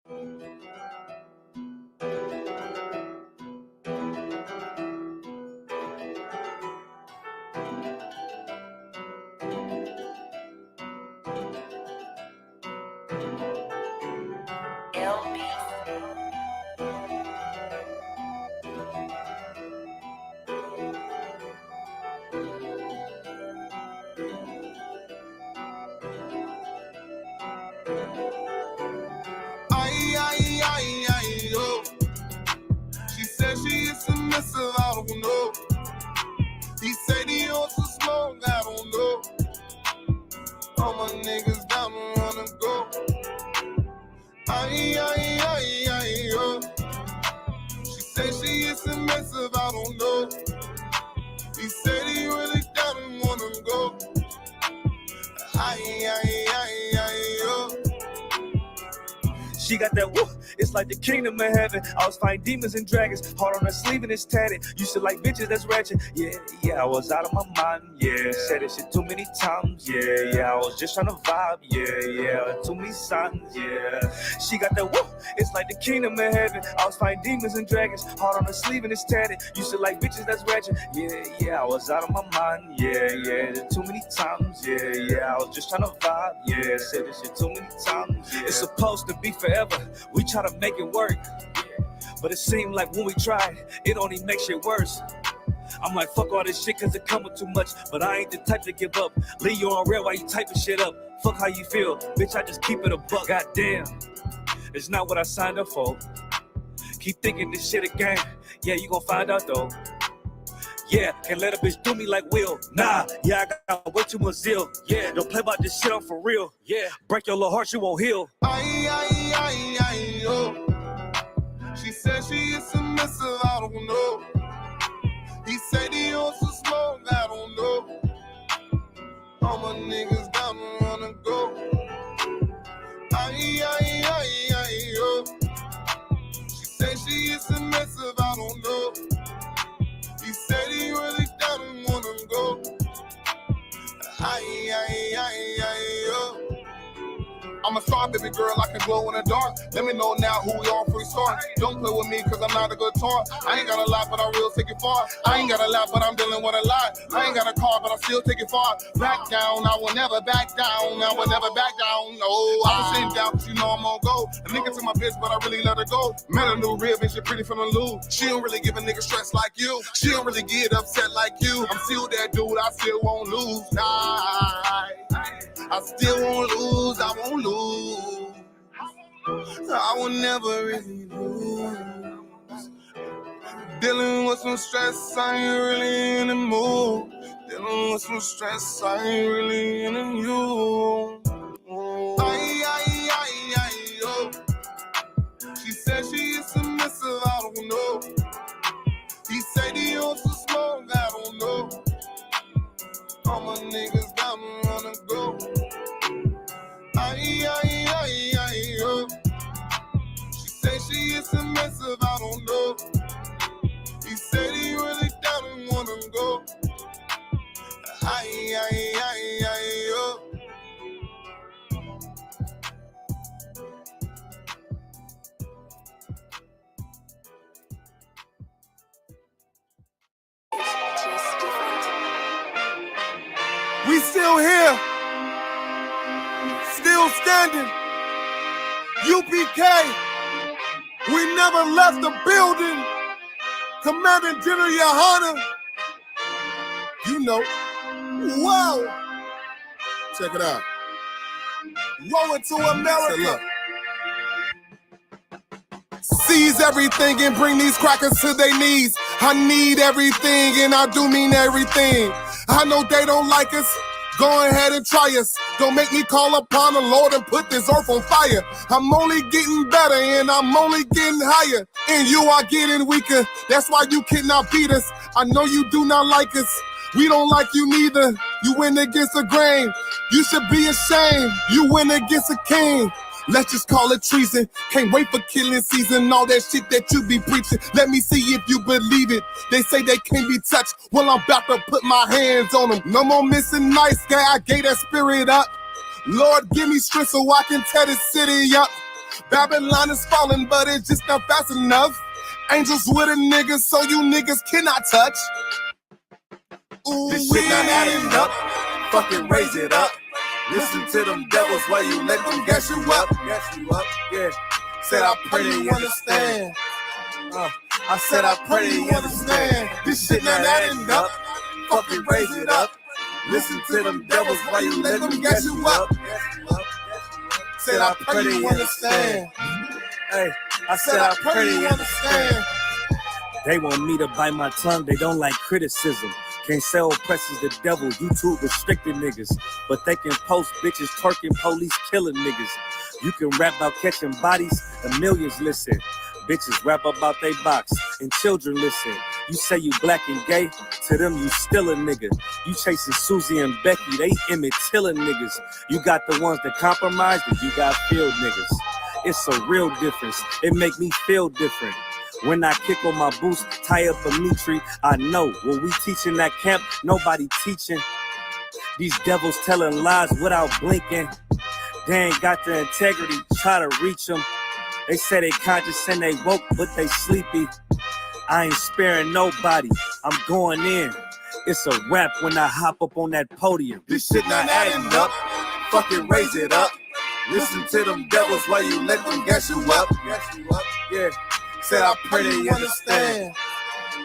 I.S.U.P.K. She said she is submissive, I don't know. He said he wants to smoke, I don't know. All my niggas down to run and go. I.S.U.P.K. She said she is submissive, I don't know. He said he really down and wanna go. I.S.U.P.K. She got that woo, it's like the kingdom of heaven. I was fighting demons and dragons, heart on her sleeve and it's tatted. Used to like bitches that's ratchet, yeah, I was out of my mind, yeah. Said this shit too many times, yeah, I was just trying to vibe, yeah, too many signs, yeah. She got that woo, it's like the kingdom of heaven. I was fighting demons and dragons, heart on her sleeve and it's tatted. Used to like bitches that's ratchet, yeah, I was out of my mind, yeah, too many times, yeah, I was just trying to vibe, yeah. Said this shit too many times, yeah. It's supposed to be forever. We try to make it work, but it seemed like when we tried, it only makes shit worse. I'm like, fuck all this shit cause it come with too much, but I ain't the type to give up. Leave you on red while you typing shit up. Fuck how you feel, bitch, I just keep it a buck. Goddamn, it's not what I signed up for. Keep thinking this shit again, yeah, you gon' find out though. Yeah, can't let a bitch do me like Will. Nah, yeah, I got way too much zeal. Yeah, don't play about this shit, I'm for real. Yeah, break your little heart, you won't heal. I.S.U.P.K. She said she is submissive, I don't know. He said he wants to smoke, I don't know. All my niggas down to run and go. I.S.U.P.K. She said she is submissive, I don't know. He said he really down and wanna go. I.S.U.P.K. I'm a star, baby girl, I can glow in the dark. Let me know now who we all free start. Don't play with me cause I'm not a good talk. I ain't got a lot, but I real take it far. I ain't got a lot, but I'm dealing with a lot. I ain't got a car, but I still take it far. Back down, I will never back down. I will never back down, no. I'm sitting down cause you know I'm on go. A nigga to my bitch, but I really let her go. Met a new rib and she pretty from the loo. She don't really give a nigga stress like you. She don't really get upset like you. I'm still that dude, I still won't lose. Nah, I still won't lose, I won't lose. I will never really lose. Dealing with some stress, I ain't really in the mood. Dealing with some stress, I ain't really in the mood. I.S.U.P.K. She said she is submissive, I don't know. He said he wants to smoke, I don't know. All my niggas down to run and go. I.S.U.P.K. She said she is submissive, I don't know. He said he really down and wanna go. I.S.U.P.K. We still here, still standing. UPK, we never left the building. Commanding General Yahanna, you know. Whoa, check it out. Rolling to America. Seize everything and bring these crackers to their knees. I need everything and I do mean everything. I know they don't like us. Go ahead and try us. Don't make me call upon the Lord and put this earth on fire. I'm only getting better and I'm only getting higher. And you are getting weaker. That's why you cannot beat us. I know you do not like us. We don't like you neither. You went against the grain. You should be ashamed. You went against a king. Let's just call it treason. Can't wait for killing season. All that shit that you be preaching. Let me see if you believe it. They say they can't be touched. Well, I'm about to put my hands on them. No more missing nice guy. I gave that spirit up. Lord, give me strength so I can tear this city up. Babylon is falling, but it's just not fast enough. Angels with a nigga, so you niggas cannot touch. Ooh, This we shit not adding up. Fucking raise it up. Listen to them devils while you let them gas you up. Gas you up, yeah. Said I pray they understand. I said I pray they understand. This shit not adding up. Fucking raise it up. Listen to them devils while you let them gas you up. Said I pray they understand. Hey, I said I pray they understand. They want me to bite my tongue, they don't like criticism. Can't sell oppressors the devil, YouTube restricted niggas. But they can post bitches twerking, police killing niggas. You can rap about catching bodies, and millions listen. Bitches rap about they box, and children listen. You say you black and gay, to them you still a nigga. You chasing Susie and Becky, they Emmett Tillin niggas. You got the ones that compromise, and you got field niggas. It's a real difference, it make me feel different. When I kick on my boots, tie up a meat tree, I know what we teaching at camp, nobody teaching. These devils telling lies without blinking. They ain't got the integrity, try to reach them. They say they conscious and they woke, but they sleepy. I ain't sparing nobody, I'm going in. It's a rap when I hop up on that podium. This shit not adding up. Fucking raise it up. Listen to them devils while you let them gas you up. Yeah. Said I pray they understand.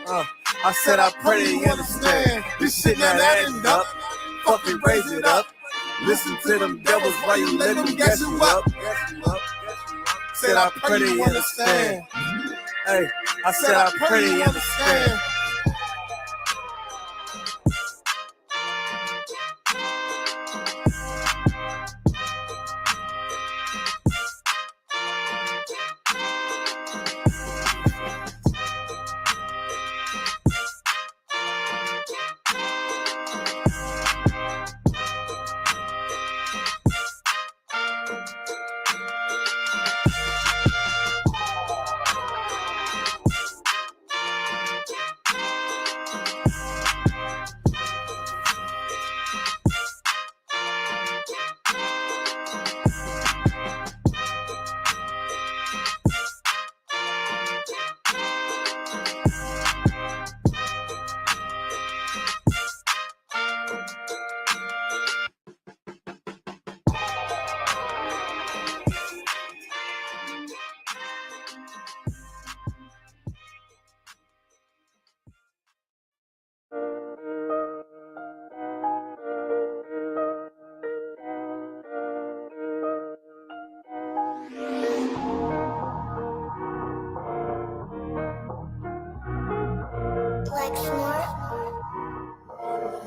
I said I pray they understand. This shit not adding up. Fucking raise it up. Listen to them devils while you let them gas you up. Said I pray they understand. Hey, I said I pray they understand.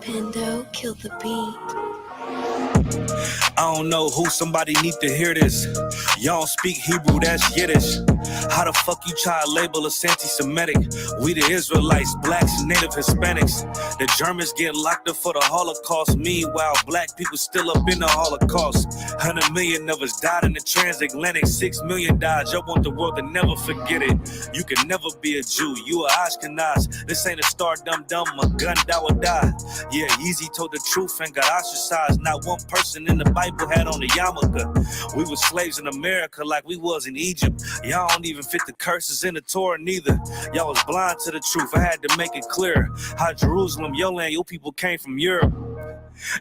Pando, kill the beat. I don't know who, somebody need to hear this. Y'all don't speak Hebrew, that's Yiddish. How the fuck you try to label us anti-Semitic? We the Israelites, blacks, native Hispanics. The Germans get locked up for the Holocaust. Meanwhile, black people still up in the Holocaust. 100 million of us died in the transatlantic. 6 million died, y'all want the world to never forget it. You can never be a Jew, you a Ashkenaz. This ain't a star dum-dum, a gun that would die. Yeah, Yeezy told the truth and got ostracized. Not one person in the Bible had on the yarmulke. We were slaves in America like we was in Egypt. Y'all don't even fit the curses in the Torah neither. Y'all was blind to the truth, I had to make it clear. How Jerusalem, your land, your people came from Europe.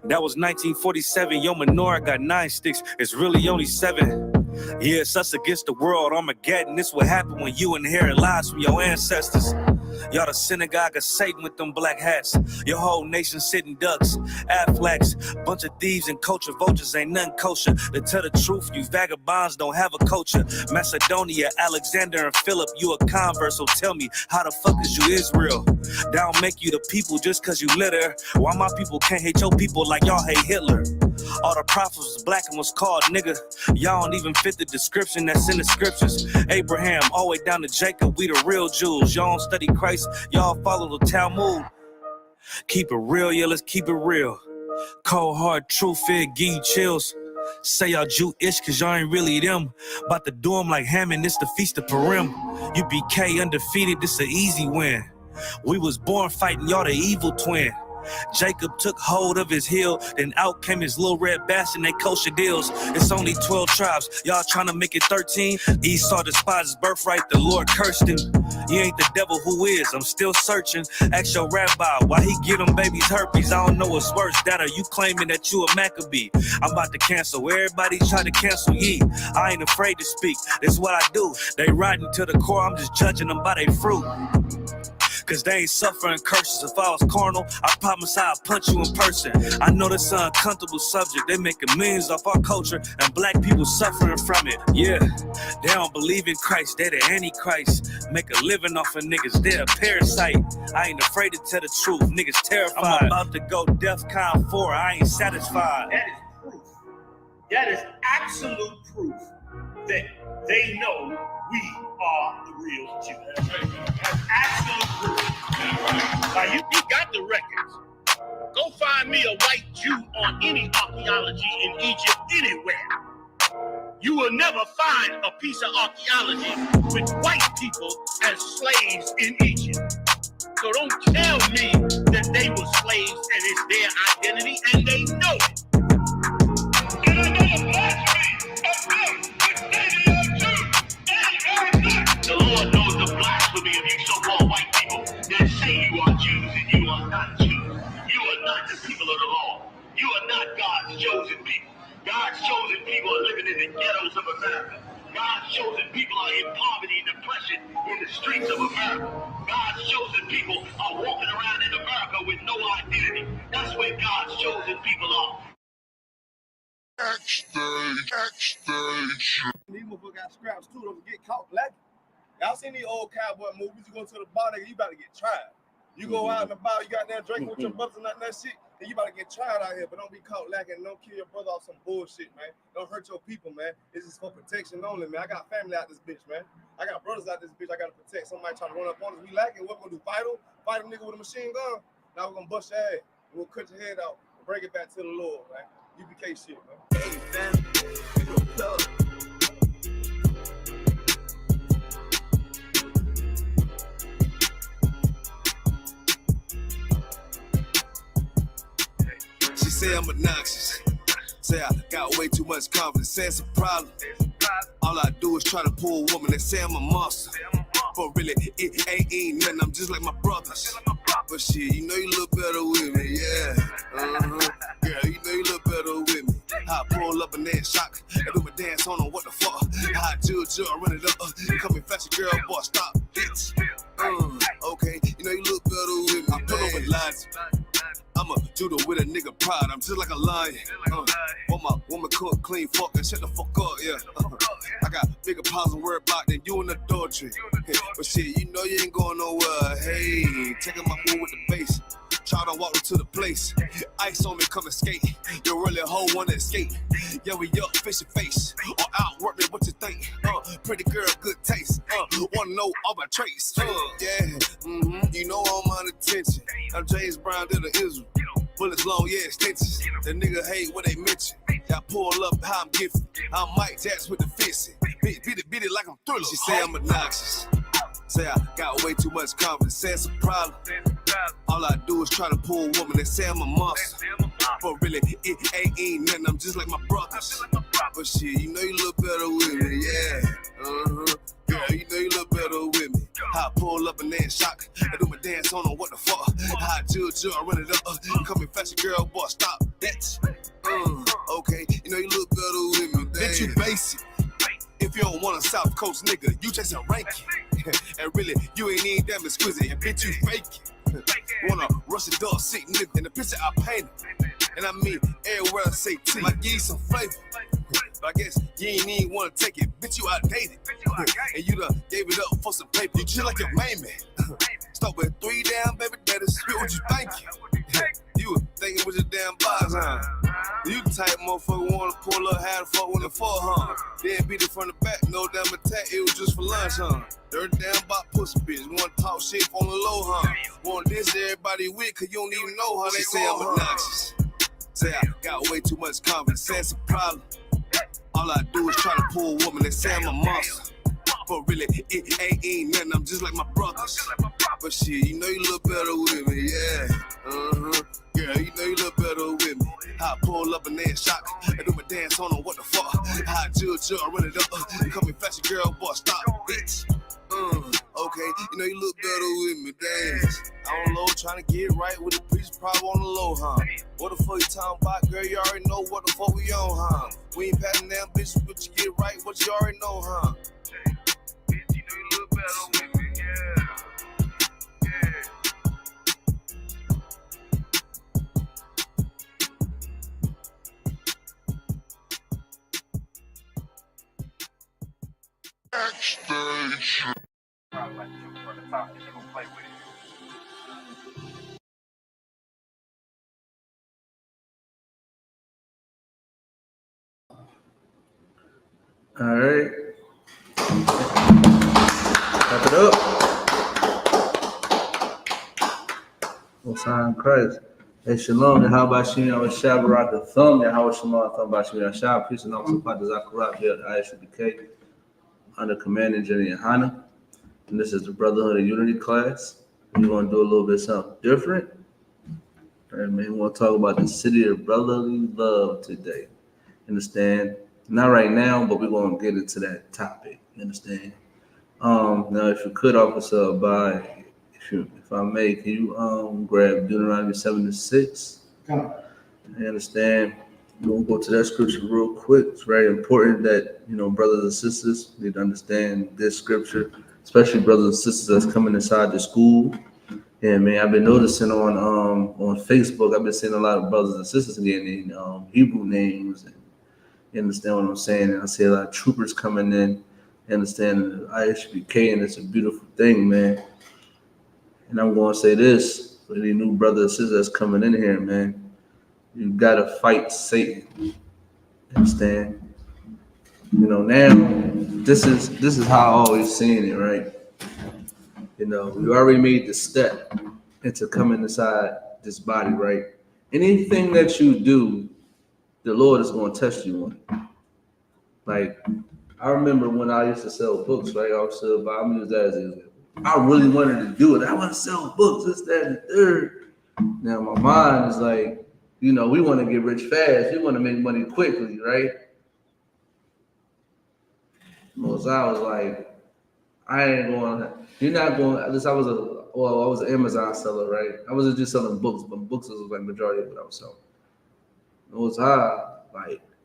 That was 1947, your menorah got 9 sticks, it's really only 7. Yeah, it's us against the world, Armageddon. This what happened when you inherit lies from your ancestors. Y'all the synagogue of Satan with them black hats. Your whole nation sitting ducks, Aflacs. Bunch of thieves and culture vultures, ain't nothing kosher. To tell the truth, you vagabonds don't have a culture. Macedonia, Alexander and Philip, you a convert, so tell me, how the fuck is you Israel? That don't make you the people just cause you litter. Why my people can't hate your people like y'all hate Hitler? All the prophets was black and was called nigga. Y'all don't even fit the description that's in the scriptures. Abraham, all the way down to Jacob, we the real Jews. Y'all don't study Christ, y'all follow the Talmud. Keep it real, yeah, let's keep it real. Cold hard truth, it give you chills. Say y'all Jewish cause y'all ain't really them. About to do them like Hammond, it's the Feast of Purim. UPK undefeated, this an easy win. We was born fighting, y'all the evil twin. Jacob took hold of his heel, then out came his little red bastard, they kosher deals. It's only 12 tribes, y'all trying to make it 13. Esau despised his birthright, the Lord cursed him. You ain't the devil, who is? I'm still searching. Ask your rabbi why he give them babies herpes. I don't know what's worse, that or you claiming that you a Maccabee. I'm about to cancel everybody try to cancel ye. I ain't afraid to speak, that's what I do. They riding to the core, I'm just judging them by their fruit. Cause they ain't suffering curses. If I was carnal, I promise I'll punch you in person. I know this is an uncomfortable subject. They making millions off our culture and black people suffering from it. Yeah, they don't believe in Christ. They the Antichrist. Make a living off of niggas. They're a parasite. I ain't afraid to tell the truth. Niggas terrified. I'm about to go DEFCON 4. I ain't satisfied. That is proof. That is absolute proof that they know we are the real Jews. That's absolute proof. Now you got the records. Go find me a white Jew on any archaeology in Egypt anywhere. You will never find a piece of archaeology with white people as slaves in Egypt. So don't tell me that they were slaves and it's their identity, and they know it. And I know the blasphemy of them, but they are Jews. The Lord knows the blasphemy of you so-called white people that say you are Jews and you are not Jews. You are not the people of the law. You are not God's chosen people. God's chosen people are living in the ghettos of America. God's chosen people are in poverty and depression in the streets of America. God's chosen people are walking around in America with no identity. That's where God's chosen people are. Backstage. These motherfuckers got scraps too, don't get caught lacking. Y'all seen these old cowboy movies? You go to the bar, nigga, you about to get tried. You go out in the bar, you got there drinking with your brothers and that shit, then you about to get tried out here. But don't be caught lacking. Don't kill your brother off some bullshit, man. Don't hurt your people, man. This is for protection only, man. I got family out this bitch, man. I got brothers out this bitch. I got to protect. Somebody trying to run up on us. We lacking. What we gonna do? Fight a nigga with a machine gun? Now we're gonna bust your ass. We'll cut your head out and bring it back to the Lord, man. UPK shit, man. Hey, fam. She say I'm obnoxious. Say I got way too much confidence. Say it's a problem. All I do is try to pull a woman. They say I'm a monster. But really, it ain't nothing. I'm just like my brothers. But shit, you know you look better with me, yeah. Girl, you know you look better with me. I pull up and then shock. I do my dance on them, what the fuck? I judge, I run it up. Coming fast, girl, boy, stop, bitch. Okay, you know you look better with me. I pull over lines. I'm a judo with a nigga pride. I'm just like a lion. Want my woman cook, clean, fuck, and shut the fuck up, yeah. I got bigger piles of worry about than you in the adultery. But shit, you know you ain't going nowhere. Hey, checking my move with the bass. Try to walk to the place. Ice on me, come and skate. You really a hoe wanna escape. Yeah, we up, face to face. Or outwork me, what you think? Pretty girl, good taste. Wanna know all my traits. You know I'm on attention. I'm James Brown to the Israel. Bullets long, yeah, extensions. The nigga hate what they mention. I pull up how I'm gifted. I'm Mike Jackson with the fisting. Beat it like I'm Thriller. She say I'm obnoxious. Say I got way too much confidence. Say it's a problem. All I do is try to pull a woman. They say I'm a monster. But really, it ain't nothing. I'm just like my brothers. But shit, you know you look better with me, yeah. Girl, you know you look better with me. I pull up and then shock. I do my dance on them, what the fuck? I judge, I run it up. Coming fast, girl, boy, stop, bitch. Okay, you know you look better with me, bitch, you basic. If you don't want a South Coast nigga, you just a ranking. And really, you ain't even damn exquisite. And bitch, you faking. Wanna rush a dog sick nigga in the picture I painted. And I mean, everywhere I say T, like give you some flavor. But I guess you ain't even wanna take it. Bitch, you outdated. And you done gave it up for some paper. You chill like your main man. Start with 3 damn baby daddies. Spit what you thinking. You was thinking with your damn bars, huh? You the type motherfucker wanna pull up, how the fuck when the fall, huh? Then beat it from the back, no damn attack, it was just for lunch, huh? Dirty damn about pussy bitch, wanna talk shit on the low, huh? Wanna diss everybody with, cause you don't even know how they say I'm obnoxious. Say I got way too much confidence, say it's a problem. All I do is try to pull a woman, they say I'm a monster. for really, it ain't nothing. I'm just like my brothers. But shit, you know you look better with me, yeah. Girl, you know you look better with me. I pull up and then shock. I do my dance on them, what the fuck? I judge, run it up. Call me fashion girl, boy, stop, bitch. Okay, you know you look better with me, dance. On low, trying to get right with the preacher, probably on the low, huh? What the fuck you talking about, girl? You already know what the fuck we on, huh? We ain't passing down bitches, but you get right, what you already know, huh? Bitch, you know you look better with me, yeah. All right. Clap it up. Most High in Christ. Hey, Shalom. Yahawah Shimi Yahawah Barak the Thumb. Yahawah Shema Thumb Bashimi Yahawah. Peace and also Father Zakarat here at I.S.U.P.K. under Commanding General YAHANNA. And this is the Brotherhood of Unity class. We're going to do a little bit something different. And man, we want to talk about the city of brotherly love today. Understand? Not right now, but we're going to get into that topic. You understand? Now, if you could, Officer, if I may, can you grab Deuteronomy 7-6? You understand? We'll go to that scripture real quick. It's very important that, brothers and sisters need to understand this scripture, especially brothers and sisters that's coming inside the school. And man, I've been noticing on Facebook, I've been seeing a lot of brothers and sisters getting Hebrew names. And you understand what I'm saying? And I see a lot of troopers coming in, understand the I.S.U.P.K, and it's a beautiful thing, man. And I'm going to say this for any new brothers and sisters that's coming in here, man. You got to fight Satan. Understand? Now this is how I always seen it, right? You already made the step into coming inside this body, right? Anything that you do, the Lord is going to test you on it. Like, I remember when I used to sell books, right? I'm gonna use that as an example. I really wanted to do it. I want to sell books, this, that, and the third. Now my mind is like, we want to get rich fast. We want to make money quickly, right? Most I was like, I ain't going. You're not going. At least I was an Amazon seller, right? I wasn't just selling books, but books was like majority of what I was selling. Most I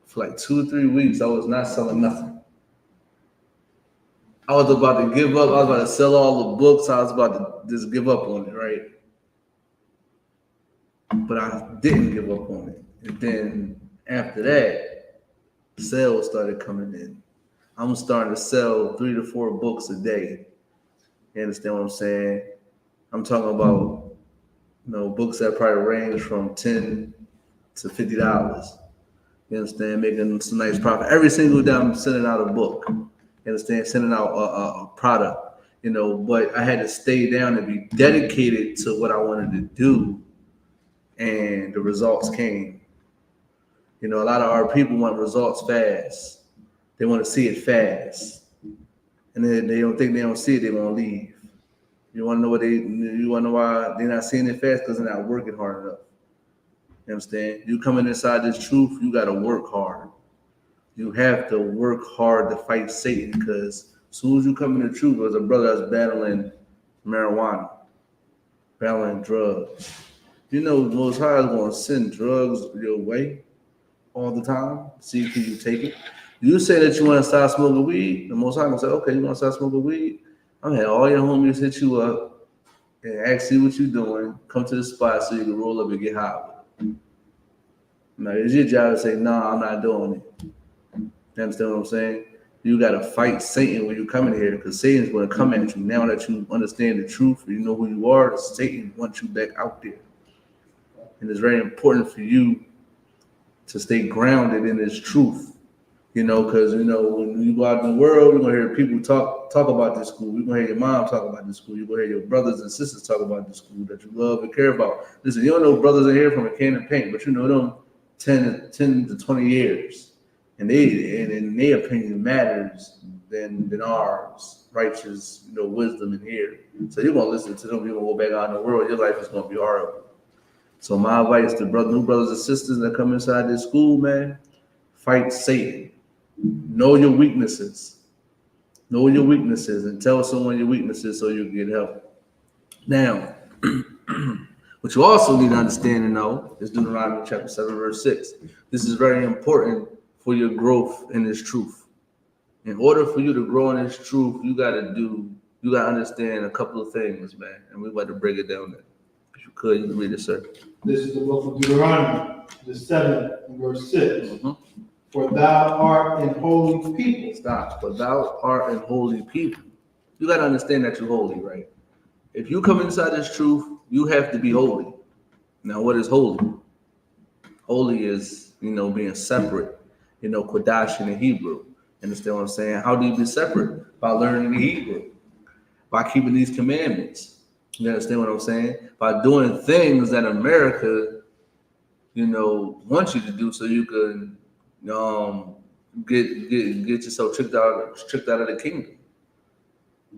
for like 2 or 3 weeks, I was not selling nothing. I was about to give up. I was about to sell all the books. I was about to just give up on it, right? But I didn't give up on it. And then after that, sales started coming in. I'm starting to sell 3 to 4 books a day. You understand what I'm saying? I'm talking about, books that probably range from $10 to $50. You understand? Making some nice profit. Every single day I'm sending out a book. You understand? Sending out a product. But I had to stay down and be dedicated to what I wanted to do. And the results came. A lot of our people want results fast. They want to see it fast. And then they don't see it, they won't leave. You want to know why they're not seeing it fast? Because they're not working hard enough. You understand? You coming inside this truth, you got to work hard. You have to work hard to fight Satan, because as soon as you come in the truth, there's a brother that's battling marijuana, battling drugs. The Most High is going to send drugs your way all the time. See, can you take it? You say that you want to start smoking weed, the Most High going to say, okay, you want to start smoking weed? I'm going to have all your homies hit you up and ask you what you're doing. Come to the spot so you can roll up and get high with it. Now, it's your job to say, no, I'm not doing it. You understand what I'm saying? You got to fight Satan when you come in here, because Satan's going to come at you. Now that you understand the truth, you know who you are, Satan wants you back out there. And it's very important for you to stay grounded in this truth, because, when you go out in the world, you're going to hear people talk about this school. You're going to hear your mom talk about this school. You're going to hear your brothers and sisters talk about this school that you love and care about. Listen, you don't know brothers in here from a can of paint, but you know them 10 to 20 years. And their opinion matters than ours, righteous, wisdom in here. So you're gonna listen to them. You're gonna go back out in the world. Your life is gonna be horrible. So my advice to new brothers and sisters that come inside this school, man, fight Satan. Know your weaknesses. Know your weaknesses and tell someone your weaknesses so you can get help. Now, what you also need to understand and know is Deuteronomy chapter 7, verse 6. This is very important for your growth in this truth. In order for you to grow in this truth, you gotta understand a couple of things, man. And we're about to break it down there. If you could, you can read it, sir. This is the book of Deuteronomy, the 7th and verse 6. For thou art an holy people. Stop. For thou art an holy people. You gotta understand that you're holy, right? If you come inside this truth, you have to be holy. Now, what is holy? Holy is, being separate. Kodash in the Hebrew. Understand what I'm saying? How do you be separate? By learning the Hebrew. By keeping these commandments. You understand what I'm saying? By doing things that America, wants you to do so you can get yourself tricked out of the kingdom.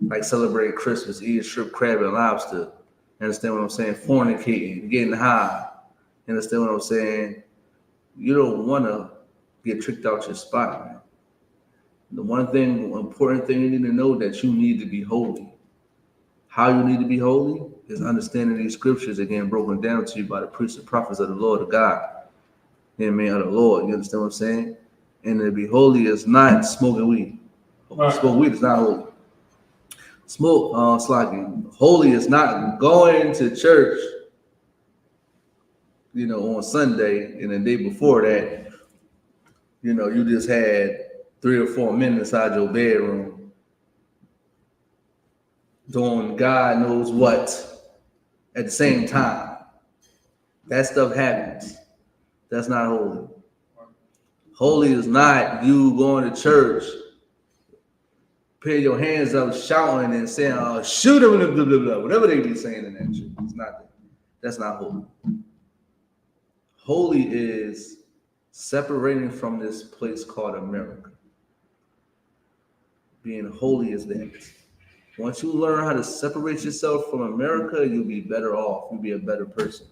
Like celebrating Christmas, eating shrimp, crab, and lobster. Understand what I'm saying? Fornicating, getting high. Understand what I'm saying? You don't want to get tricked out your spot, man. The important thing you need to know that you need to be holy. How you need to be holy is understanding these scriptures again broken down to you by the priests and prophets of the Lord of God. Of the Lord. You understand what I'm saying? And to be holy is not smoking weed. Right. Smoking weed is not holy. Holy is not going to church, on Sunday, and the day before that, you just had 3 or 4 men inside your bedroom doing God knows what at the same time. That stuff happens. That's not holy. Holy is not you going to church, putting your hands up, shouting and saying, shoot him, blah, blah, blah, whatever they be saying in that church. It's not that. That's not holy. Holy is separating from this place called America. Being holy is that. Once you learn how to separate yourself from America, you'll be better off. You'll be a better person.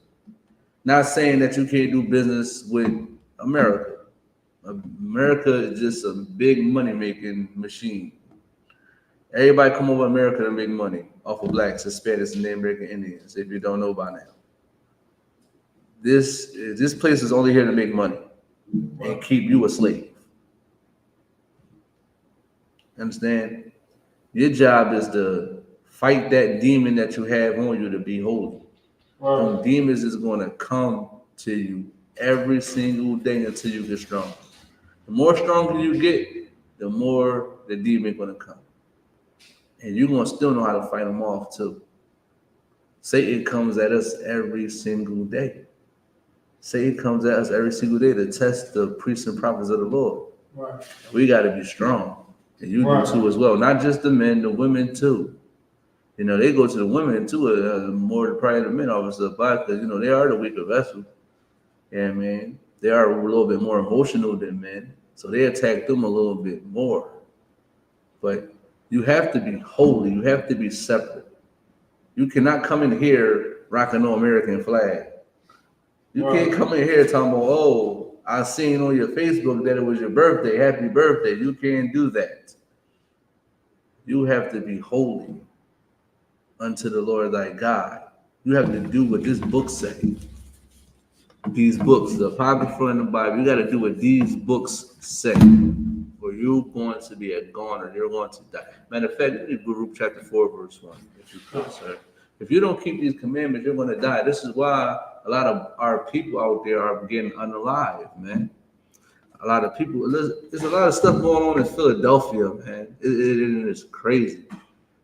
Not saying that you can't do business with America. America is just a big money-making machine. Everybody come over America to make money off of blacks, Hispanics, and Native American Indians, if you don't know by now. This place is only here to make money and keep you a slave. Understand? Your job is to fight that demon that you have on you to be holy. Right. Demons is going to come to you every single day until you get strong. The more stronger you get, the more the demon going to come. And you're going to still know how to fight them off too. Satan comes at us every single day. Satan comes at us every single day to test the priests and prophets of the Lord. Right. We got to be strong. And you do too as well. Not just the men, the women too. They go to the women too, more probably the men obviously, because, they are the weaker vessel. Yeah, man. They are a little bit more emotional than men. So they attack them a little bit more. But you have to be holy. You have to be separate. You cannot come in here rocking no American flag. You can't come in here talking about, I seen on your Facebook that it was your birthday. Happy birthday. You can't do that. You have to be holy unto the Lord thy God. You have to do what this book says. These books, the Apocrypha and the Bible, you got to do what these books say. Or you're going to be a goner. You're going to die. Matter of fact, read Baruch chapter 4, verse 1. If you could, sir. If you don't keep these commandments, you're going to die. This is why a lot of our people out there are getting unalive, man. A lot of people, there's a lot of stuff going on in Philadelphia, man. It is crazy.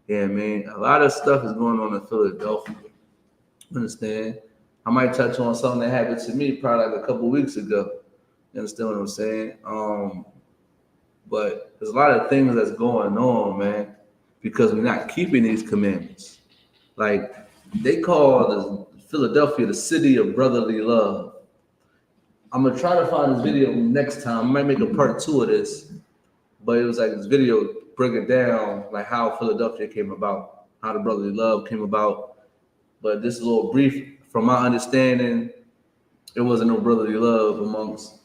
Yeah, man. A lot of stuff is going on in Philadelphia. Understand? I might touch on something that happened to me probably like a couple weeks ago. You understand what I'm saying? But there's a lot of things that's going on, man, because we're not keeping these commandments. Like, they call Philadelphia the city of brotherly love. I'm going to try to find this video next time. I might make a part 2 of this. But it was like this video break it down, like how Philadelphia came about, how the brotherly love came about. But this is a little brief. From my understanding, it wasn't no brotherly love amongst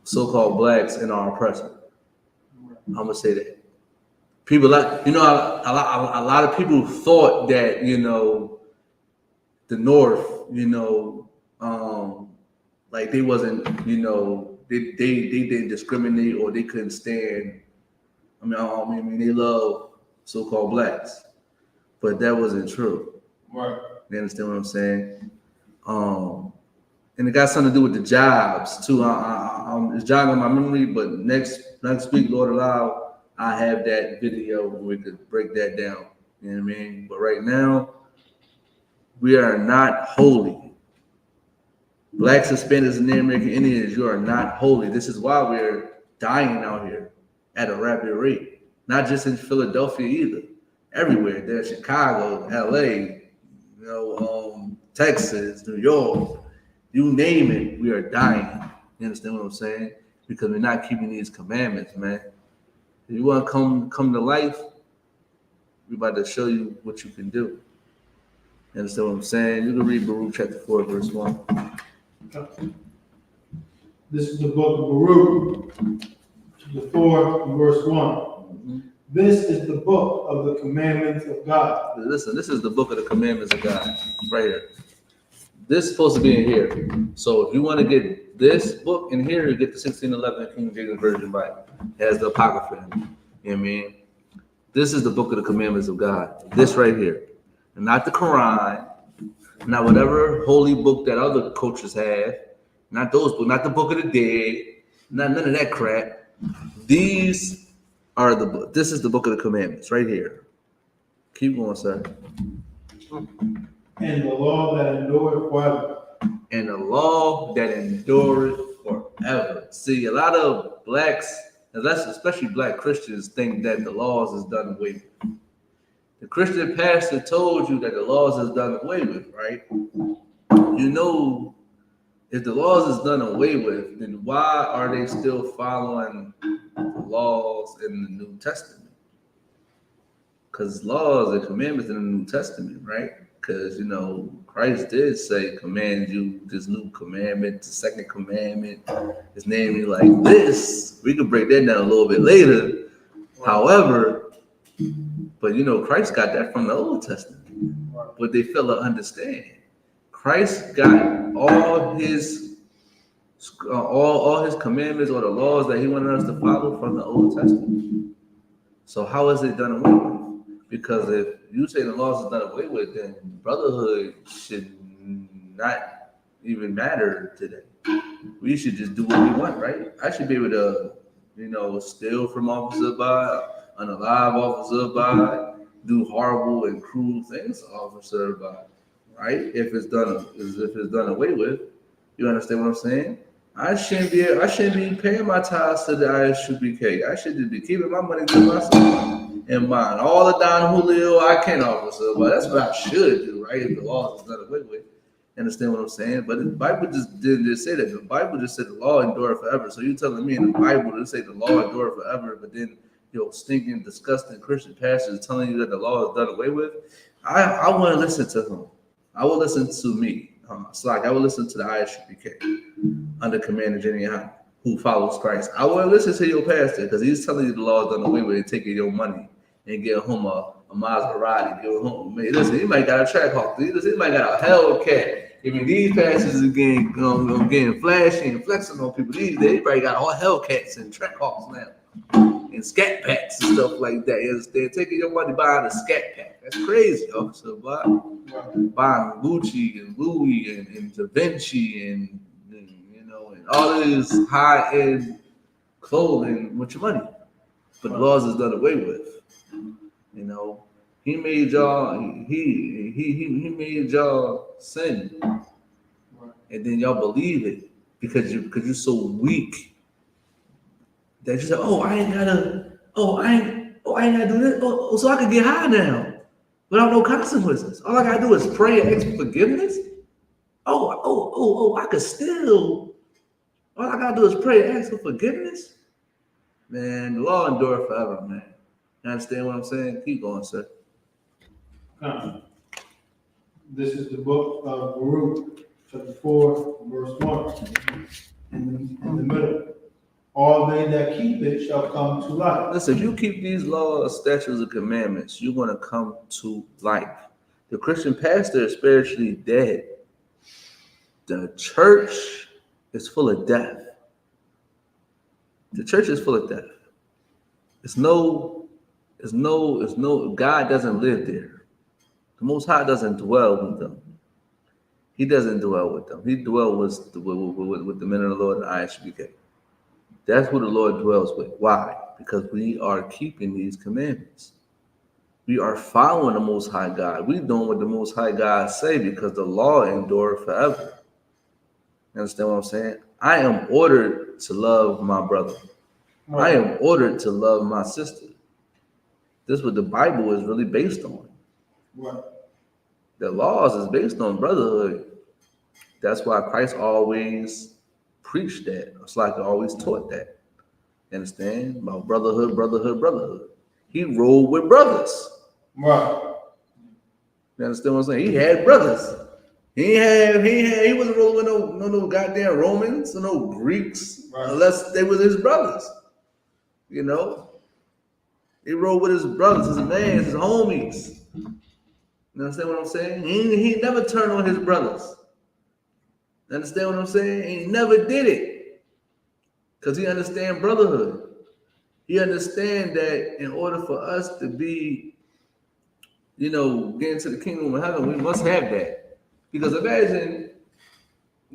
so-called blacks and our oppressor. I'm gonna say that. People like, you know, a lot of people thought that, you know, the North, you know, like they wasn't, you know, they didn't discriminate or they couldn't stand. I mean, they love so-called blacks, but that wasn't true. Right. You understand what I'm saying? And it got something to do with the jobs too. It's jogging my memory, but next week, Lord allow, I have that video where we could break that down. You know what I mean? But right now, we are not holy. Blacks, Hispanics, and Native American Indians, you are not holy. This is why we're dying out here at a rapid rate. Not just in Philadelphia either. Everywhere. There's Chicago, LA, you know, Texas, New York. You name it, we are dying. You understand what I'm saying? Because we're not keeping these commandments, man. If you want to come to life, we're about to show you what you can do. You understand what I'm saying? You can read Baruch chapter 4, verse 1. This is the book of Baruch, chapter 4, verse 1. Mm-hmm. This is the book of the commandments of God. Listen, this is the book of the commandments of God, right here. This is supposed to be in here. So if you want to get this book in here, you get the 1611 King James Version Bible. It has the Apocrypha in it. You know what I mean? This is the book of the commandments of God. This right here. And not the Quran, not whatever holy book that other cultures have, not those books, not the Book of the Dead, none of that crap. This is the book of the commandments right here. Keep going, sir. And the law that endureth forever. And the law that endureth forever. See, a lot of blacks, especially black Christians, think that the laws is done away with. The Christian pastor told you that the laws is done away with, right? You know, if the laws is done away with, then why are they still following the laws in the New Testament? Because laws and commandments in the New Testament, right? Because, you know, Christ did say, command you this new commandment, the second commandment, his name is like this. We can break that down a little bit later. However, but, you know, Christ got that from the Old Testament. But they fail to understand. Christ got all his commandments or the laws that he wanted us to follow from the Old Testament. So how is it done away with? Because if you say the laws is done away with, then brotherhood should not even matter today. We should just do what we want, right? I should be able to, you know, steal from officer by, unalive officer by, do horrible and cruel things to officer by, right? If it's done away with, you understand what I'm saying? I shouldn't be paying my tithes to the I.S.U.P.K. I should just be keeping my money to myself and mine. All the Don Julio I can officer, but that's what I should do, right? If the laws is done away with. Understand what I'm saying? But the Bible just didn't just say that. The Bible just said the law endure forever. So you telling me in the Bible to say the law endure forever, but then stinking, disgusting Christian pastors telling you that the law is done away with? I want to listen to him. I will listen to me. It's like I will listen to the I.S.U.P.K. under Commander Jenny Yahanna, who follows Christ. I will listen to your pastor because he's telling you the law is done away with and taking your money and get home a Maserati. Give home, man, listen, he might got a track hawk. He might got a Hellcat. I mean, these pastors are getting flashy and flexing on people these days. They probably got all Hellcats and track hawks now. And scat packs and stuff like that. They're taking your money buying a scat pack. That's crazy, officer. Buying Gucci and Louis and Da Vinci and all this high-end clothing with your money. But the laws is done away with. You know, he made y'all. He made y'all sin, and then y'all believe it because you're so weak. That you say, I ain't gotta do this. So I can get high now without no consequences. All I gotta do is pray and ask for forgiveness. I could still. All I gotta do is pray and ask for forgiveness. Man, the law endure forever, man. You understand what I'm saying? Keep going, sir. Come. This is the book of Baruch, chapter 4, verse 1. In the middle. All they that keep it shall come to life. Listen, if you keep these laws, statutes, and commandments, you're going to come to life. The Christian pastor is spiritually dead. The church is full of death. The church is full of death. God doesn't live there. The Most High doesn't dwell with them. He doesn't dwell with them. He dwells with the men of the Lord and I.S.U.P.K. That's who the Lord dwells with. Why? Because we are keeping these commandments. We are following the Most High God. We're doing what the Most High God say because the law endure forever. You understand what I'm saying? I am ordered to love my brother. I am ordered to love my sister. This is what the Bible is really based on. What? The laws is based on brotherhood. That's why Christ always preached that. It's like he always taught that. You understand? About brotherhood, brotherhood, brotherhood. He rolled with brothers. Right. You understand what I'm saying? He had brothers. He wasn't rolling with no goddamn Romans or no Greeks, right, unless they were his brothers. You know? He rolled with his brothers, his mans, his homies. You understand what I'm saying? He never turned on his brothers. You understand what I'm saying? He never did it. Because he understand brotherhood. He understand that in order for us to be, get into the kingdom of heaven, we must have that. Because imagine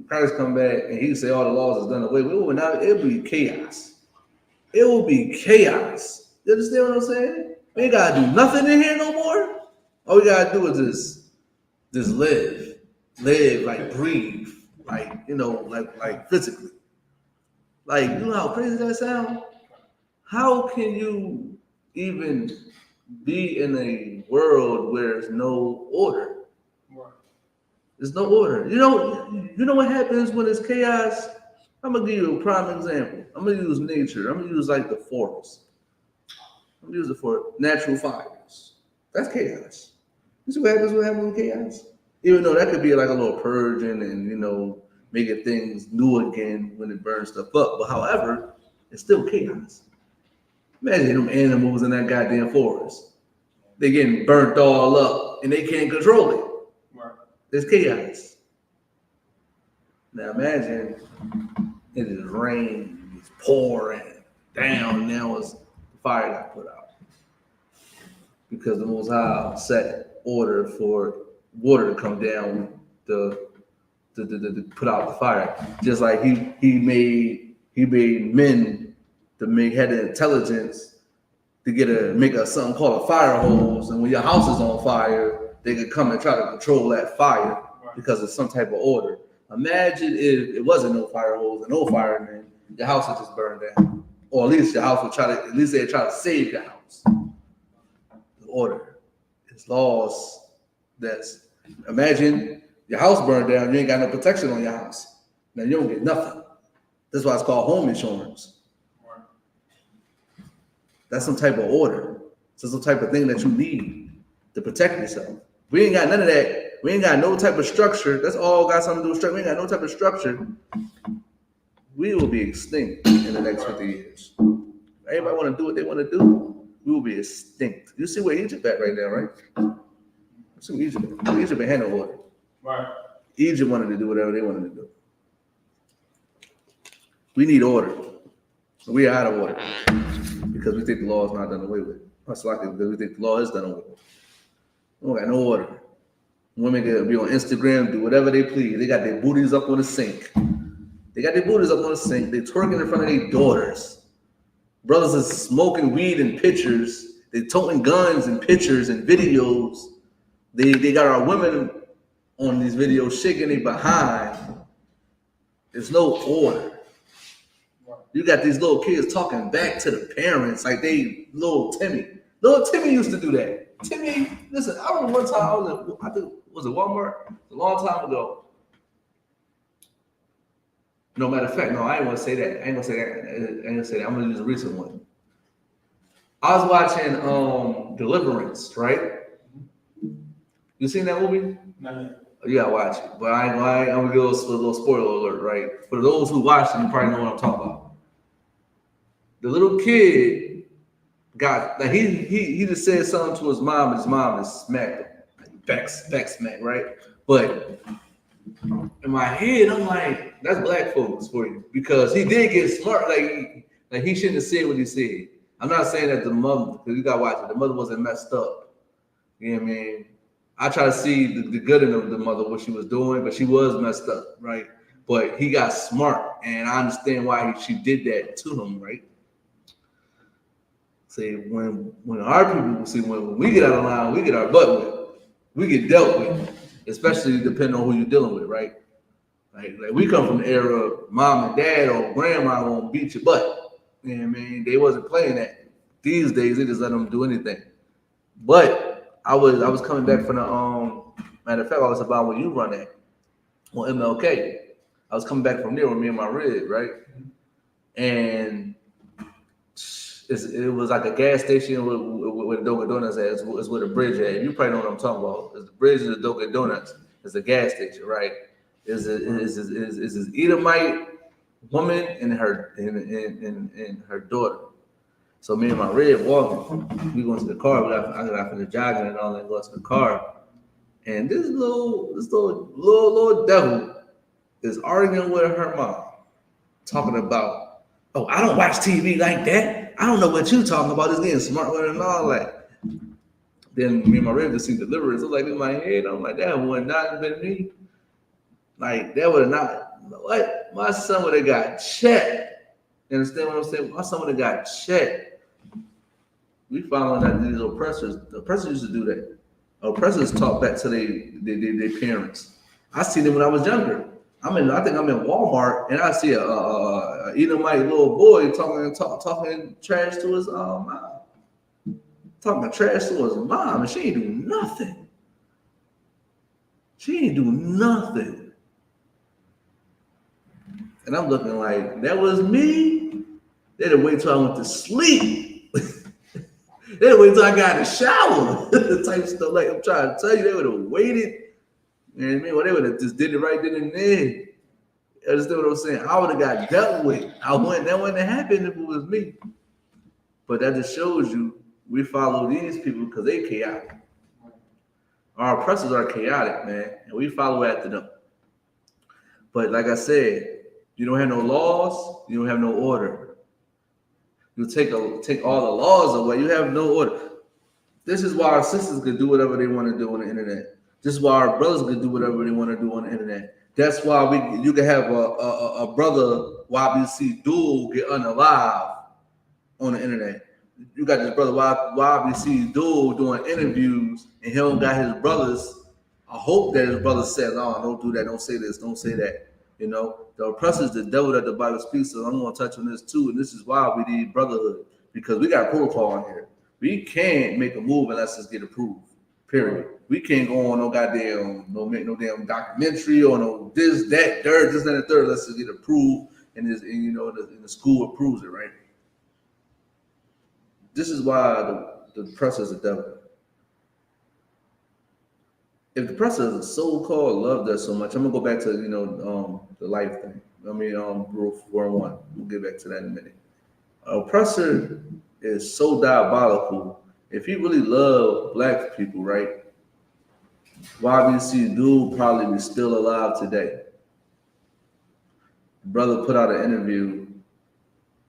Christ come back and he say all the laws is done away with. It would be chaos. It will be chaos. You understand what I'm saying? We ain't gotta do nothing in here no more. All we gotta do is just live, like breathe, like physically. Like, you know how crazy that sounds? How can you even be in a world where there's no order? There's no order. You know what happens when there's chaos? I'm gonna give you a prime example. I'm gonna use nature. I'm gonna use like the forest. I'm gonna use it for natural fires. That's chaos. You see what happens with chaos? Even though that could be like a little purging and making things new again when it burns stuff up. But however, it's still chaos. Imagine them animals in that goddamn forest. They getting burnt all up and they can't control it. Right. There's chaos. Now imagine it is rain, it's pouring down. Now the fire got put out because the Most High set order for water to come down to put out the fire. Just like he made men to had the intelligence to make something called a fire hose, and when your house is on fire, they could come and try to control that fire because of some type of order. Imagine if it wasn't no fire hose and no firemen, your house would just burn down. Or at least your house would they'd try to save your house. The order. It's laws imagine your house burned down, you ain't got no protection on your house. Now you don't get nothing. That's why it's called home insurance. That's some type of order. It's some type of thing that you need to protect yourself. We ain't got none of that. We ain't got no type of structure. That's all got something to do with structure. We ain't got no type of structure. We will be extinct in the next 50 years. Everybody want to do what they want to do. We will be extinct. You see where Egypt at right now, right? You see where Egypt at. Egypt ain't had no order. Right. Egypt wanted to do whatever they wanted to do. We need order. So we are out of order because we think the law is not done away with. That's likely because we think the law is done away with. We don't got no order. Women can be on Instagram, do whatever they please. They got their booties up on the sink. They twerking in front of their daughters. Brothers are smoking weed in pictures. They toting guns in pictures and videos. They got our women on these videos shaking their behind. There's no order. You got these little kids talking back to the parents like they little Timmy. Little Timmy used to do that. Timmy, listen, I remember one time was it Walmart? A long time ago. No matter of fact, no, I ain't gonna say that. I'm gonna use a recent one. I was watching Deliverance, right? You seen that movie? No. You gotta watch it. But I'm gonna give a little spoiler alert, right? For those who watched it, you probably know what I'm talking about. The little kid got like he just said something to his mom, and his mom just smacked him. Back smack, right? But in my head, I'm like, that's black folks for you. Because he did get smart, like he shouldn't have said what he said. I'm not saying that the mother, because you gotta watch it, the mother wasn't messed up. You know what I mean? I try to see the good in the mother, what she was doing, but she was messed up, right? But he got smart, and I understand why she did that to him, right? See, when our people, see, when we get out of line, we get our butt whipped. We get dealt with, especially depending on who you're dealing with, right? Like we come from the era of mom and dad or grandma won't beat your butt. You know what I mean? They wasn't playing that. These days, they just let them do anything. But I was coming back from the matter of fact, I was about where you run at on MLK. I was coming back from there with me and my rib, right? And it was like a gas station with Dunkin' Donuts at. It's where the bridge at. You probably know what I'm talking about. It's the bridge and the Dunkin' Donuts. It's a gas station, right? Is this Edomite woman and her daughter. So me and my red walking, we going to the car. I got out from the jogging and all that, go to the car, and this little devil is arguing with her mom, talking about, oh, I don't watch TV like that. I don't know what you talking about. It's getting smart with her and all that. Then me and my red just seen Deliverance. I was like in my head, I'm like, that would not have been me. Like that would have not. What? My son would have got checked. You understand what I'm saying? My son would have got checked. We following that these oppressors. The oppressors used to do that. Oppressors talk back to their parents. I see them when I was younger. I think I'm in Walmart and I see a Edomite little boy talking trash to his mom. Talking trash to his mom, and she ain't do nothing. She ain't do nothing. And I'm looking like, that was me? They had to wait till I went to sleep. They had to wait till I got in the shower. The type of stuff, like I'm trying to tell you, they would have waited. You know what I mean? Well, they would have just did it right then and there. You understand what I'm saying? I would have got dealt with. That wouldn't have happened if it was me. But that just shows you we follow these people because they chaotic. Our oppressors are chaotic, man, and we follow after them. But like I said, you don't have no laws, you don't have no order. You take all the laws away, you have no order. This is why our sisters could do whatever they want to do on the internet. This is why our brothers could do whatever they want to do on the internet. That's why you can have a brother YBC dual get unalive on the internet. You got this brother YBC dual doing interviews, and he don't got his brothers. I hope that his brother says, "Oh, don't do that. Don't say this. Don't say that." You know, the oppressor is the devil that the Bible speaks. So I'm going to touch on this too, and this is why we need brotherhood, because we got protocol in here. We can't make a move unless it's get approved. Period. We can't go on no damn documentary or no this, that, third, this, that, and third unless it get approved and the school approves it, right? This is why the oppressor is the devil. If the oppressor is so-called loved us so much, I'm gonna go back to the life thing. Rule 4:1. We'll get back to that in a minute. Oppressor is so diabolical. If he really loved black people, right? YBC dude probably be still alive today. The brother put out an interview.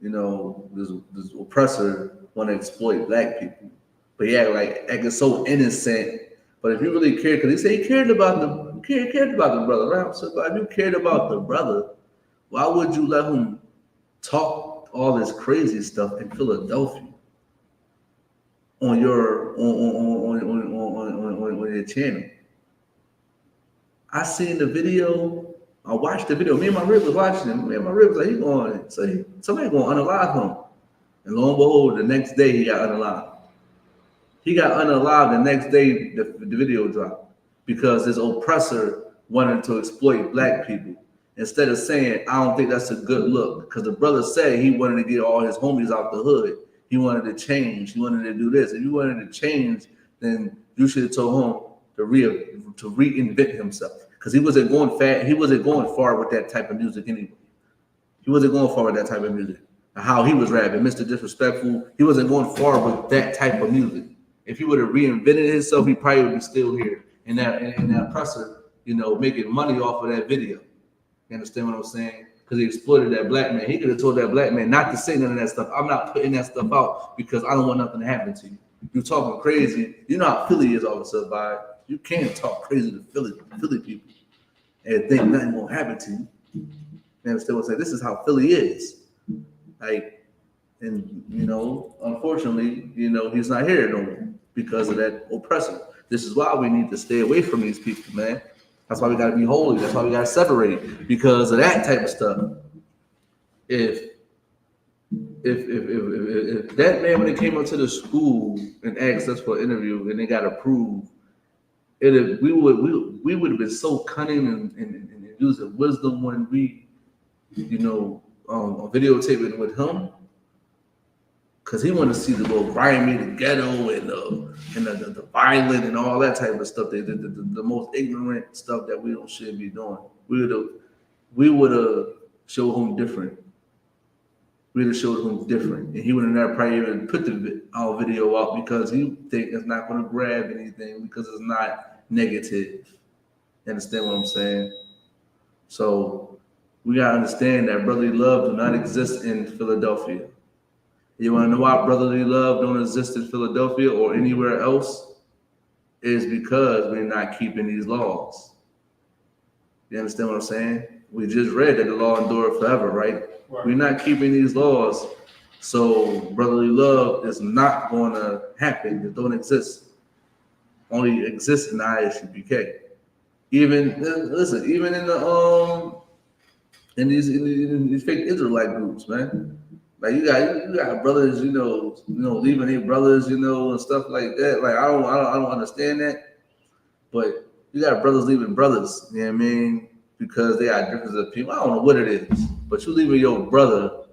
This oppressor want to exploit black people, but he acting so innocent. But if you really cared, because he said he cared about the brother, right? So if you cared about the brother, why would you let him talk all this crazy stuff in Philadelphia on your channel? I seen the video. I watched the video. Me and my rib was watching it. Me and my rib was like, somebody going to unalive him. And lo and behold, the next day he got unalived. He got unalived the next day the video dropped because this oppressor wanted to exploit black people. Instead of saying, I don't think that's a good look, because the brother said he wanted to get all his homies out the hood. He wanted to change. He wanted to do this. If you wanted to change, then you should have told him to reinvent himself, because he wasn't going fat. He wasn't going far with that type of music anyway. He wasn't going far with that type of music. How he was rapping, Mr. Disrespectful, he wasn't going far with that type of music. If he would have reinvented himself, he probably would be still here in that presser, making money off of that video. You understand what I'm saying? Because he exploited that black man. He could have told that black man not to say none of that stuff. I'm not putting that stuff out because I don't want nothing to happen to you. You're talking crazy. You know how Philly is all of a sudden, by you can't talk crazy to Philly people and think nothing won't happen to you. You understand what I'm saying? This is how Philly is. Like, and unfortunately, he's not here no more because of that oppressor. This is why we need to stay away from these people, man. That's why we gotta be holy. That's why we gotta separate, because of that type of stuff. If that man, when he came up to the school and asked us for an interview and they got approved, we would have been so cunning and using wisdom when we, videotaping with him, because he wanted to see the little grimy, the ghetto, and the violent and all that type of stuff. The most ignorant stuff that we shouldn't be doing. We would have showed him different. We'd have showed him different, and he would have never probably even put our video out, because he think it's not going to grab anything, because it's not negative. You understand what I'm saying? So we gotta understand that brotherly love do not exist in Philadelphia. You want to know why brotherly love don't exist in Philadelphia or anywhere else? Is because we're not keeping these laws. You understand what I'm saying? We just read that the law endureth forever, right? We're not keeping these laws, so brotherly love is not going to happen. It don't exist. Only exists in the I.S.U.P.K. Even in the in these fake Israelite groups, man. Like you got brothers, leaving their brothers, and stuff like that. Like I don't understand that, but you got brothers leaving brothers. You know what I mean? Because they got differences of people. I don't know what it is, but you leaving your brother,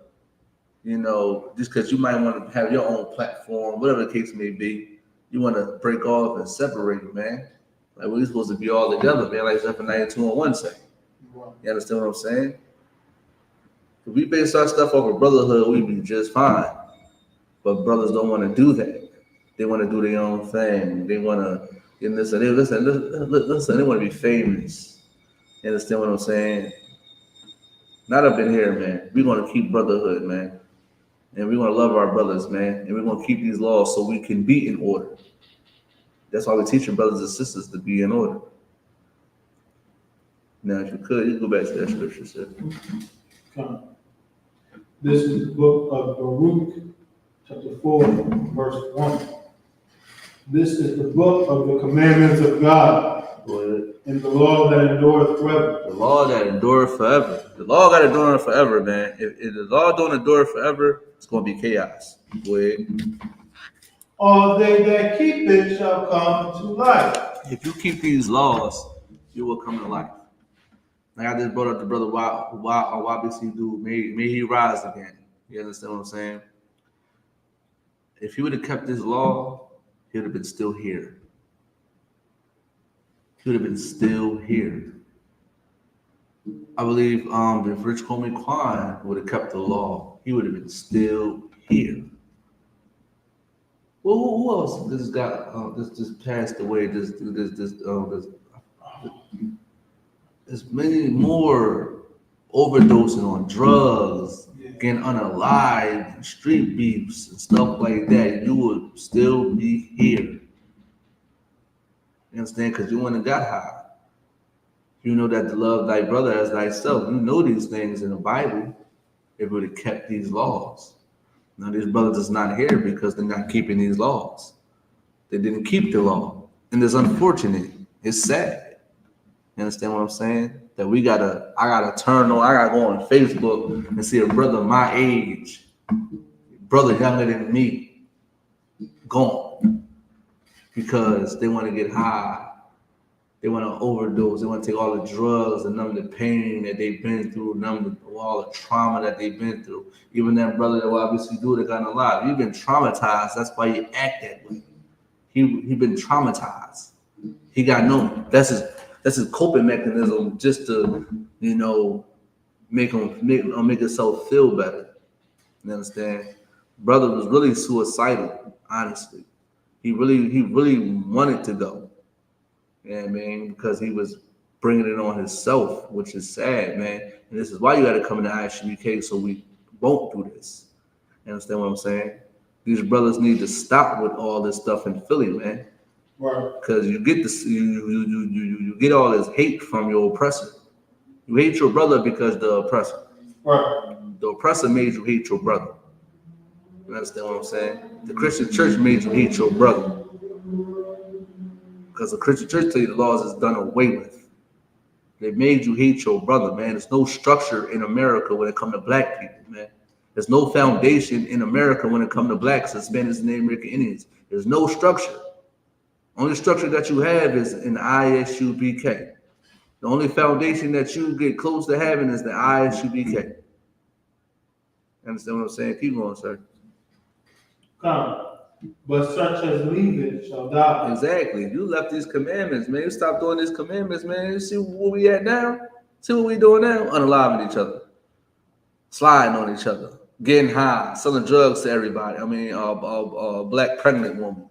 just because you might want to have your own platform, whatever the case may be. You want to break off and separate, man. Like we're supposed to be all together, man. Like Zephaniah 2:1 say. You understand what I'm saying? If we base our stuff off of brotherhood, we'd be just fine. But brothers don't want to do that. They want to do their own thing. They want to listen. They want to be famous. You understand what I'm saying? Not up in here, man. We're going to keep brotherhood, man. And we're going to love our brothers, man. And we're going to keep these laws so we can be in order. That's why we're teaching brothers and sisters to be in order. Now, if you could, you go back to that scripture, sir. This is the book of Baruch, chapter 4, verse 1. This is the book of the commandments of God, and the law that endureth forever. The law that endureth forever. The law got to endure forever, man. If the law don't endure forever, it's going to be chaos. Go ahead. All they that keep it shall come to life. If you keep these laws, you will come to life. Like I just brought up the brother YBC dude, may he rise again. You understand what I'm saying? If he would have kept this law, he would have been still here. He would have been still here. I believe if Rich Homie Quan would have kept the law, he would have been still here. Well, who else just got just passed away? There's many more overdosing on drugs, getting unalived, street beefs and stuff like that. You would still be here. You understand? Because you wouldn't have got high. You know that to love thy brother as thyself. You know these things in the Bible. If we would have kept these laws. Now these brothers is not here because they're not keeping these laws. They didn't keep the law. And it's unfortunate. It's sad. You understand what I'm saying? That I gotta go on Facebook and see a brother my age, brother younger than me, gone. Because they want to get high They want to overdose. They want to take all the drugs and numb the pain that they've been through, numb all the trauma that they've been through. Even that brother that will obviously do it, that got alive. You've been traumatized. That's why you act that way. He been traumatized. He got no. That's his coping mechanism, just to make himself feel better. You understand? Brother was really suicidal. Honestly, he really wanted to go. Yeah, man, because he was bringing it on himself, which is sad, man. And this is why you got to come into I.S.U.P.K. so we won't do this. You understand what I'm saying? These brothers need to stop with all this stuff in Philly, man. Right. Because you get this, you get all this hate from your oppressor. You hate your brother because the oppressor. Right. The oppressor made you hate your brother. You understand what I'm saying? The Christian church made you hate your brother. Because the Christian church tell you the laws is done away with. They made you hate your brother, man. There's no structure in America when it comes to black people, man. There's no foundation in America when it comes to blacks, Hispanics, and Native American Indians. There's no structure. Only structure that you have is in I.S.U.P.K. The only foundation that you get close to having is the I.S.U.P.K. Understand what I'm saying? Keep going, sir. Come. But such as leave it shall die. Exactly. You left these commandments, man. You stop doing these commandments, man. You see where we at now? See what we doing now? Unaliving each other. Sliding on each other. Getting high. Selling drugs to everybody. I mean, black pregnant woman.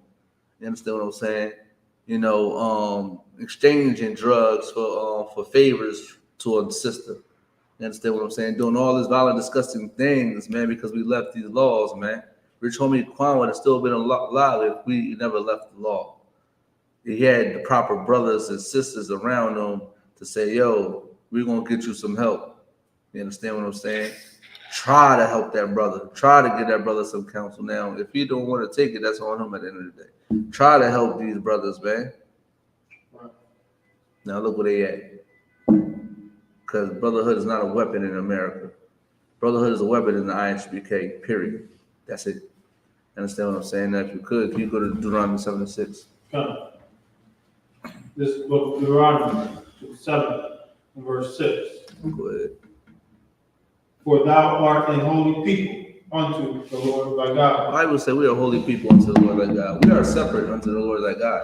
You understand what I'm saying? Exchanging drugs for favors to a sister. You understand what I'm saying? Doing all these violent, disgusting things, man, because we left these laws, man. Rich homie Quan would have still been alive if we never left the law. He had the proper brothers and sisters around him to say, yo, we're going to get you some help. You understand what I'm saying? Try to help that brother. Try to get that brother some counsel. Now, if he don't want to take it, that's on him at the end of the day. Try to help these brothers, man. Now look where they at. Because brotherhood is not a weapon in America. Brotherhood is a weapon in the I.S.U.P.K., period. That's it. Understand what I'm saying? Now, if you go to Deuteronomy 7:6. Come. This book of Deuteronomy 7 and verse 6. Go ahead. For thou art a holy people unto the Lord thy God. The Bible says we are holy people unto the Lord thy God. We are separate unto the Lord thy God.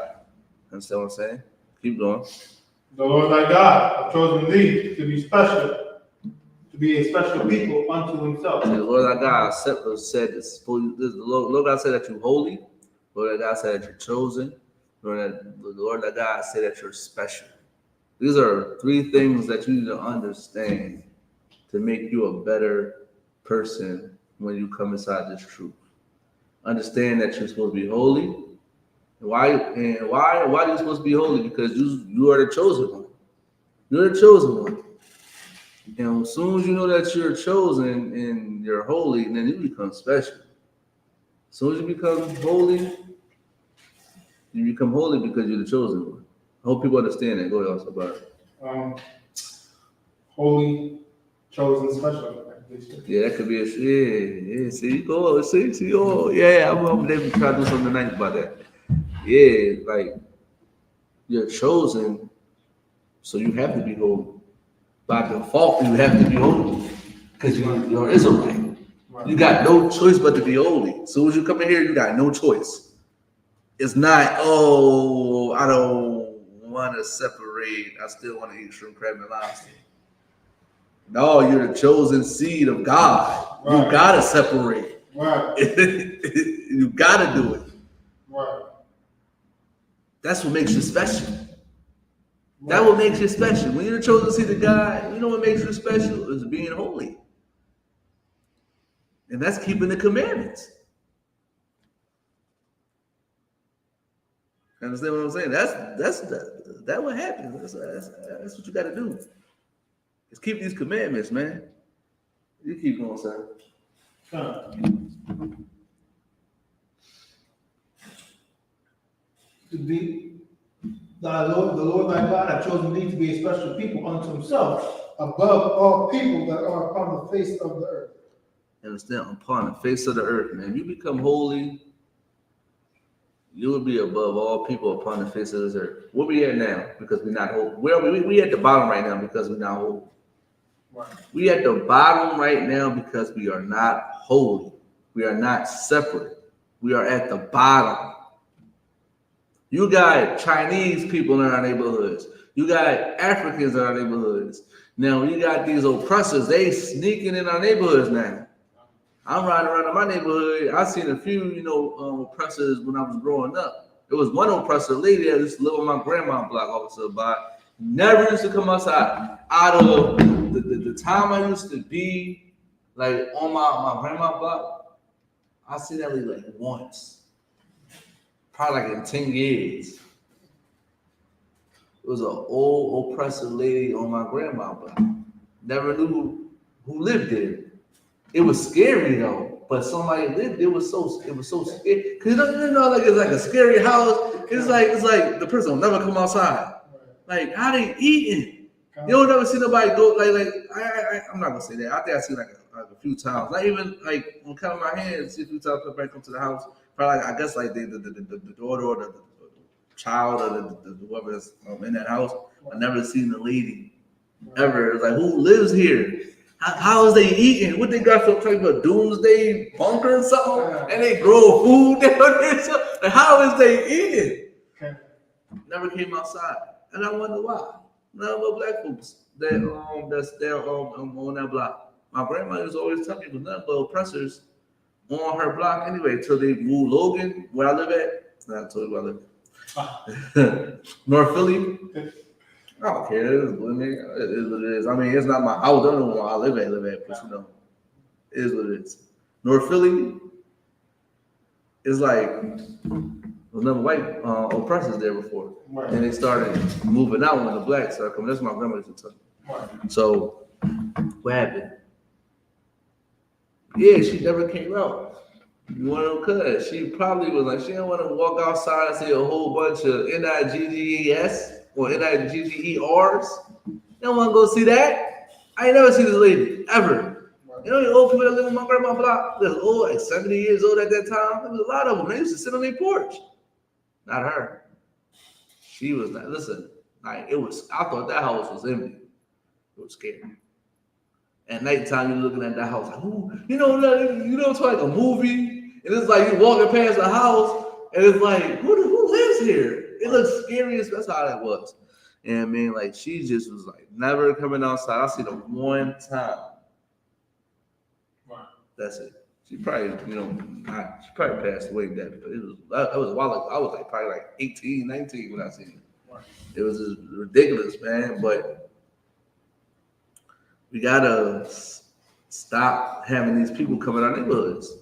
Understand what I'm saying? Keep going. The Lord thy God hath chosen thee to be special, to be a special people unto himself. The Lord thy God said this. The Lord God said that you're holy. The Lord thy God said that you're chosen. The Lord thy God said that you're special. These are three things that you need to understand to make you a better person when you come inside this truth. Understand that you're supposed to be holy. Why are you supposed to be holy? Because you are the chosen one. You're the chosen one. And as soon as you know that you're chosen and you're holy, then you become special. As soon as you become holy, you become holy because you're the chosen one. I hope people understand that. Go ahead, also about it. Holy, chosen, special. Yeah, that could be yeah. See, go, see, oh, yeah. I'm maybe try to do something nice about that. Yeah, like you're chosen, so you have to be holy. By default, you have to be holy because you're Israelite. Right. You got no choice but to be holy. As soon as you come in here, you got no choice. It's not, oh, I don't want to separate. I still want to eat shrimp, crab, and lobster. No, you're the chosen seed of God. Right. You gotta separate. Right. You gotta do it. Right. That's what makes you special. Right. That what makes you special. When you're the chosen seed of God, you know what makes you special is being holy. And that's keeping the commandments. Understand what I'm saying? That's what happens. That's what you gotta do. Is keep these commandments, man. You keep going, sir. To be the Lord thy God hath chosen thee to be a special people unto himself, above all people that are upon the face of the earth. Understand? Upon the face of the earth, man. You become holy. You will be above all people upon the face of this earth. Where we at now? Because we're not holy. Where are we at the bottom right now because we're not holy. Right. We at the bottom right now because we are not holy. We are not separate. We are at the bottom. You got Chinese people in our neighborhoods. You got Africans in our neighborhoods. Now you got these oppressors. They sneaking in our neighborhoods now. I'm riding around in my neighborhood. I seen a few, oppressors when I was growing up. There was one oppressor lady that used to live on my grandma's block also, but never used to come outside. Out of the time I used to be like on my grandma's block, I seen that lady like once. Probably like in 10 years. It was an old oppressive lady on my grandma's block. Never knew who lived there. It was scary though, but somebody lived. It was so scary. Cause like it's like a scary house. It's like the person will never come outside. Like how they eating? You don't never see nobody go like I'm not gonna say that. I think I seen like a few times. Not even like on counting my hands. See a few times somebody come to the house. Probably like, I guess like the daughter or the child or the whoever's in that house. I never seen the lady ever. It's like who lives here? How is they eating? What they got some type of doomsday bunker or something? And they grow food down there. Like, how is they eating? Never came outside, and I wonder why. None of black folks that's there on that block. My grandma used to always tell me it was nothing but oppressors on her block anyway till they moved Logan, where I live at. Not told you where I live. North Philly. I don't care. It is what it is. I mean, it's not my house. I don't know where I live at, but it is what it is. North Philly is like there was never white oppressors there before, right. And they started moving out when the blacks started coming. That's what my grandma used to tell me. Right. So what happened? Yeah, she never came out. You want to know, cuz she probably was like she didn't want to walk outside and see a whole bunch of NIGGES. Or NIGGERs. You don't want to go see that. I ain't never seen this lady ever. Right. You know the old people that live on my grandma's block? They're old, like 70 years old at that time. There was a lot of them. They used to sit on their porch. Not her. She was not. Listen, like it was. I thought that house was empty. It was scary. At nighttime, you're looking at that house like, ooh, it's like a movie, and it's like you walking past the house, and it's like, who lives here? It looks scary. That's how that was. And I mean, like she just was like never coming outside. I seen her one time. Wow. That's it. She probably, she probably passed away that, but it was a while ago. I was like probably like 18, 19 when I seen her. Wow. It was just ridiculous, man. But we gotta stop having these people coming out of neighborhoods.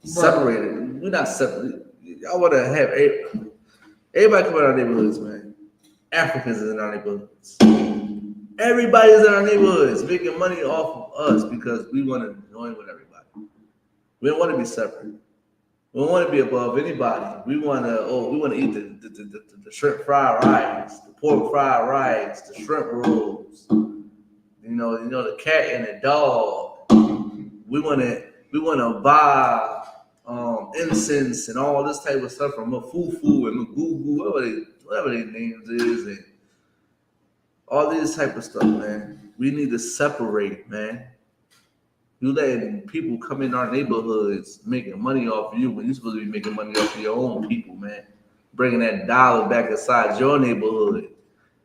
Separated. We're not separated. I want to have everybody come out of our neighborhoods, man. Africans is in our neighborhoods. Everybody is in our neighborhoods making money off of us because we want to join with everybody. We don't want to be separate. We don't want to be above anybody. We want to eat the shrimp fried rice, the pork fried rice, the shrimp rolls. The cat and the dog. We want to buy incense and all this type of stuff from Mafufu and Magugu, whatever their names is, and all this type of stuff, man. We need to separate, man. You letting people come in our neighborhoods making money off of you when you're supposed to be making money off of your own people, man. Bringing that dollar back inside your neighborhood.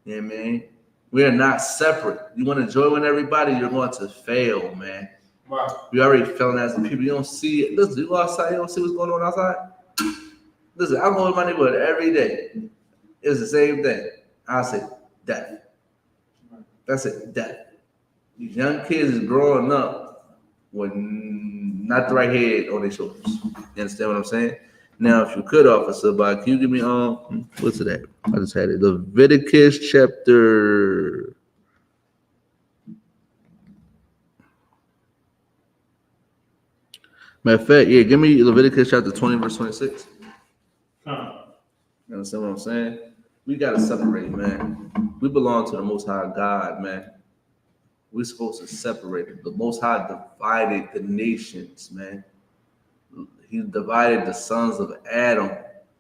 Yeah, man. We are not separate. You want to join with everybody, you're going to fail, man. Wow. You already failing as a people. You don't see it. Listen, you go outside, you don't see what's going on outside. Listen, I go in my neighborhood every day. It's the same thing. I say death. That's it, death. These young kids is growing up with not the right head on their shoulders. You understand what I'm saying? Now, if you could, Officer, can you give me what's it at? I just had it. Leviticus chapter. Matter of fact, yeah, give me Leviticus chapter 20, verse 26. You understand what I'm saying? We got to separate, man. We belong to the Most High God, man. We're supposed to separate it. The Most High divided the nations, man. He divided the sons of Adam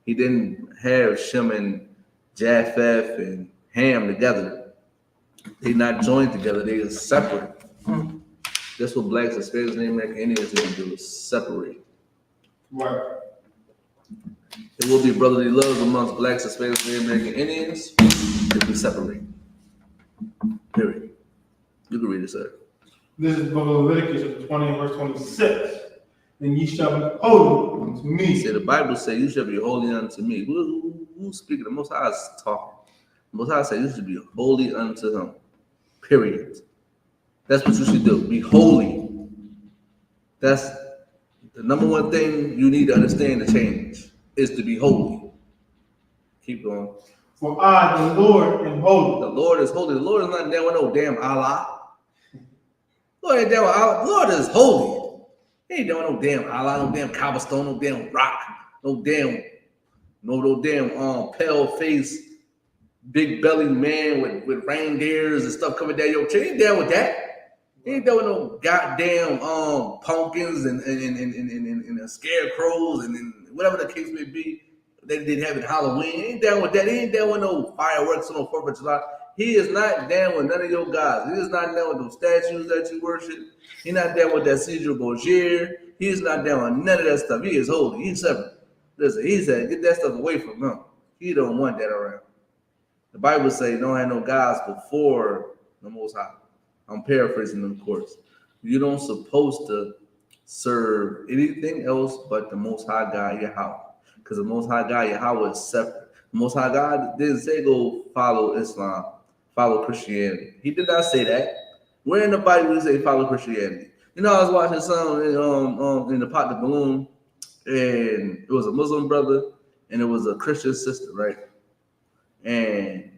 He didn't have Shem and Japheth and Ham together. They not joined together. They are separate. That's what blacks, Hispanics, and American Indians didn't do, is separate. Right. There will be brotherly love amongst blacks, Hispanics, and American Indians if we separate. Period. You can read it, sir. This is book of Leviticus 20 and verse 26. And ye shall be holy unto me. See, the Bible says you shall be holy unto me. Who's speaking? The Most High is talking. The Most High says you should be holy unto him. Period. That's what you should do. Be holy. That's the number one thing you need to understand to change is to be holy. Keep going. For I, the Lord, am holy. The Lord is holy. The Lord is not down with no damn Allah. Lord ain't down with Allah. The Lord is holy. He ain't doing no damn Allah, no damn cobblestone, no damn rock, no damn pale face, big belly man with reindeers and stuff coming down your chain. He ain't down with that. He ain't down with no goddamn pumpkins and scarecrows and whatever the case may be that they have in Halloween. He ain't down with that. He ain't down with no fireworks on no 4th of July. He is not down with none of your gods. He is not down with those statues that you worship. He's not down with that Caesar Borgia. He is not down with none of that stuff. He is holy. He's separate. Listen, he said, get that stuff away from him. He don't want that around. The Bible says don't have no gods before the Most High. I'm paraphrasing, of course. You don't supposed to serve anything else but the Most High God, Yahawah. Because the Most High God, Yahawah, is separate. The Most High God didn't say go follow Islam, follow Christianity. He did not say that. Where in the Bible does he say follow Christianity? You know, I was watching something in the Pot the Balloon, and it was a Muslim brother and it was a Christian sister, right? And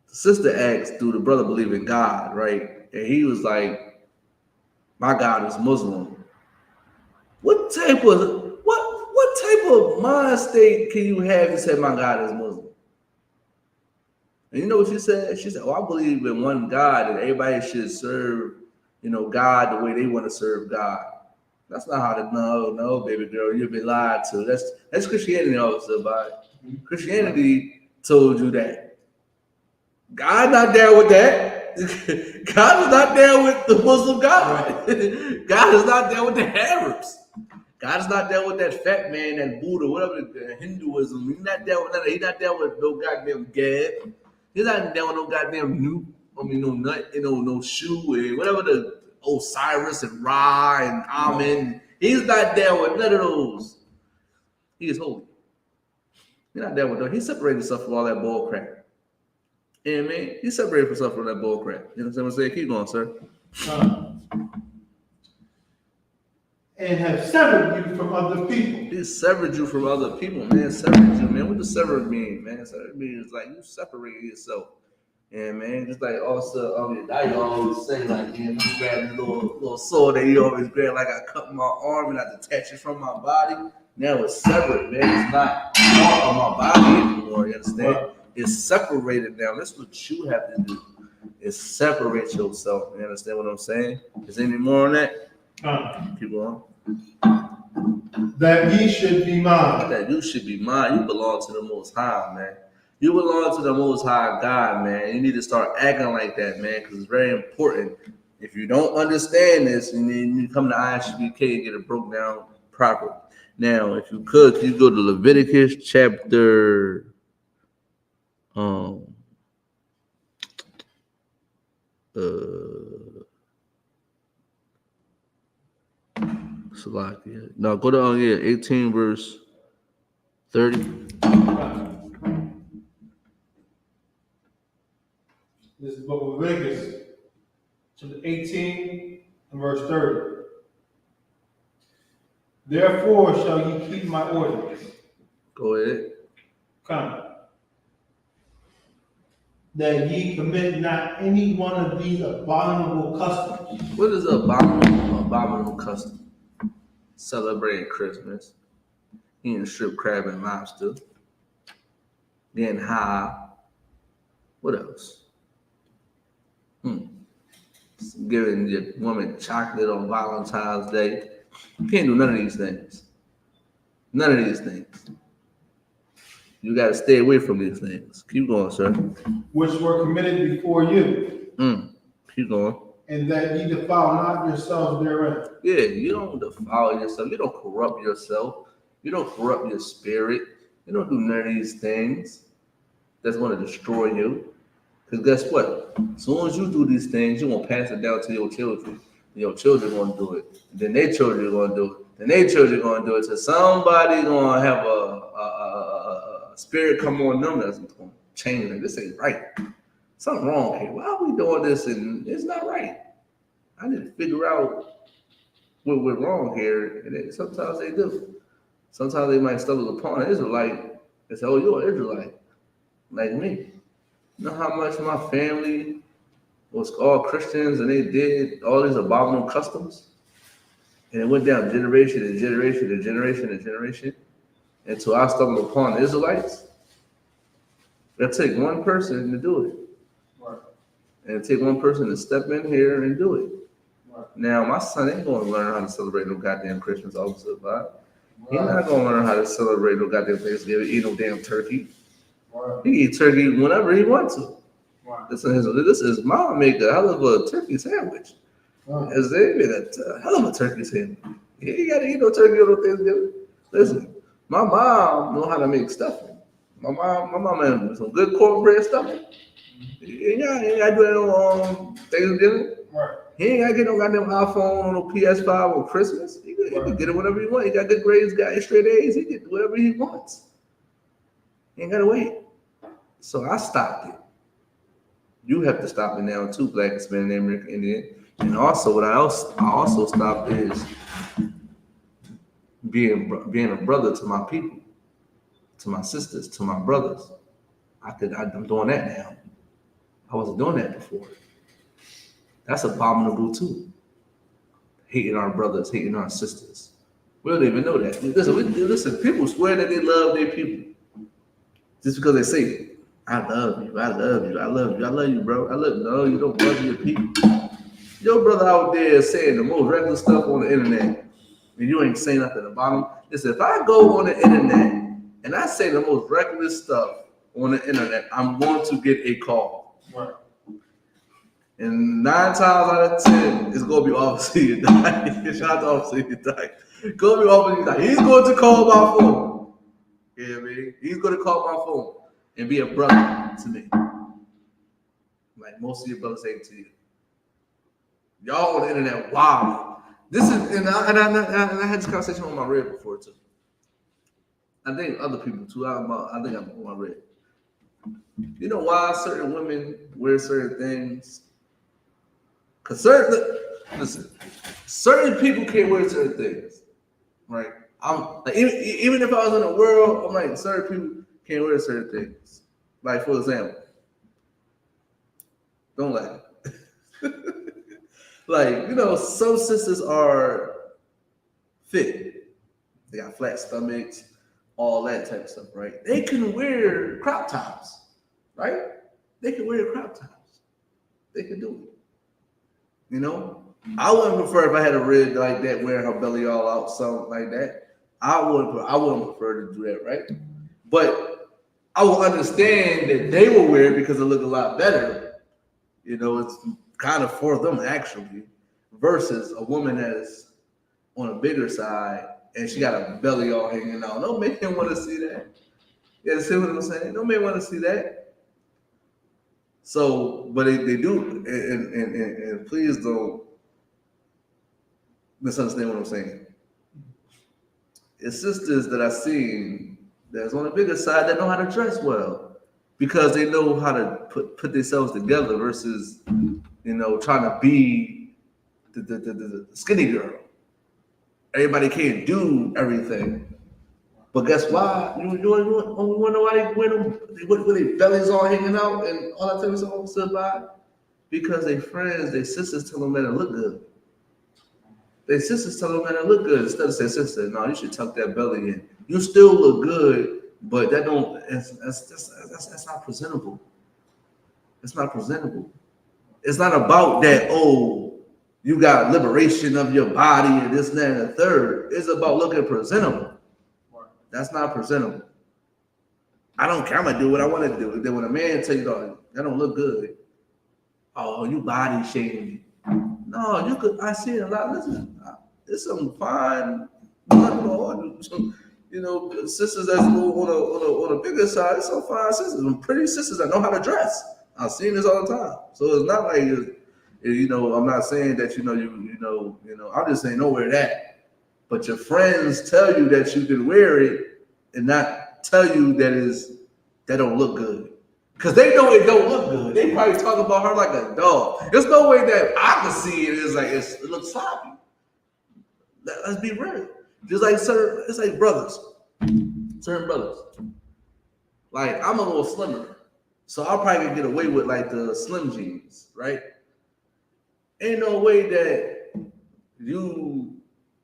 the sister asked, do the brother believe in God, right? And he was like, my God is Muslim. What type of mind state can you have to say my God is Muslim? And you know what she said? She said, I believe in one God and everybody should serve, God the way they want to serve God. That's not how to no, baby girl, you've been lied to. That's Christianity also, but Christianity told you that. God not there with that. God is not there with the Muslim God. God is not there with the Arabs. God is not there with that fat man, that Buddha, whatever the Hinduism. He's not there with none of that. He's not there with no goddamn Gad. He's not there with no goddamn no nut, no shoe, whatever the Osiris and Ra and Amen. He's not there with none of those. He is holy. He's not there with those. He separated himself from all that bull crap. Yeah, man. He separated himself from that bull crap. You know what I'm saying? Keep going, sir. And have severed you from other people. He severed you from other people, man. Severed you, man. What does severed mean, man? Severed means like you separated yourself. Yeah, man. Just like also, I always say, like, you grab this little sword that you always grab, like I cut my arm and I detach it from my body. Now it's severed, man. It's not part of my body anymore. You understand? Right. It's separated now. That's what you have to do. Is separate yourself. You understand what I'm saying? Is there any more on that? Keep going. That ye should be mine. That you should be mine. You belong to the Most High, man. You belong to the Most High God, man. You need to start acting like that, man, because it's very important. If you don't understand this, and then you come to I.S.U.P.K and get it broke down properly. Now, if you could, you go to Leviticus chapter Salakia. No, go to 18 verse 30. This is book of Leviticus, chapter 18 and verse 30. Therefore shall ye keep my ordinance. Go ahead. Come. That ye commit not any one of these abominable customs. What is abominable custom? Celebrating Christmas, eating strip crab and lobster, getting high. What else? Giving your woman chocolate on Valentine's Day. You can't do none of these things. None of these things. You got to stay away from these things. Keep going, sir. which were committed before you, Keep going. and that ye defile not yourselves therein. Yeah, you don't defile yourself. You don't corrupt yourself. You don't corrupt your spirit. You don't do none of these things that's going to destroy you. Because guess what? As soon as you do these things, you're going to pass it down to your children. Your children are going to do it. And then their children are going to do it. Then their children are going to do it. So somebody going to have a spirit come on them that's going to change it. This ain't right. Something wrong here. Why are we doing this? And it's not right. I need to figure out what went wrong here. And sometimes they do. Sometimes they might stumble upon an Israelite and say, oh, you're an Israelite, like me. You know how much my family was all Christians and they did all these abominable customs? And it went down generation and generation and generation and generation until I stumbled upon the Israelites. It'll take one person to do it. Right. And it'll take one person to step in here and do it. Right. Now, my son ain't going to learn how to celebrate no goddamn Christmas officer, but he's not going to learn how to celebrate no goddamn Thanksgiving, eat no damn turkey. Right. He can eat turkey whenever he wants to. Right. This is mom make a hell of a turkey sandwich. Right. Is they made a hell of a turkey sandwich. You ain't got to eat no turkey on no Thanksgiving. Listen, my mom know how to make stuffing. My mom had some good cornbread stuffing. You ain't got to do that on Thanksgiving. Right. He ain't got to get no goddamn iPhone or no PS5 on Christmas. He can get it whenever he wants. He got good grades, got straight A's. He can do whatever he wants. He ain't got to wait. So I stopped it. You have to stop it now too, Black, Hispanic, American Indian. And also, what I also stopped is being a brother to my people, to my sisters, to my brothers. I'm doing that now. I wasn't doing that before. That's abominable too. Hating our brothers, hating our sisters. We don't even know that. Listen, people swear that they love their people just because they say, I love you, I love you, I love you, I love you, bro. I love you. No, you don't love your people. Your brother out there saying the most regular stuff on the internet, and you ain't saying nothing about him. Listen, if I go on the internet and I say the most regular stuff on the internet, I'm going to get a call. Right. And 9 times out of 10, it's going to be Officer Yahawah. Shout out to Officer Yahawah. Going to be Officer Yahawah. He's going to call my phone. You hear me? He's going to call my phone and be a brother to me. Like most of your brothers say to you. Y'all on the internet, wow. This is, and I had this conversation on my red before too. I think other people too. I think I'm on my red. You know why certain women wear certain things? Because certain people can't wear certain things, right? I'm like, even if I was in the world, I'm like, certain people can't wear certain things. Like, for example, don't laugh. Like, you know, some sisters are fit. They got flat stomachs, all that type of stuff, right? They can wear crop tops, right? They can wear crop tops. They can do it. You know? I wouldn't prefer if I had a rig like that wearing her belly all out, something like that. I wouldn't prefer to do that, right? But I will understand that they will wear it because it look a lot better. You know, it's kind of for them actually, versus a woman that's on a bigger side and she got a belly all hanging out. No man want to see that. You see what I'm saying? No man want to see that. So, but they do, and please don't misunderstand what I'm saying. It's sisters that I've seen that's on the bigger side that know how to dress well because they know how to put themselves together versus, you know, trying to be the skinny girl. Everybody can't do everything. But guess why? You want to know why they wear them? With their bellies all hanging out and all that type of stuff stood by? Because their friends, their sisters tell them that it look good. Their sisters tell them that it look good. Instead of saying, sister, no, you should tuck that belly in. You still look good, but that don't. That's not presentable. It's not presentable. It's not about that. Oh, you got liberation of your body and this, and that, and the third. It's about looking presentable. That's not presentable. I don't care. I'm gonna do what I want to do. Then when a man tell you, that don't look good. Oh, you body shaming me. No, you could. I see it a lot. Listen, there's some fine, sisters that's on a bigger side. There's some fine sisters, some pretty sisters that know how to dress. I've seen this all the time. So it's not like I'm not saying that I'm just saying don't wear that. But your friends tell you that you can wear it and not tell you that don't look good. Because they know it don't look good. They probably talk about her like a dog. There's no way that I can see it. It looks sloppy. Let's be real. Just like it's like brothers. Certain brothers. Like I'm a little slimmer. So I'll probably get away with like the slim jeans, right? Ain't no way that you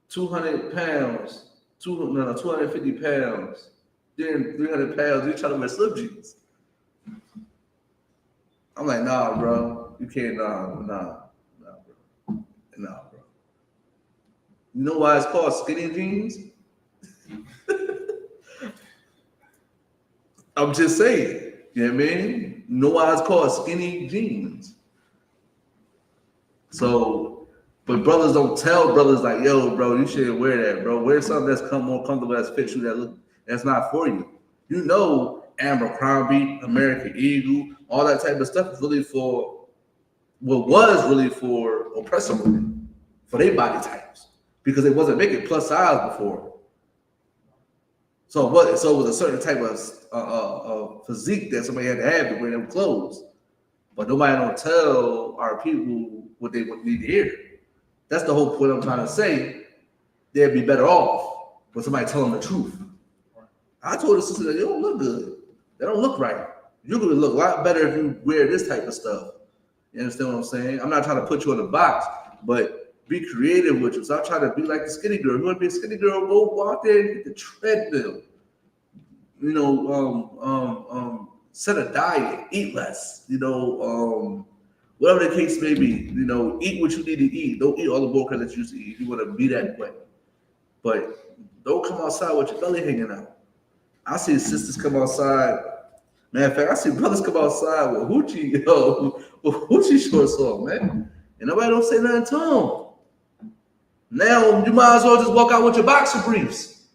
200 pounds, 250 pounds, then 300 pounds, you trying to wear slim jeans. I'm like, nah, bro. You can't, nah, bro. Nah, bro. You know why it's called skinny jeans? I'm just saying. You know what I mean? You know why it's called skinny jeans? So, but brothers don't tell brothers like, yo, bro, you shouldn't wear that, bro. Wear something that's more comfortable, that's fits you, that's not for you. You know, Abercrombie, American Eagle, all that type of stuff is really was really for oppressor women, for their body types, because it wasn't making plus size before. So it was a certain type of physique that somebody had to have to wear them clothes. But nobody don't tell our people what they need to hear. That's the whole point I'm trying to say. They'd be better off with somebody telling the truth. I told the sister that they don't look good. They don't look right. You're going to look a lot better if you wear this type of stuff. You understand what I'm saying? I'm not trying to put you in a box, but be creative with you. So I'm trying to be like the skinny girl. You want to be a skinny girl, go out there and hit the treadmill. Set a diet, eat less, whatever the case may be, eat what you need to eat. Don't eat all the bullcrap that you used to eat if you want to be that way. But don't come outside with your belly hanging out. I see sisters come outside. Matter of fact, I see brothers come outside with hoochie shorts on, man. And nobody don't say nothing to them. Now you might as well just walk out with your boxer briefs.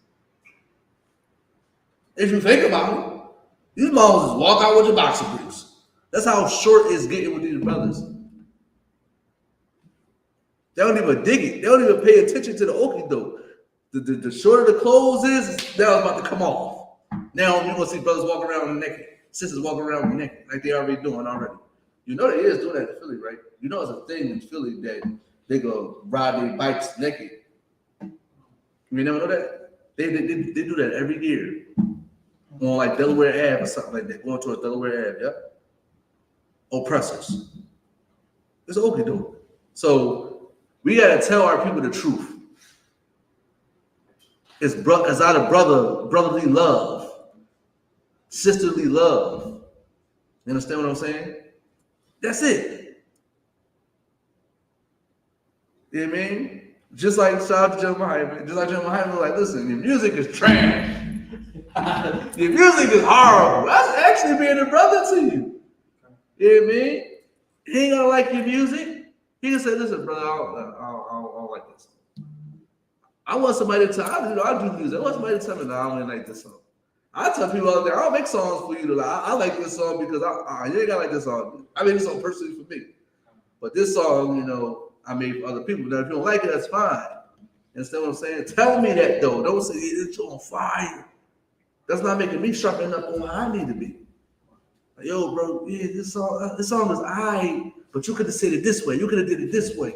If you think about it. These moms just walk out with your boxer briefs. That's how short it's getting with these brothers. They don't even dig it. They don't even pay attention to the okie doke. The shorter the clothes is, now it's about to come off. Now you're going to see brothers walking around naked, sisters walking around naked, like they already doing already. You know they is doing that in Philly, right? You know it's a thing in Philly that they go ride their bikes naked. You never know that? They do that every year. On like Delaware Ave or something like that, going towards Delaware Ave, yep. Oppressors. It's okay, though. So we gotta tell our people the truth. It's out of brotherly love, sisterly love. You understand what I'm saying? That's it. You know what I mean? Just like shout out to Jeremiah, man. Just like Jeremiah was like, listen, your music is trash. Your music is horrible. That's actually being a brother to you. You know what I mean? He ain't gonna like your music. He can say, listen, brother, I don't like this. I want somebody to tell I do music. I want somebody to tell me that I don't really like this song. I tell people out there, I'll make songs for you to like. I like this song because you ain't gotta like this song. I made this song personally for me. But this song, I made for other people. Now, if you don't like it, that's fine. You understand what I'm saying? Tell me that though. Don't say it's on fire. That's not making me sharpen up on where I need to be. Like, yo, bro, yeah, this song is aight, but you could have said it this way. You could have did it this way.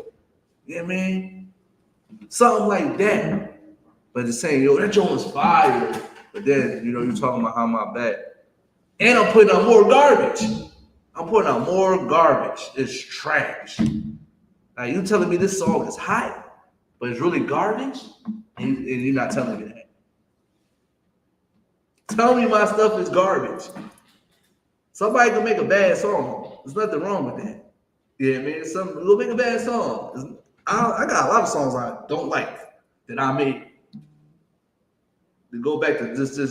You know what I mean? Something like that. But just saying, yo, that joint was fire. But then, you're talking about how my bad. And I'm putting out more garbage. It's trash. Like, you telling me this song is hot, but it's really garbage? And you're not telling me that. Tell me my stuff is garbage. Somebody can make a bad song. There's nothing wrong with that. You know what I mean? Some will make a bad song. I got a lot of songs I don't like that I made. to go back to just to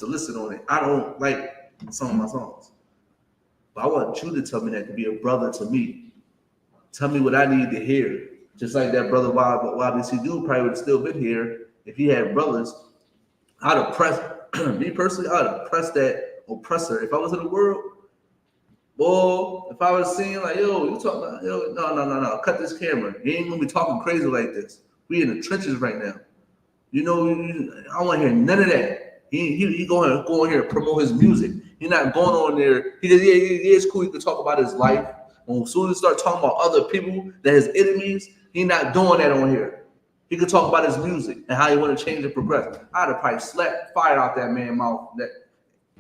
listen on it. I don't like some of my songs, but I want you to tell me that to be a brother to me. Tell me what I need to hear. Just like that brother YBC dude probably would have still been here if he had brothers. I'd oppress me personally. I'd oppress that oppressor. If I was in the world, boy, if I was seeing like, yo, you talking about, yo, no, cut this camera. You ain't gonna be talking crazy like this. We in the trenches right now. You know, I don't want to hear none of that. He go in here and promote his music. He's not going on there. He just, yeah, it's cool. He can talk about his life. When soon as he start talking about other people that his enemies, he's not doing that on here. He could talk about his music and how he want to change and progress. I'd have probably slapped fire out that man's mouth. That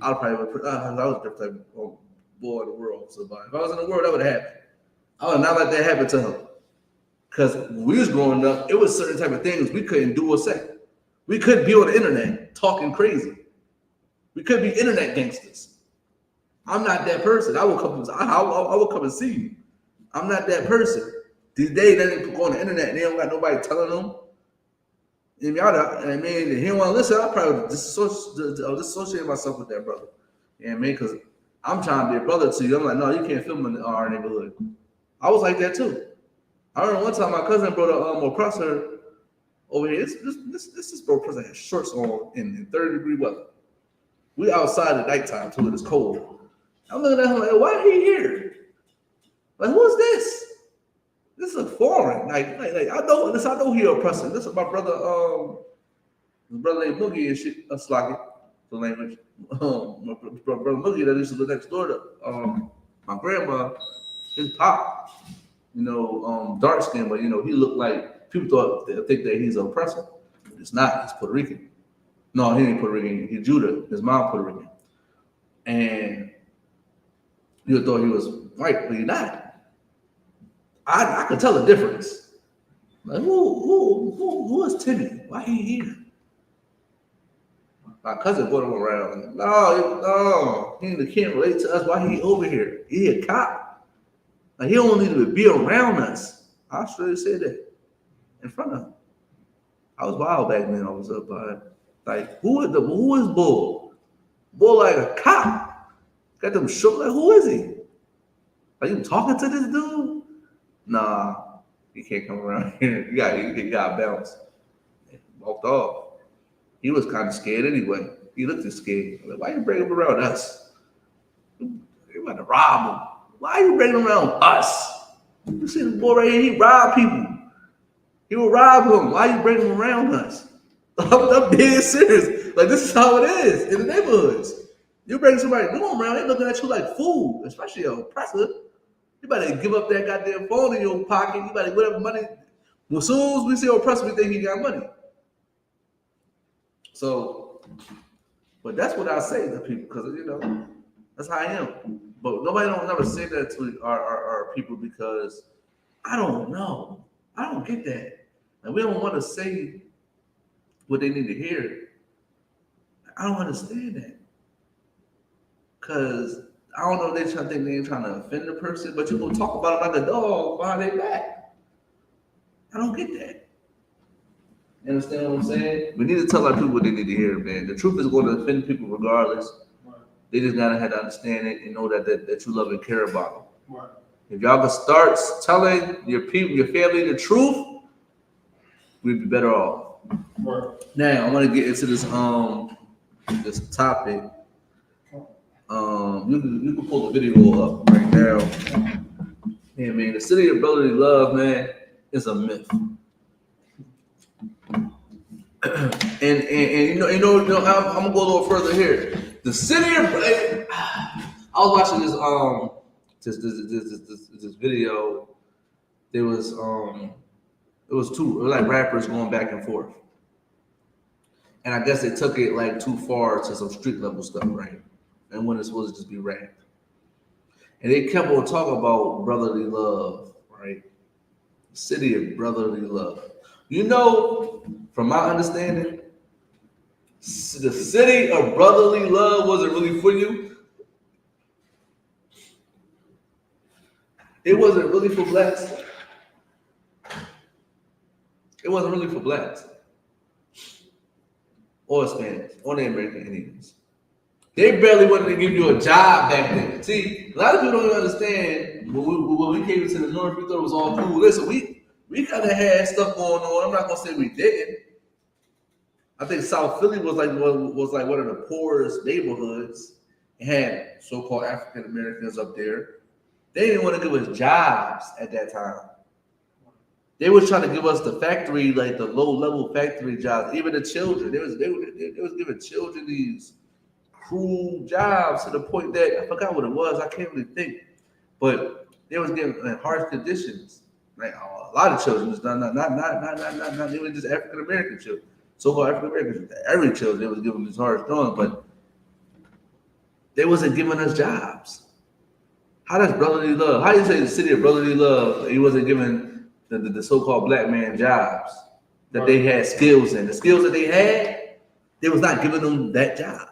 I'd probably I was a different type of boy in the world. So if I was in the world, that would have happened. I would not let that happen to him. Because when we was growing up, it was certain type of things we couldn't do or say. We couldn't be on the internet talking crazy. We couldn't be internet gangsters. I'm not that person. I will come and see you. I'm not that person. These days, they didn't go on the internet and they don't got nobody telling them. If y'all, I mean, if he don't want to listen, I'll probably disassociate myself with that brother. You know what I mean? Because I'm trying to be a brother to you. I'm like, no, you can't film in our neighborhood. I was like that too. I remember one time my cousin brought a oppressor over here. This bro oppressor had shorts on in 30-degree weather. We outside at nighttime too, and it's cold. I'm looking at him like, why he here? Like, who is this? This is foreign. Like I know this. I know he oppressor. This is my brother. His brother named Boogie and shit. Slocky, the language. My brother Boogie that used to live next door to my grandma. His pop. You know, dark skin, but you know, he looked like people think that he's an oppressor. It's not. He's Puerto Rican. No, he ain't Puerto Rican. He's Judah. His mom Puerto Rican, and you would thought he was white, but he's not. I could tell the difference. Like, who is Timmy? Why he here? My cousin brought him around. No, he can't relate to us. Why he over here? He a cop. Like, he don't need to be around us. I straight said that in front of him. I was wild back then. I was up like, who is Bull? Bull like a cop. Got them shook. Like, who is he? Are you talking to this dude? Nah, he can't come around here. He got bounced. Walked off. He was kind of scared anyway. He looked scared. Like, why you bring him around us? You about to rob him. Why you bringing him around us? You see this boy right here, he rob people. He will rob him. Why you bringing him around us? I'm being serious. Like, this is how it is in the neighborhoods. You bring somebody new around, they looking at you like fool, especially an oppressor. You better give up that goddamn phone in your pocket. You better whatever money. As soon as we see oppressor, we think he got money. So, but that's what I say to people, because you know, that's how I am. But nobody don't never say that to our people, because I don't know. I don't get that. And we don't want to say what they need to hear. I don't understand that. Because I don't know if they think they ain't trying to offend the person, but you gonna talk about it like a dog behind their back. I don't get that. You understand what I'm saying? We need to tell our people what they need to hear, man. The truth is going to offend people regardless. Right. They just gotta have to understand it and know that you love and care about them. Right. If y'all can start telling your people, your family, the truth, we'd be better off. Right. Now I want to get into this this topic. You can pull the video up right now. Yeah, man, the city of brotherly love, man, is a myth. and you know, I'm gonna go a little further here. The city of I was watching this video. There was it was like rappers going back and forth, and I guess they took it like too far to some street level stuff, right? And when it's supposed to just be rap. And they kept on talking about brotherly love, right? The city of brotherly love. You know, from my understanding, the city of brotherly love wasn't really for you. It wasn't really for blacks. It wasn't really for blacks. or Hispanics or the American Indians. They barely wanted to give you a job back then. See, a lot of people don't understand when we came to the North, we thought it was all cool. Listen, we kind of had stuff going on. I'm not gonna say we didn't. I think South Philly was like one of the poorest neighborhoods. It had so-called African Americans up there. They didn't want to give us jobs at that time. They was trying to give us the factory, like the low-level factory jobs. Even the children, they was giving children these cruel jobs to the point that I forgot what it was. I can't really think, but they was giving harsh conditions. Like a lot of children, not even just African American children, so-called African American children. Every children they was giving this harsh going, but they wasn't giving us jobs. How does brotherly love? How do you say the city of brotherly love? He wasn't giving the so-called black man jobs that they had skills in. The skills that they had, they was not giving them that job.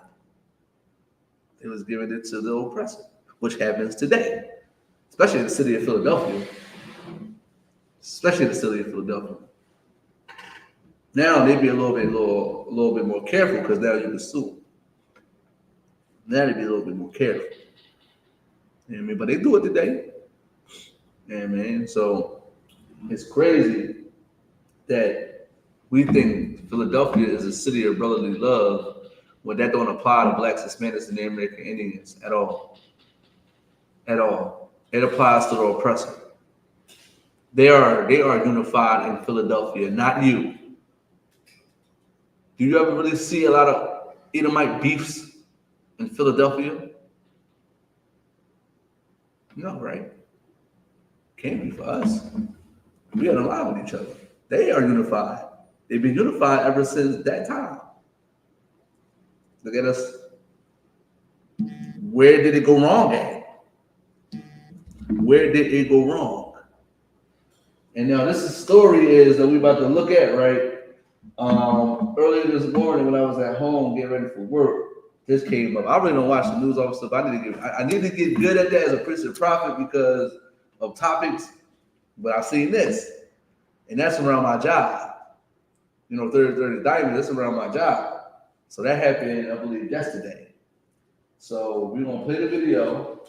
They was giving it to the oppressor, which happens today, especially in the city of Philadelphia. Especially in the city of Philadelphia. Now they be a little bit more careful because now you can sue. Now they be a little bit more careful. You know what I mean? But they do it today. You know what I mean? So it's crazy that we think Philadelphia is a city of brotherly love when that don't apply to blacks, Hispanics, and the American Indians at all. At all. It applies to the oppressor. They are unified in Philadelphia, not you. Do you ever really see a lot of Edomite beefs in Philadelphia? No, right? Can't be for us. We are alive with each other. They are unified. They've been unified ever since that time. Look at us. Where did it go wrong at? Where did it go wrong? And now this story is that we're about to look at, right? Earlier this morning when I was at home getting ready for work, this came up. I really don't watch the news, all stuff. I need to get good at that as a priest and prophet because of topics. But I've seen this, and that's around my job. You know, 30 Diamond, that's around my job. So that happened, I believe, yesterday. So we're gonna play the video.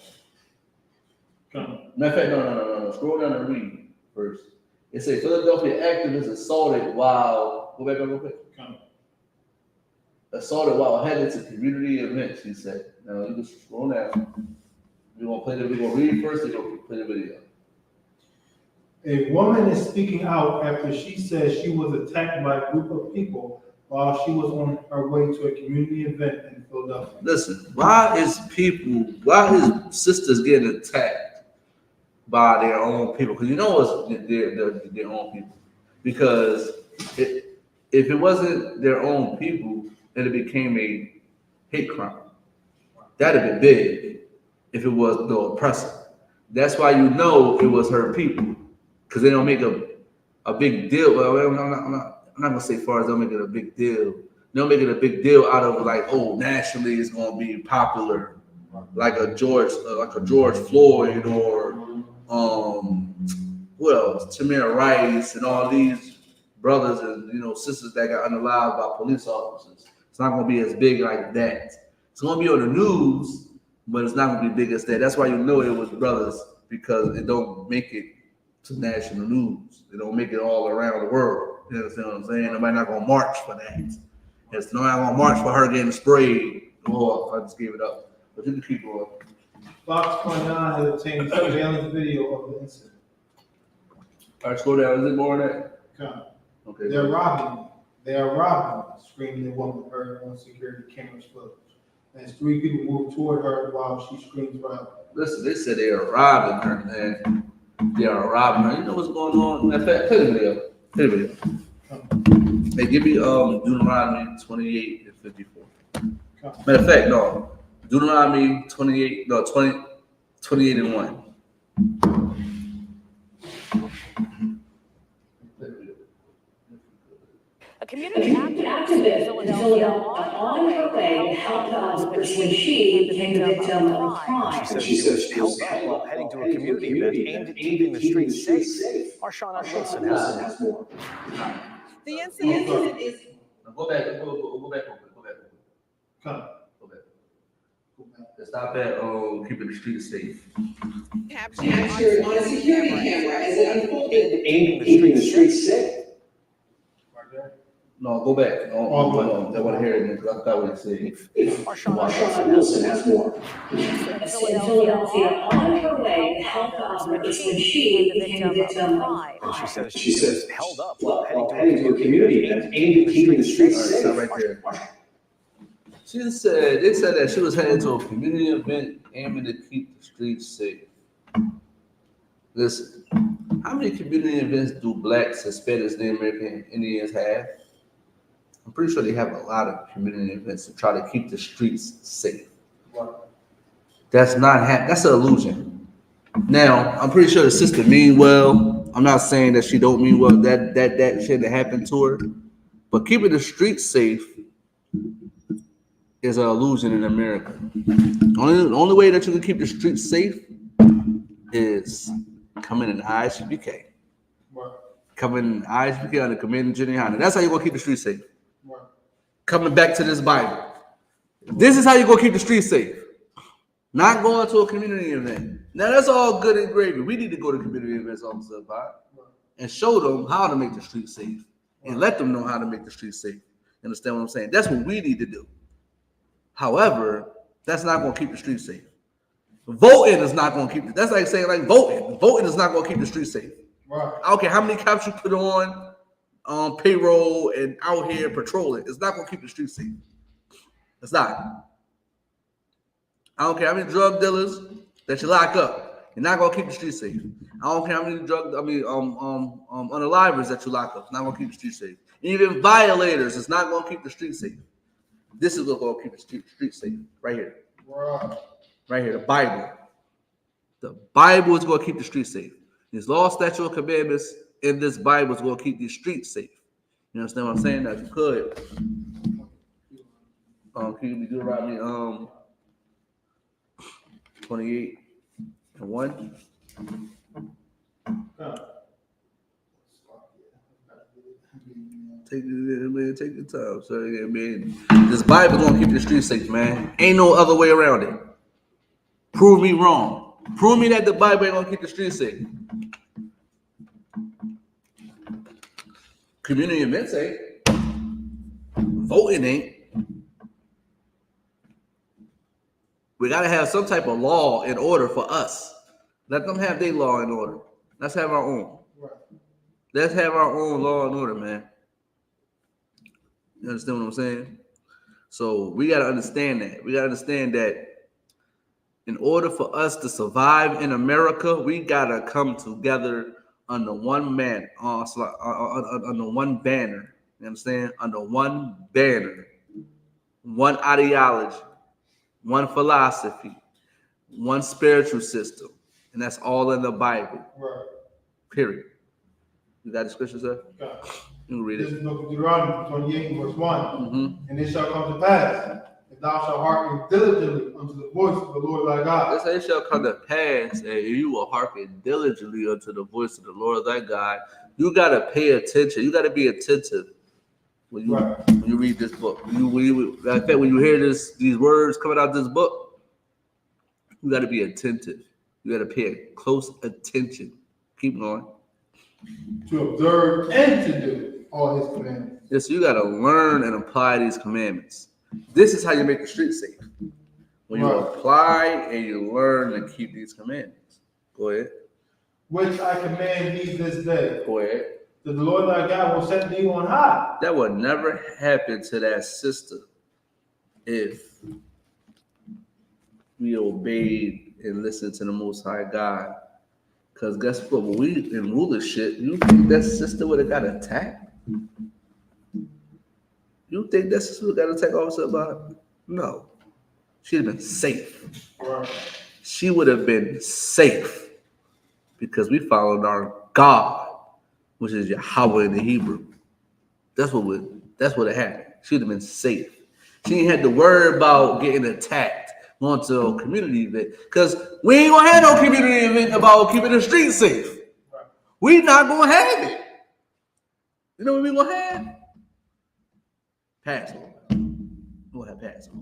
Matter of fact, no. Scroll down and read first. It says Philadelphia activist assaulted while go back up real quick. Assaulted while headed to community events, he said. Now you just scroll down. We're gonna read first, then we'll play the video. A woman is speaking out after she says she was attacked by a group of people while she was on her way to a community event in Philadelphia. Listen, why is sisters getting attacked by their own people? Because you know it's their own people. Because if it wasn't their own people, then it became a hate crime. That'd have been big if it was the oppressor. That's why you know it was her people. Because they don't make a big deal. Well, I'm not gonna say far as they'll make it a big deal. They'll make it a big deal out of like, oh, nationally it's gonna be popular, like a George Floyd or who else? Tamir Rice and all these brothers and sisters that got unalived by police officers. It's not gonna be as big like that. It's gonna be on the news, but it's not gonna be big as that. That's why you know it was brothers, because it don't make it to national news. They don't make it all around the world. You understand what I'm saying? Nobody not gonna march for that. It's nobody gonna march for her getting sprayed. Oh, I just gave it up. But you can keep going. Fox 29 has obtained surveillance video of the incident. All right, scroll down. Is it more than that? Come. Okay. They're robbing me. They are robbing me, screamed the woman heard on security cameras footage. As 3 people moved toward her while she screams for help. Listen, they said they are robbing her, man. They are robbing her. You know what's going on? In fact, play the video. Hey, give me Deuteronomy 28 and 54. Matter of fact, no. Deuteronomy 28 and 1. A community activist in Philadelphia on her way to help others when she became the victim of crime. She says she was held up while heading to a community event aimed at keeping the streets safe. Our Shauna Wilson has more. The incident is Now go back. Go back. Come. Go back. Let's stop at keeping the streets safe. Captured on a security camera as it unfolded, aimed at keeping the streets safe. Right there. No, go back. No, I want to hear it because I thought what he said. Marshawn Wilson has more. In Philadelphia, on her way to help others when she became the victim of She crime. says she was held up while Heading to a community event aimed at keeping the streets safe. Stop right there. They said that she was heading to a community event aiming to keep the streets safe. Listen, how many community events do blacks, Hispanics, Native American Indians have? I'm pretty sure they have a lot of community events to try to keep the streets safe. That's not that's an illusion. Now, I'm pretty sure the sister mean well. I'm not saying that she don't mean well. That shit that happened to her, but keeping the streets safe is an illusion in America. The only way that you can keep the streets safe is coming in I.S.U.P.K. Coming in I.S.U.P.K. under command of YAHANNA. That's how you're gonna keep the streets safe. Coming back to this Bible. This is how you're gonna keep the streets safe. Not going to a community event. Now that's all good and gravy. We need to go to community events on the pod and show them how to make the streets safe and let them know how to make the streets safe. You understand what I'm saying? That's what we need to do. However, that's not going to keep the streets safe. Voting is not going to keep it. That's like saying like voting. Voting is not going to keep the streets safe. Right. I don't care how many cops you put on payroll and out here patrolling. It's not going to keep the streets safe. It's not. I don't care how many drug dealers that you lock up. You're not gonna keep the streets safe. I don't care how many unalivers that you lock up. It's not gonna keep the streets safe. Even violators, it's not gonna keep the streets safe. This is what's gonna keep the streets safe. Right here. Right here. The Bible. The Bible is gonna keep the streets safe. These law, statutes, and commandments in this Bible is gonna keep these streets safe. You understand what I'm saying? Now, if you could, can you do it right me? 28 and 1. Take the time. So, yeah, man, this Bible gonna keep the streets safe, man. Ain't no other way around it. Prove me wrong. Prove me that the Bible ain't gonna keep the streets safe. Community events ain't. Voting ain't. We got to have some type of law in order for us. Let them have their law in order. Let's have our own. Let's have our own law and order, man. You understand what I'm saying? So we got to understand that. We got to understand that in order for us to survive in America, we got to come together under one man, under one banner. You understand? Under one banner, one ideology, one philosophy, one spiritual system, and that's all in the Bible. Right. Period. You got the scripture, sir? Okay. You can read This it. is the book of Deuteronomy 28, verse 1. And it shall come to pass, if thou shalt hearken diligently unto the voice of the Lord thy God. This it shall come to pass, and you will hearken diligently unto the voice of the Lord thy God. You got to pay attention. You got to be attentive when you read this book. In fact, when you hear these words coming out of this book, you got to be attentive. You got to pay close attention. Keep going. To observe and to do all his commandments. Yes, you got to learn and apply these commandments. This is how you make the street safe. When you apply and you learn and keep these commandments. Go ahead. Which I command thee this day. Go ahead. That the Lord thy God will set thee on high. That would never happen to that sister if we obeyed and listened to the Most High God. Because guess what? When we in rulership, you think that sister would have got attacked? You think that sister would have got attacked all of a sudden? No. She'd have been safe. Right. She would have been safe because we followed our God, which is Yahawah in the Hebrew. That's what happened. She'd have been safe. She ain't had to worry about getting attacked going to a community event because we ain't gonna have no community event about keeping the streets safe. Right. We not gonna have it. You know what we gonna have? Passover. We'll have Passover.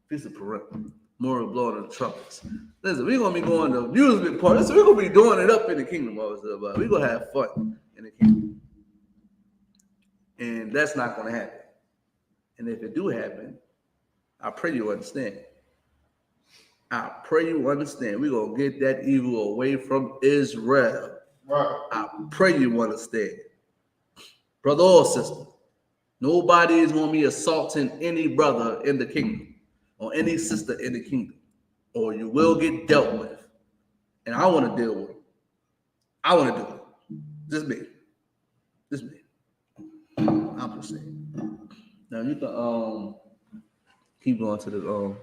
Feast of Purim. More blowing of the trumpets. Listen, we're gonna be going to music part. Listen, we're gonna be doing it up in the kingdom of us. We're gonna have fun in the kingdom. And that's not gonna happen. And if it do happen, I pray you understand. I pray you understand. We're gonna get that evil away from Israel. Right. I pray you understand. Brother or sister, nobody is gonna be assaulting any brother in the kingdom or any sister in the kingdom, or you will get dealt with. And I want to deal with it. I want to do it. Just me. Just me. I'm just saying. Now you can keep going to the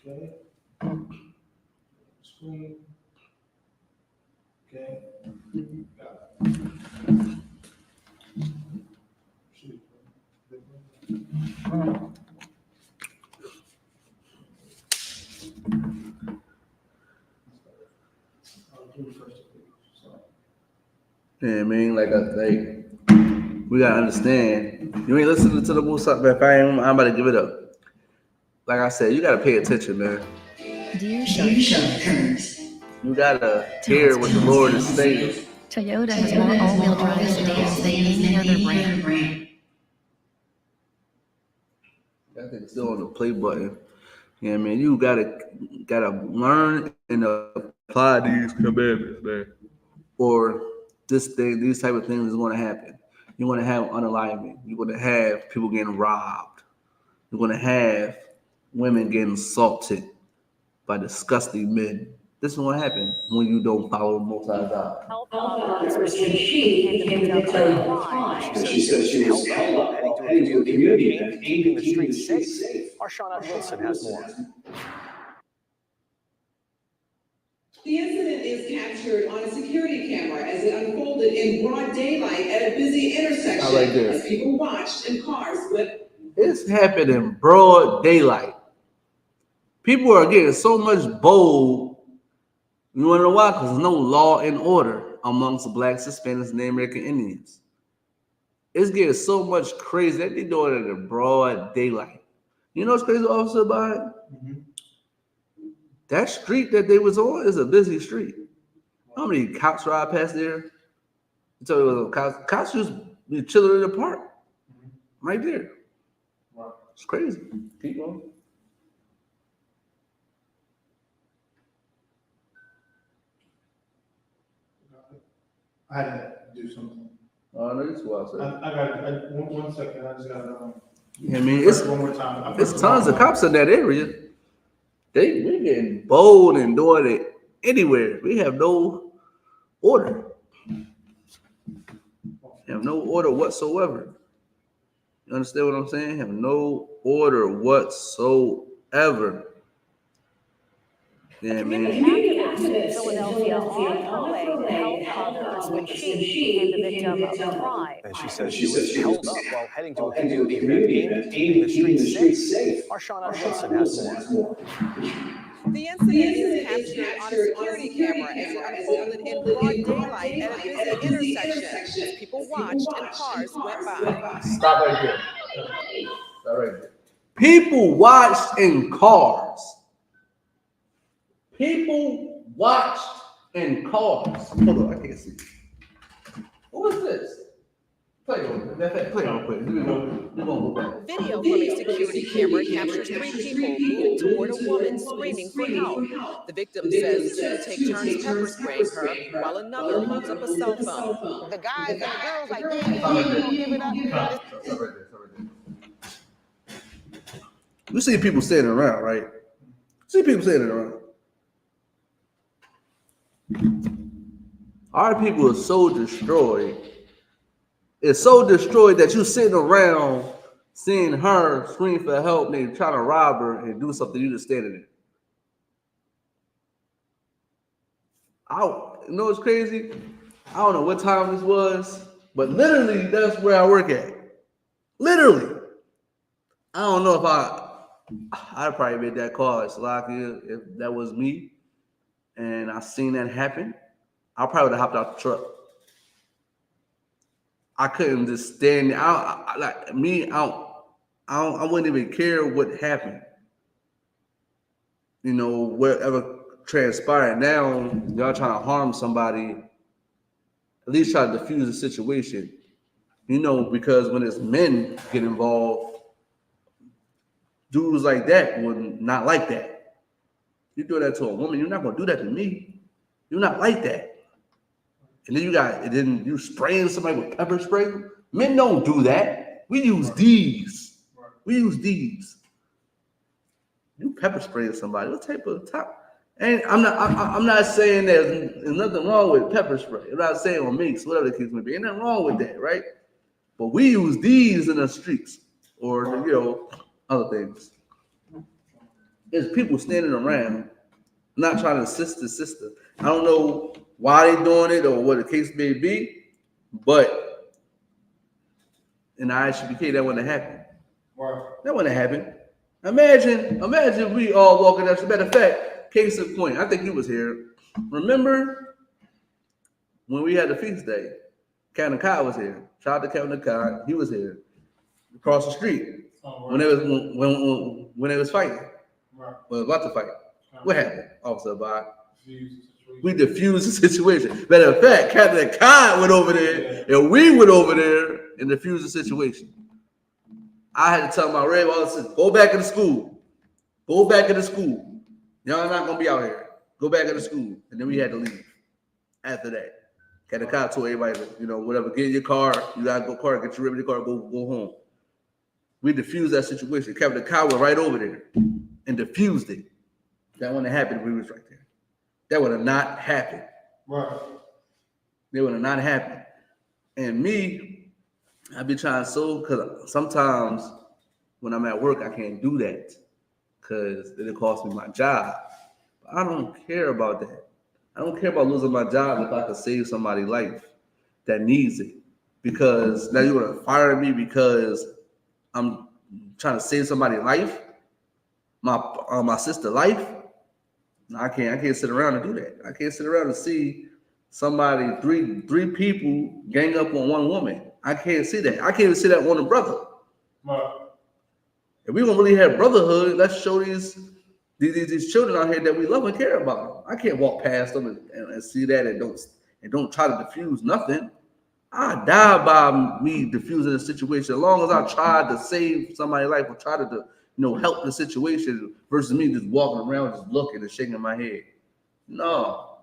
Okay. Screen. Okay. Got it. Yeah, I mean, like I say, we gotta understand. You ain't listening to the Musa, man. If I am, I'm about to give it up. Like I said, you gotta pay attention, man. Dear Showers, You gotta hear what the Lord is saying. Toyota has more all-wheel drive sedans than any other brand. I think it's still on the play button. Yeah, man, you gotta learn and apply these commandments, man. Or these type of things is gonna happen. You're gonna have unalignment. You're gonna have people getting robbed. You're gonna have women getting assaulted by disgusting men. This is what happen when you don't follow the Most High God. Help others when she became the victim of crime. She says she was held up heading to a community that aimed at keeping the streets safe. Our Shawnette Wilson has more. The incident is captured on a security camera as it unfolded in broad daylight at a busy intersection Right there. as people watched and cars whipped. It's happened in broad daylight. People are getting so much bold. You want to know why? Because there's no law and order amongst the blacks, Hispanics, and the American Indians. It's getting so much crazy that they're doing it in broad daylight. You know what's crazy, officer, about it? Mm-hmm. That street that they was on is a busy street. How many cops ride past there? You tell me what cops just be chilling in the park. Right there. Wow. It's crazy. Keep going. I had to do something. Oh, no, that's what I said. I got one second. I just got I mean, it's one more time. There's tons of cops in that area. We're getting bold and doing it anywhere. We have no order. Have no order whatsoever. You understand what I'm saying? Have no order whatsoever. Yeah, man. Community activist in Philadelphia on her way to help others when she became the victim of crime. And she says she was held up while heading to a community that aimed at keeping the streets safe. Our Shawnette Wilson has more. The incident is captured on a security camera as it unfolded in broad daylight at a busy intersection as people watched and cars went by. Stop right there. Stop right there. People watched in cars. People watched in cars. Hold on, I can't see. What is this? Play it real quick. We're gonna go back. Video from a security camera captures 3 people moving toward a woman screaming for help. The victim says 2 take turns pepper spraying her while another holds up a cell phone. The guys and the girls like, damn, you gonna give it up? Stop right there. You see people standing around, right? Our people are so destroyed. It's so destroyed that you sitting around seeing her scream for help and they trying to rob her and do something, you just standing there. You know what's crazy? I don't know what time this was, but literally that's where I work at. Literally. I don't know if I'd probably made that call at Slovakia if that was me and I seen that happen. I probably would have hopped out the truck. I couldn't just stand. Like me, I wouldn't even care what happened. You know, whatever transpired. Now y'all trying to harm somebody. At least try to defuse the situation. You know, because when it's men get involved, dudes like that would not like that. You do that to a woman, you're not gonna do that to me. You're not like that. And then you spraying somebody with pepper spray. Men don't do that. We use these. We use these. You pepper spraying somebody. What type of top? And I'm not saying there's nothing wrong with pepper spray. I'm not saying on minks, whatever the case may be. Ain't nothing wrong with that, right? But we use these in the streets or other things. There's people standing around not trying to assist the sister. I don't know why they're doing it or what the case may be, but in the I.S.U.P.K, that wouldn't happen. That wouldn't happen. Imagine we all walking up. As a matter of fact, case in point, I think he was here. Remember when we had the feast day? Captain Kai was here. Shout out to Captain Kai. He was here across the street when they was fighting. Well, about to fight. What happened, Officer Bob? We diffused the situation. Matter of fact, Captain Kai went over there, and we went over there and diffused the situation. I had to tell my red officers, go back into school. Go back into school. Y'all not gonna be out here. Go back into school. And then we had to leave after that. Captain Kai told everybody, whatever, get in your car, you gotta go car, get your rim in your car, go home. We diffused that situation. Captain Kai went right over there and diffused it. That wouldn't have happened if we was right there. That would have not happened. Right. That would have not happened. And me, I be trying because sometimes when I'm at work, I can't do that because it'll cost me my job. But I don't care about that. I don't care about losing my job if I can save somebody's life that needs it. Because now you're gonna fire me because I'm trying to save somebody's life, my sister's life. No, I can't sit around and do that. I can't sit around and see somebody, three people gang up on one woman. I can't see that. I can't even see that on a brother. Right. If we don't really have brotherhood, let's show these children out here that we love and care about. I can't walk past them and see that and don't try to diffuse nothing. I die by me diffusing the situation. As long as I try to save somebody's life or try to help the situation versus me just walking around, just looking and shaking my head. No,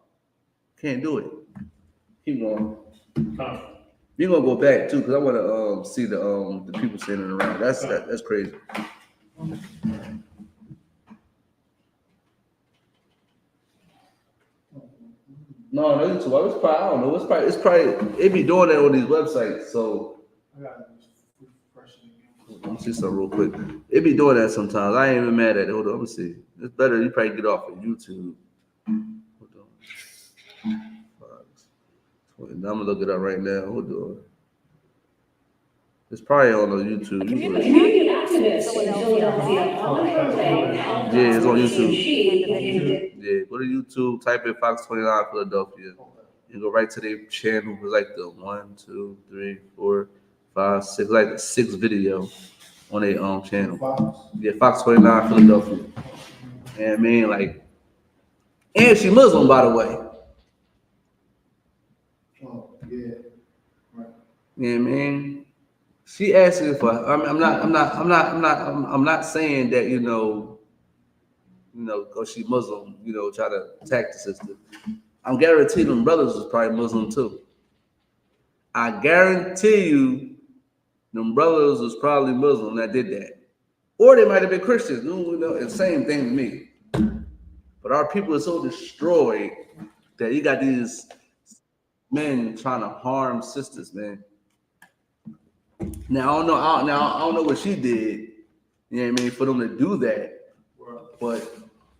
can't do it. Keep going. We're gonna go back too because I want to see the people standing around. That's crazy. No, YouTube. I don't know. It's probably it be doing that on these websites. So let me see something real quick. It be doing that sometimes. I ain't even mad at it. Hold on, let me see. It's better you probably get off of YouTube. Hold on. I'm gonna look it up right now. Hold on. It's probably on the YouTube. Community activists in Philadelphia on her way to help it's on YouTube. Yeah, go to YouTube, type in Fox 29 Philadelphia. You go right to their channel. It's like the 1, 2, 3, 4, 5, 6, like the 6th video on their channel. Yeah, Fox 29 Philadelphia. And I mean, like, and she Muslim, by the way. Oh, yeah. Right. Yeah, man. She asking for. I'm not saying that because she Muslim, try to attack the sister. I'm guaranteeing them brothers was probably Muslim too. I guarantee you, them brothers was probably Muslim that did that, or they might have been Christians. It's the same thing to me. But our people are so destroyed that you got these men trying to harm sisters, man. Now I don't know what she did. You know what I mean? For them to do that, but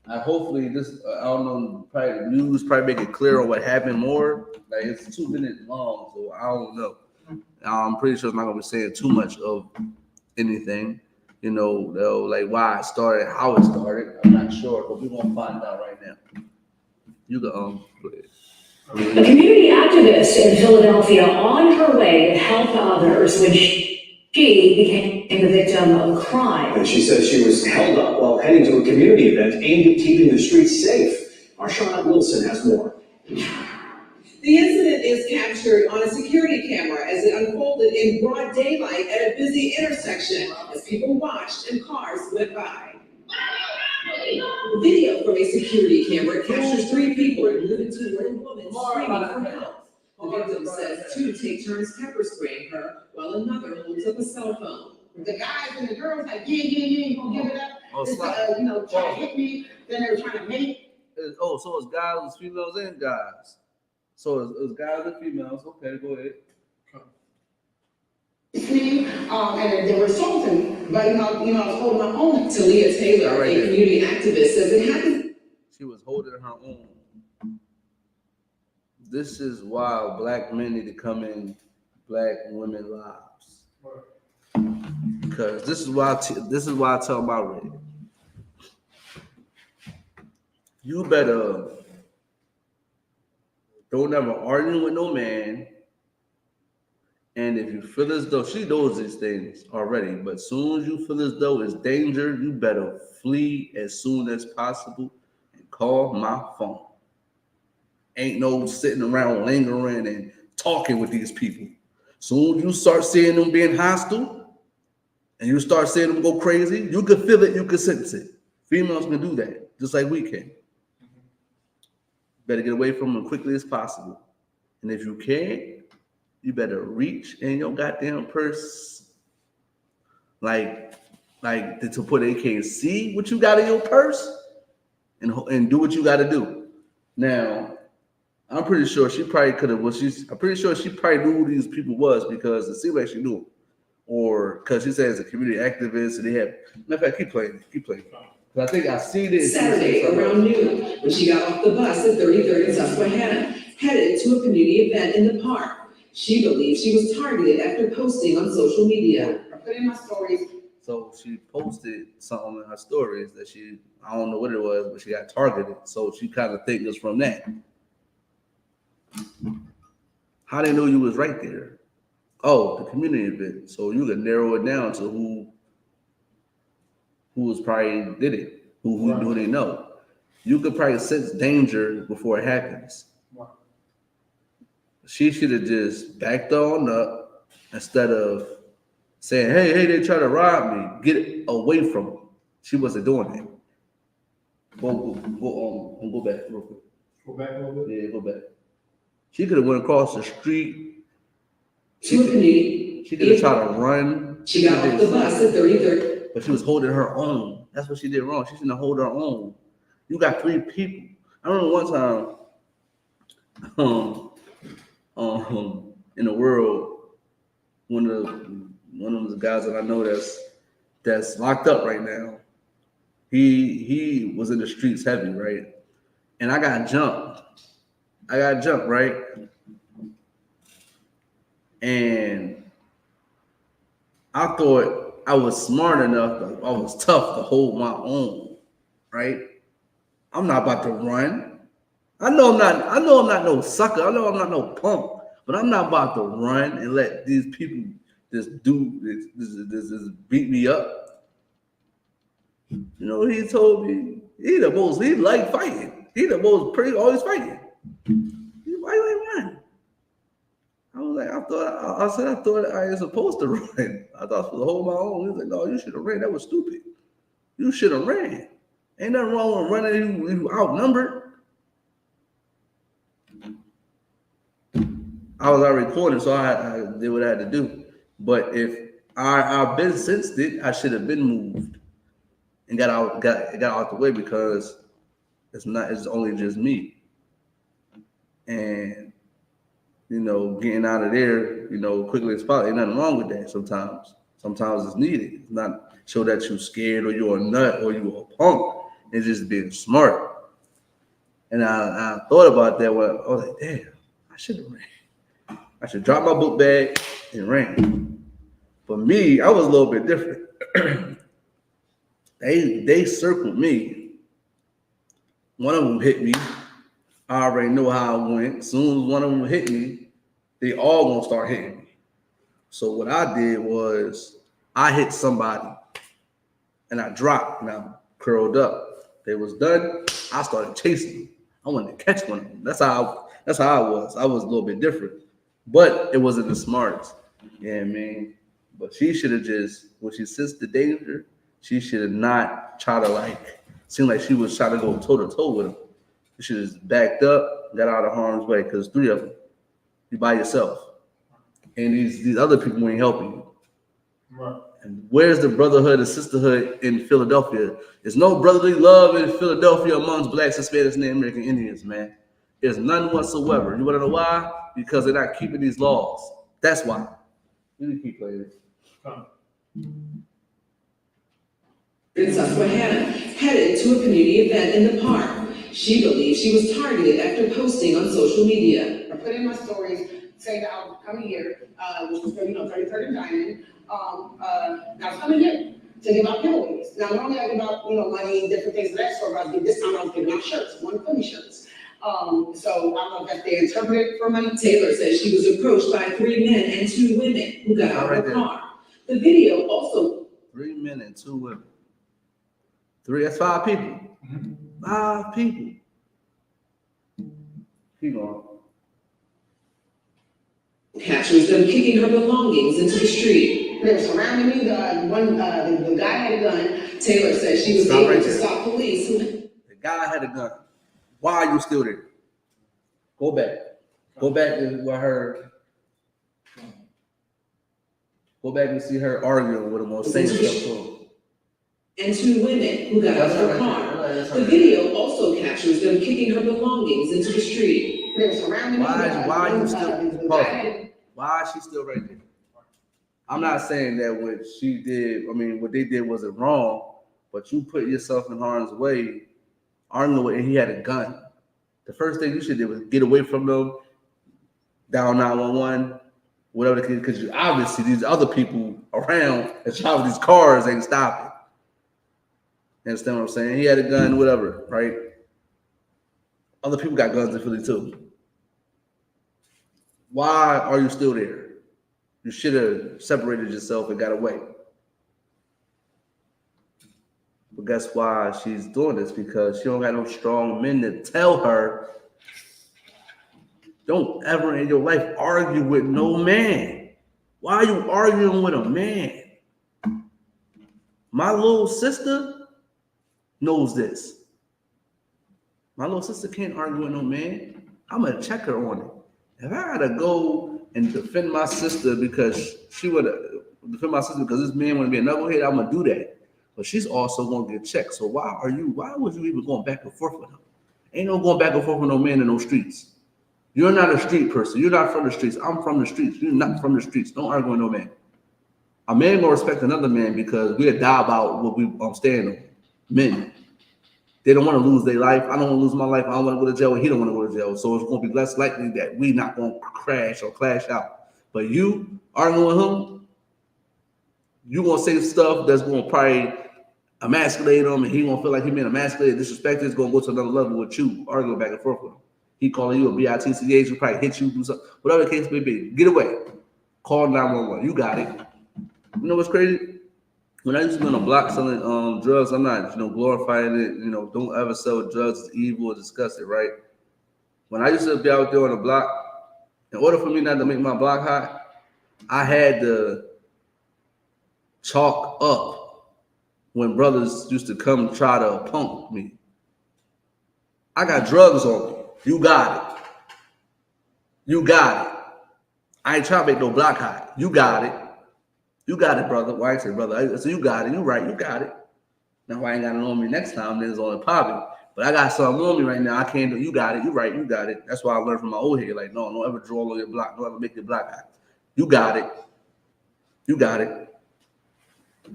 hopefully this. I don't know. Probably the news probably make it clear on what happened more. Like it's 2 minutes long, so I don't know. I'm pretty sure it's not gonna be saying too much of anything. Like why it started, how it started. I'm not sure, but we're gonna find out right now. You go. Go ahead. A community activist in Philadelphia on her way to help others when she became the victim of a crime. And she says she was held up while heading to a community event aimed at keeping the streets safe. Our Shauna Wilson has more. The incident is captured on a security camera as it unfolded in broad daylight at a busy intersection as people watched and cars went by. Video from a security camera captures 3 people, including 2 young women screaming for help. The victim says 2 take turns pepper spraying her while another holds up a cell phone. The guys and the girls like, yeah, gonna give it up. It's, trying to hit me, then they were trying to make. Oh, so it's guys, it's females, and guys. So it's guys and females. Okay, go ahead. And they were assaulting, but I was holding my own. Talia Taylor, a community activist, says it happened. She was holding her own. This is why black men need to come in black women's lives. Because this is why I tell my Red. You better don't ever argue with no man. And if you feel as though she knows these things already, but as soon as you feel as though it's danger, you better flee as soon as possible and call my phone. Ain't no sitting around lingering and talking with these people. Soon as you start seeing them being hostile and you start seeing them go crazy, you can feel it, you can sense it. Females can do that, just like we can. Better get away from them quickly as possible. And if you can't, you better reach in your goddamn purse. Like to put they can't see what you got in your purse and do what you got to do. Now, I'm pretty sure she probably could have. I'm pretty sure she probably knew who these people was because it seemed like she knew them. Or because she says a community activist and they have. Matter of fact, keep playing. I think I seen it Saturday around noon when she got off the bus at 33rd and Susquehanna, headed to a community event in the park. She believes she was targeted after posting on social media. I put in my stories. So she posted something in her stories that I don't know what it was, but she got targeted. So she kind of thinks it's from that. How they know you was right there? Oh, the community event. So you can narrow it down to who was probably did it, who they know. You could probably sense danger before it happens. She should have just backed on up instead of saying, hey, they try to rob me. Get away from them. She wasn't doing that. Go back real quick. Go back a little bit? Yeah, go back. She could have went across the street. She could have tried to run. She got off the bus at 33rd. But she was holding her own. That's what she did wrong. She shouldn't hold her own. You got 3 people. I remember one time, in the world, one of the guys that I know that's locked up right now. He was in the streets heavy, right? And I got jumped, right? And I thought I was smart enough, I was tough to hold my own, right? I'm not about to run. I know I'm not no sucker. I know I'm not no punk, but I'm not about to run and let these people just beat me up. You know, he told me he like fighting. He the most pretty always fighting. Why you ain't run? I was like, I thought I was supposed to run. I thought I was supposed to hold my own. He was like, no, you should have ran. That was stupid. You should have ran. Ain't nothing wrong with running. You outnumbered. I was already recording, so I did what I had to do. But if I've been sensed it, I should have been moved and got out the way because it's only just me. And getting out of there, quickly as possible. Ain't nothing wrong with that sometimes. Sometimes it's needed. It's not show that you're scared or you're a nut or you're a punk. It's just being smart. And I thought about that when I was like, damn, I should have ran. I should drop my book bag and ran. But me, I was a little bit different. They circled me. One of them hit me. I already know how it went. As soon as one of them hit me, they all gonna start hitting me. So what I did was I hit somebody and I dropped and I curled up. They was done. I started chasing them. I wanted to catch one of them. That's how I was. I was a little bit different, but it wasn't the smartest. Yeah, man. But she should have just, when she sensed the danger, she should have not tried to like seem like she was trying to go toe to toe with him. You should have just backed up, got out of harm's way, because 3 of them, you by yourself. And these other people ain't helping you. Right. And where's the brotherhood and sisterhood in Philadelphia? There's no brotherly love in Philadelphia amongst blacks, Hispanics, and American Indians, man. There's none whatsoever. You want to know why? Because they're not keeping these laws. That's why. You need to keep playing it. Princess YAHANNA headed to a community event in the park. She believes she was targeted after posting on social media. I put in my stories saying that I was coming here, which was, 33rd and Diamond. I was coming here to give out giveaways. Now, normally I give out, money, different things of that sort, but this time I was giving out shirts, 120 shirts. So I don't know if they interpreted it for money. Taylor says she was approached by 3 men and 2 women who got out of the car. The video also 3 men and 2 women. 3, that's 5 people. 5 people. Keep going. captures them kicking her belongings into the street. They were surrounding me. The guy had a gun. Taylor said she was Stop able right to there. stop police. The guy had a gun. Why are you still there? Go back. Go back to where her. Go back and see her arguing with him or saying stuff to him. And 2 women who got out of her car. The video also captures them kicking her belongings into the street. They were surrounding me. Why are you still? Why is she still right there? I'm not saying that what she did, I mean, what they did wasn't wrong, but you put yourself in harm's way, arguing with, and he had a gun. The first thing you should do was get away from them, down 911, whatever the case, because obviously these other people around that's driving these cars ain't stopping. You understand what I'm saying? He had a gun, whatever, right? Other people got guns in Philly too. Why are you still there? You should have separated yourself and got away. But guess why she's doing this? Because she don't got no strong men to tell her, don't ever in your life argue with no man. Why are you arguing with a man? My little sister knows this. My little sister can't argue with no man. I'm going to check her on it. If I gotta go and defend my sister because she would defend my sister because this man want to be a knucklehead, I'm gonna do that. But she's also gonna get checked. So why would you even going back and forth with him? Ain't no going back and forth with no man in no streets. You're not a street person. You're not from the streets. I'm from the streets. You're not from the streets. Don't argue with no man. A man gonna respect another man because we'll die about what we stand on. Men. They don't want to lose their life. I don't want to lose my life. I don't want to go to jail. He don't want to go to jail. So it's going to be less likely that we not going to crash or clash out. But you arguing with him, you going to say stuff that's going to probably emasculate him, and he going to feel like he been emasculated, disrespected. It's going to go to another level with you, arguing back and forth with him. He calling you a BITCH, he'll probably hit you, do something, whatever the case may be. Get away. Call 911. You got it. You know what's crazy? When I used to be on a block selling drugs, I'm not, glorifying it. Don't ever sell drugs. It's evil or disgusting, right? When I used to be out there on the block, in order for me not to make my block hot, I had to chalk up when brothers used to come try to punk me. I got drugs on me. You got it. You got it. I ain't trying to make no block hot. You got it. You got it, brother. Why I say brother? So you got it. You right. You got it. Now I ain't got it on me next time. Then it's only popping. But I got something on me right now. I can't do. You got it. You right. You got it. That's why I learned from my old head. Like, no, don't ever draw on your block. Don't ever make your block hot. You got it. You got it.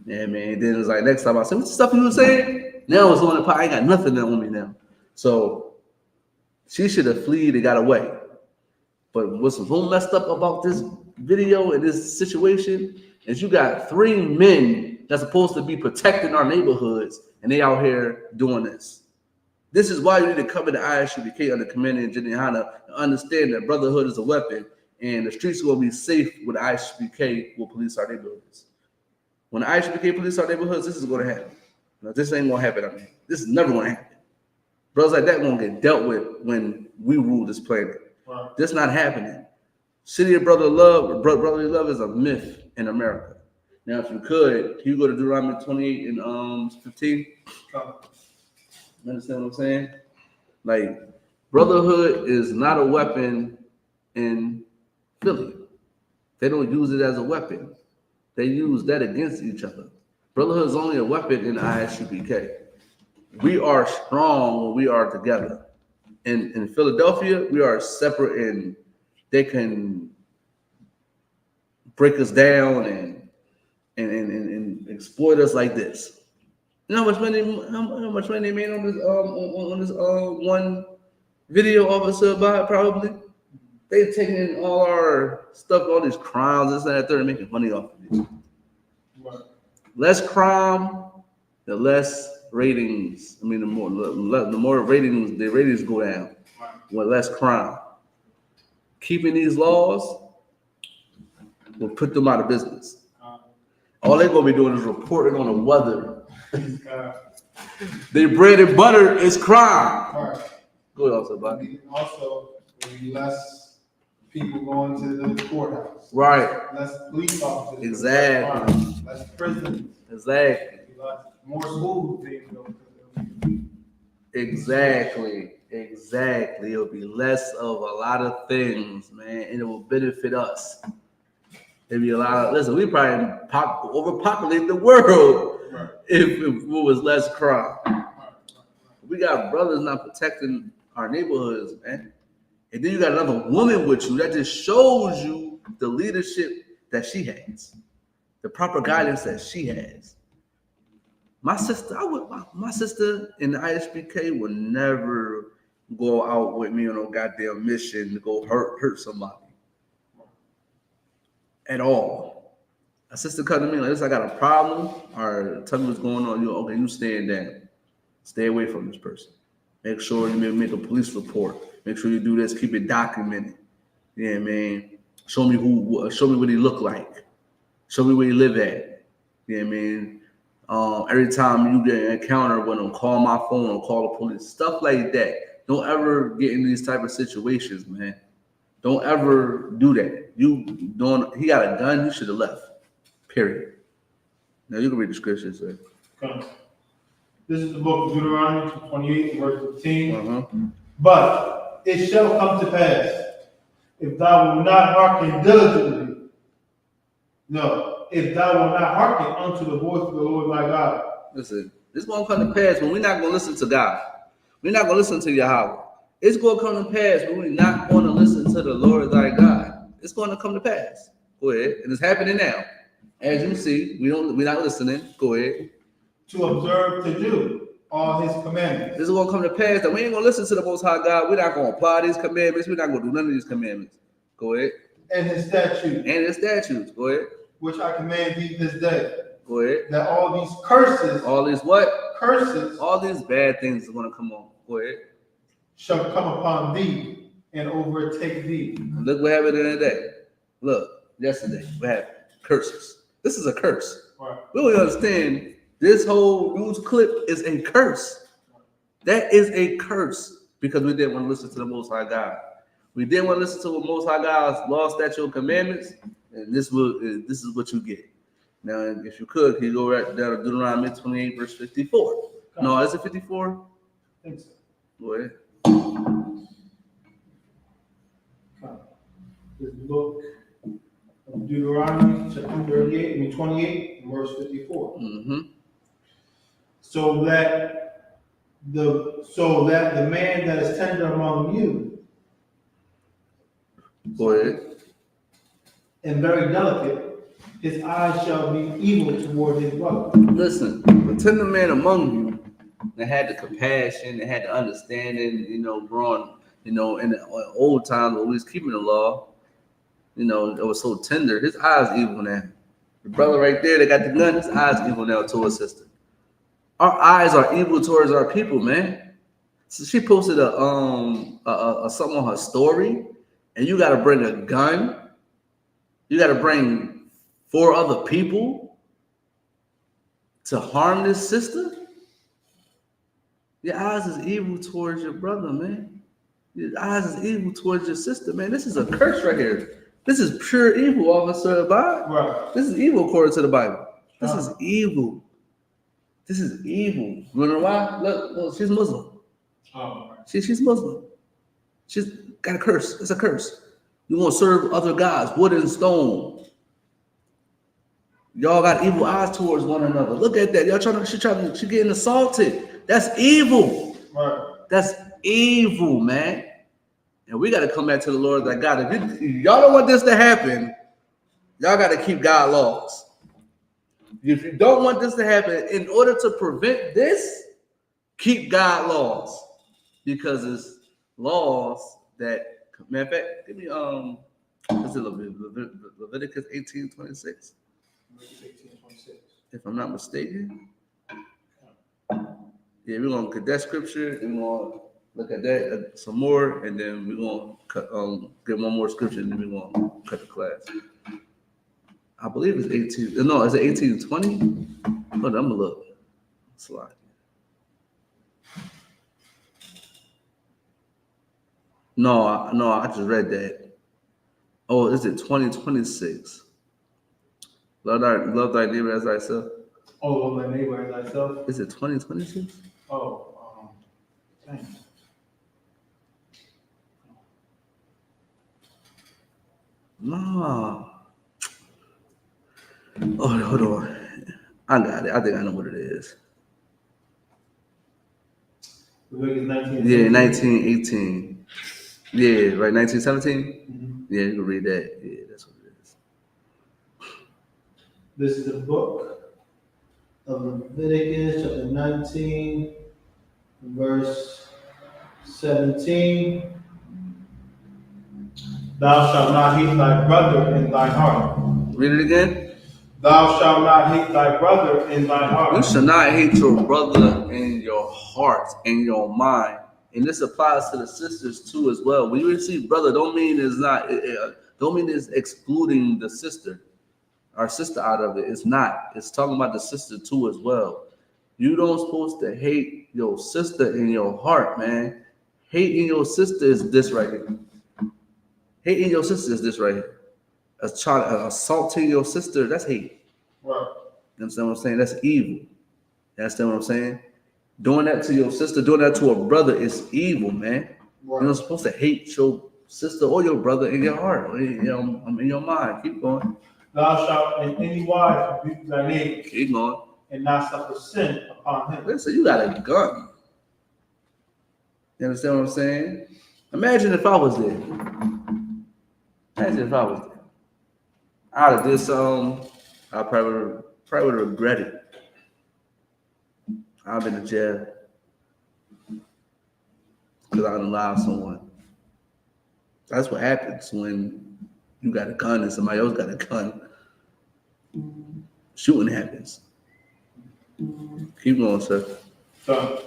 Yeah, man. Then it's like next time I said, what's the stuff you were saying? Now it's on the pot. I ain't got nothing on me now. So she should have fled and got away. But what's so messed up about this video and this situation is you got 3 men that's supposed to be protecting our neighborhoods, and they out here doing this. This is why you need to come into I.S.U.P.K under Commander and General YAHANNA and understand that brotherhood is a weapon, and the streets are going to be safe when I.S.U.P.K will police our neighborhoods. When I.S.U.P.K police our neighborhoods, this is going to happen. No, this ain't going to happen. I mean, this is never going to happen. Brothers like that going to get dealt with when we rule this planet. Right. This not happening. City of brotherly love is a myth in America. Now, if you could, can you go to Deuteronomy 28 and 15? You understand what I'm saying? Like, brotherhood is not a weapon in Philly. They don't use it as a weapon. They use that against each other. Brotherhood is only a weapon in I.S.U.P.K. We are strong when we are together. In Philadelphia, we are separate, and they can break us down and exploit us like this. You know how much money they made on this one video officer about probably? They've taken all our stuff, all these crimes, this and that, they're making money off of it. Right. Less crime, the less ratings. I mean, the more ratings, the ratings go down. Right. With less crime. Keeping these laws will put them out of business. All they're gonna be doing is reporting on the weather. Their bread and butter is crime. Right. Go ahead, also, buddy. Also, there'll be less people going to the courthouse. Right. Less police officers. Exactly. Less prisons. Exactly. More schools. Exactly. It'll be less of a lot of things, man, and it will benefit us. There'll be a lot of, listen, we probably overpopulate the world. Right. If it was less crime. We got brothers not protecting our neighborhoods, man. And then you got another woman with you that just shows you the leadership that she has, the proper guidance that she has. My sister in the I.S.U.P.K would never go out with me on no goddamn mission to go hurt somebody. At all. A sister come to me like this, I got a problem, or tell me what's going on. You stand down. Stay away from this person. Make sure you make a police report. Make sure you do this, keep it documented. Yeah, man. Show me what he look like. Show me where he live at. Yeah, man. Every time you get an encounter with him, call my phone or call the police. Stuff like that. Don't ever get in these type of situations, man. Don't ever do that. He got a gun, you should have left. Period. Now you can read the scriptures, sir. Okay. This is the book of Deuteronomy 28, verse 15. But it shall come to pass, if thou wilt not hearken diligently, if thou wilt not hearken unto the voice of the Lord thy God. Listen, this won't come to pass when we're not going to listen to God. We're not going to listen to Yahawah. It's going to come to pass when we're not going to listen to the Lord thy God. It's going to come to pass. Go ahead. And it's happening now. As you see, we're not listening. Go ahead. To observe to do all his commandments. This is going to come to pass that we ain't going to listen to the Most High God. We're not going to apply these commandments. We're not going to do none of these commandments. Go ahead. And his statutes. Go ahead. Which I command thee this day. Go ahead. That all these curses. All these what? Curses. All these bad things are going to come on. Go ahead. Shall come upon thee and overtake thee. Look what happened in the day. Look, yesterday, what happened? Curses. This is a curse. Right. We don't understand. This whole news clip is a curse. That is a curse because we didn't want to listen to the Most High God. We didn't want to listen to the Most High God's law, statute, and commandments, and this is what you get. Now, if you could, can you go right down to Deuteronomy 28, verse 54? No, is it 54? I think so. Go ahead. This book of Deuteronomy, chapter 28, verse 54. So that the man that is tender among you, go ahead, and very delicate, his eyes shall be evil toward his brother. Listen, the tender man among you that had the compassion, that had the understanding, growing, in the old times when we was keeping the law, it was so tender. His eyes evil now. The brother right there that got the gun, his eyes evil now towards his sister. Our eyes are evil towards our people, man. So she posted a something on her story, and you got to bring a gun. You got to bring 4 other people to harm this sister. Your eyes is evil towards your brother, man. Your eyes is evil towards your sister, man. This is a curse right here. This is pure evil, Officer Abad. Right. This is evil according to the Bible. This is evil. This is evil. You know why? Look, she's Muslim. Oh. She's Muslim. She's got a curse. It's a curse. You want to serve other gods, wood and stone. Y'all got evil eyes towards one another. Look at that. She getting assaulted. That's evil. Right. That's evil, man. And we got to come back to the Lord that God. If y'all don't want this to happen, y'all got to keep God laws. If you don't want this to happen, in order to prevent this, keep God laws. Because it's laws that, matter of fact, give me is it Leviticus 18:26? If I'm not mistaken. Yeah, we're gonna get that scripture and we're gonna look at that some more, and then we're gonna get one more scripture, and then we're gonna cut the class. I believe it's 18. No, is it 18:20? Hold on, I'm gonna look. Slide. No, I just read that. Oh, is it 20:26? Love thy neighbor as thyself. Oh, love thy neighbor as thyself. Is it 20:26? Oh, dang. No. Oh, hold on. I got it. I think I know what it is. Yeah, 1918. Yeah, right, 1917? Mm-hmm. Yeah, you can read that. Yeah, that's what it is. This is the book of Leviticus, chapter 19, verse 17. Thou shalt not hate thy brother in thy heart. Read it again. Thou shalt not hate thy brother in thy heart. You shall not hate your brother in your heart, in your mind. And this applies to the sisters too as well. When you receive brother, don't mean it's excluding the sister, our sister out of it. It's not. It's talking about the sister too as well. You don't supposed to hate your sister in your heart, man. Hating your sister is this right here. Hating your sister is this right here. Assaulting your sister, that's hate. Right. You understand what I'm saying? That's evil. You understand what I'm saying? Doing that to your sister, doing that to a brother is evil, man. Right. You're not supposed to hate your sister or your brother in your heart, or in your mind. Keep going. Thou shalt in any wise rebuke thy neighbor. Keep going. And not suffer sin upon him. Listen, you got a gun. You understand what I'm saying? Imagine if I was there. Imagine if I was there. I'd have did something I probably would regret it. I've been in jail because I allowed someone. That's what happens when you got a gun and somebody else got a gun. Shooting happens. Keep going, sir. So,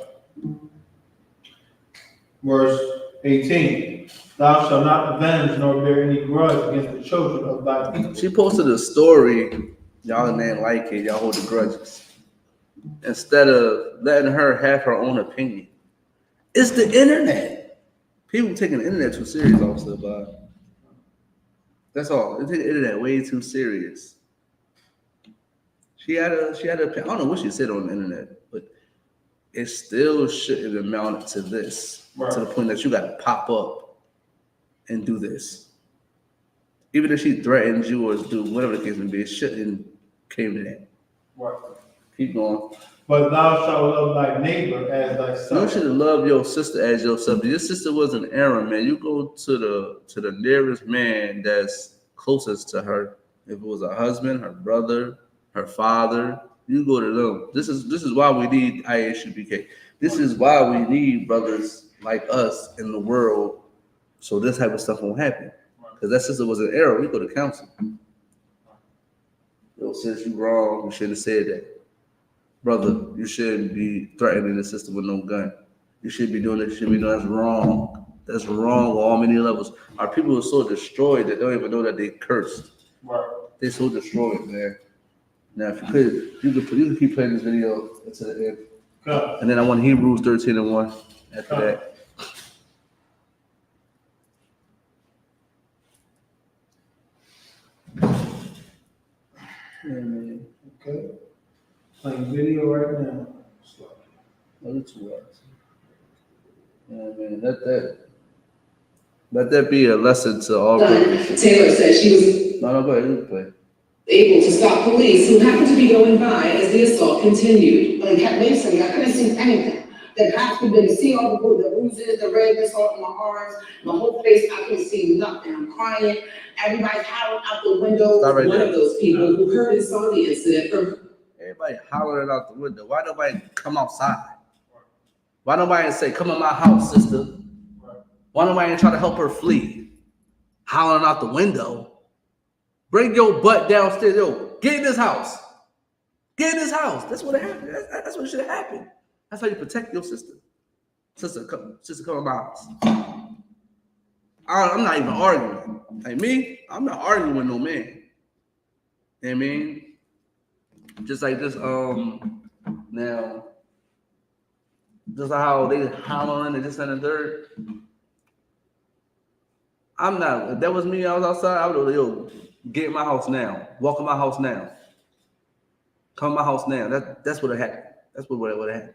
verse 18. Thou shalt not avenge nor bear any grudge against the children of thy people. She posted a story. Y'all didn't like it. Y'all hold the grudges. Instead of letting her have her own opinion. It's the internet. People taking the internet too serious also, but that's all. They take the internet way too serious. She had a I don't know what she said on the internet, but it still shouldn't amount to this. Right. To the point that you gotta pop up and do this. Even if she threatens you or do whatever the case may be, it shouldn't came to that. Right. Keep going. But thou shalt love thy neighbor as thyself. You should love your sister as yourself. If your sister was an error, man, you go to the nearest man that's closest to her. If it was a husband, her brother, her father, you go to them. This is why we need I.S.U.P.K. This is why we need brothers like us in the world, so this type of stuff won't happen. Because that sister was an error, we go to counsel. Yo, sis, you wrong. You shouldn't have said that. Brother, you shouldn't be threatening the sister with no gun. You should be doing this. You should be doing that's wrong. That's wrong on all many levels. Our people are so destroyed that they don't even know that they cursed. Right. They're so destroyed, man. Now, if you could keep playing this video until the end. Come. And then I want Hebrews 13:1 after that. Yeah, man. Okay. Playing video right now. Another 2 hours. Yeah, man. Let that be a lesson to all people. Taylor said she was No, go ahead. You play. able to stop police who happened to be going by as the assault continued. But basically, I couldn't see anything. The cops could really see all the bruises, the redness on my arms, my whole face. I couldn't see nothing. I'm crying. Everybody's howling out the window. Right One there. of those people who heard and saw the incident from. Everybody hollering out the window. Why nobody come outside? Why nobody say, come in my house, sister? Why nobody try to help her flee? Hollering out the window. Bring your butt downstairs. Yo, get in this house. Get in this house. That's what happened. That's what should have happened. That's how you protect your sister. Sister, come in my house. I'm not even arguing. Like me, I'm not arguing with no man. You know what I mean? Just like this, now, just how they hollering and this and the third. I'm not, if that was me, I was outside, I would have, yo, get in my house now. Walk in my house now. Come in my house now. That's what happened. That's what would have happened.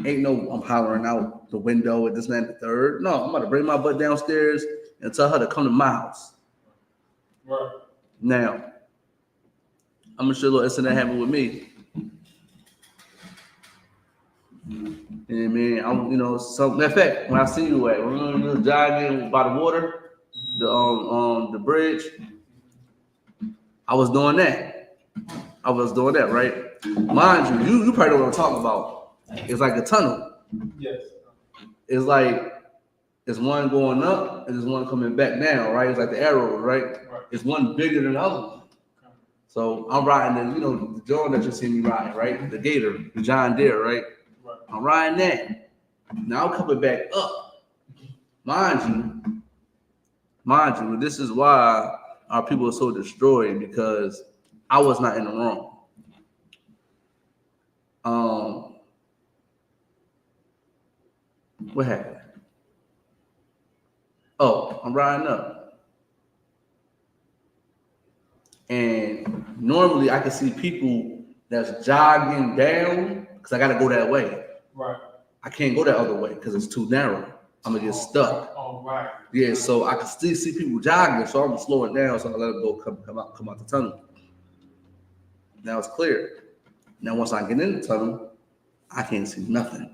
Ain't no, I'm hollering out the window and this and the third. No, I'm about to bring my butt downstairs and tell her to come to my house. Right. Now, I'm gonna show you a little incident that happened with me. And man, matter of fact, when I see you at, when we were jogging by the water, the bridge, I was doing that. Right? Mind you probably know what I'm talking about. It's like a tunnel. Yes. It's like there's one going up and there's one coming back down, right? It's like the arrows, right? It's one bigger than the other one. So I'm riding the John that you see me riding, right? The Gator, the John Deere, right? I'm riding that. Now I'm coming back up. Mind you, this is why our people are so destroyed, because I was not in the wrong. What happened? Oh, I'm riding up. And normally I can see people that's jogging down because I got to go that way. Right. I can't go that other way because it's too narrow. I'm going to get stuck. Oh, right. Yeah, so I can still see people jogging, so I'm going to slow it down so I let them go come out the tunnel. Now it's clear. Now once I get in the tunnel, I can't see nothing.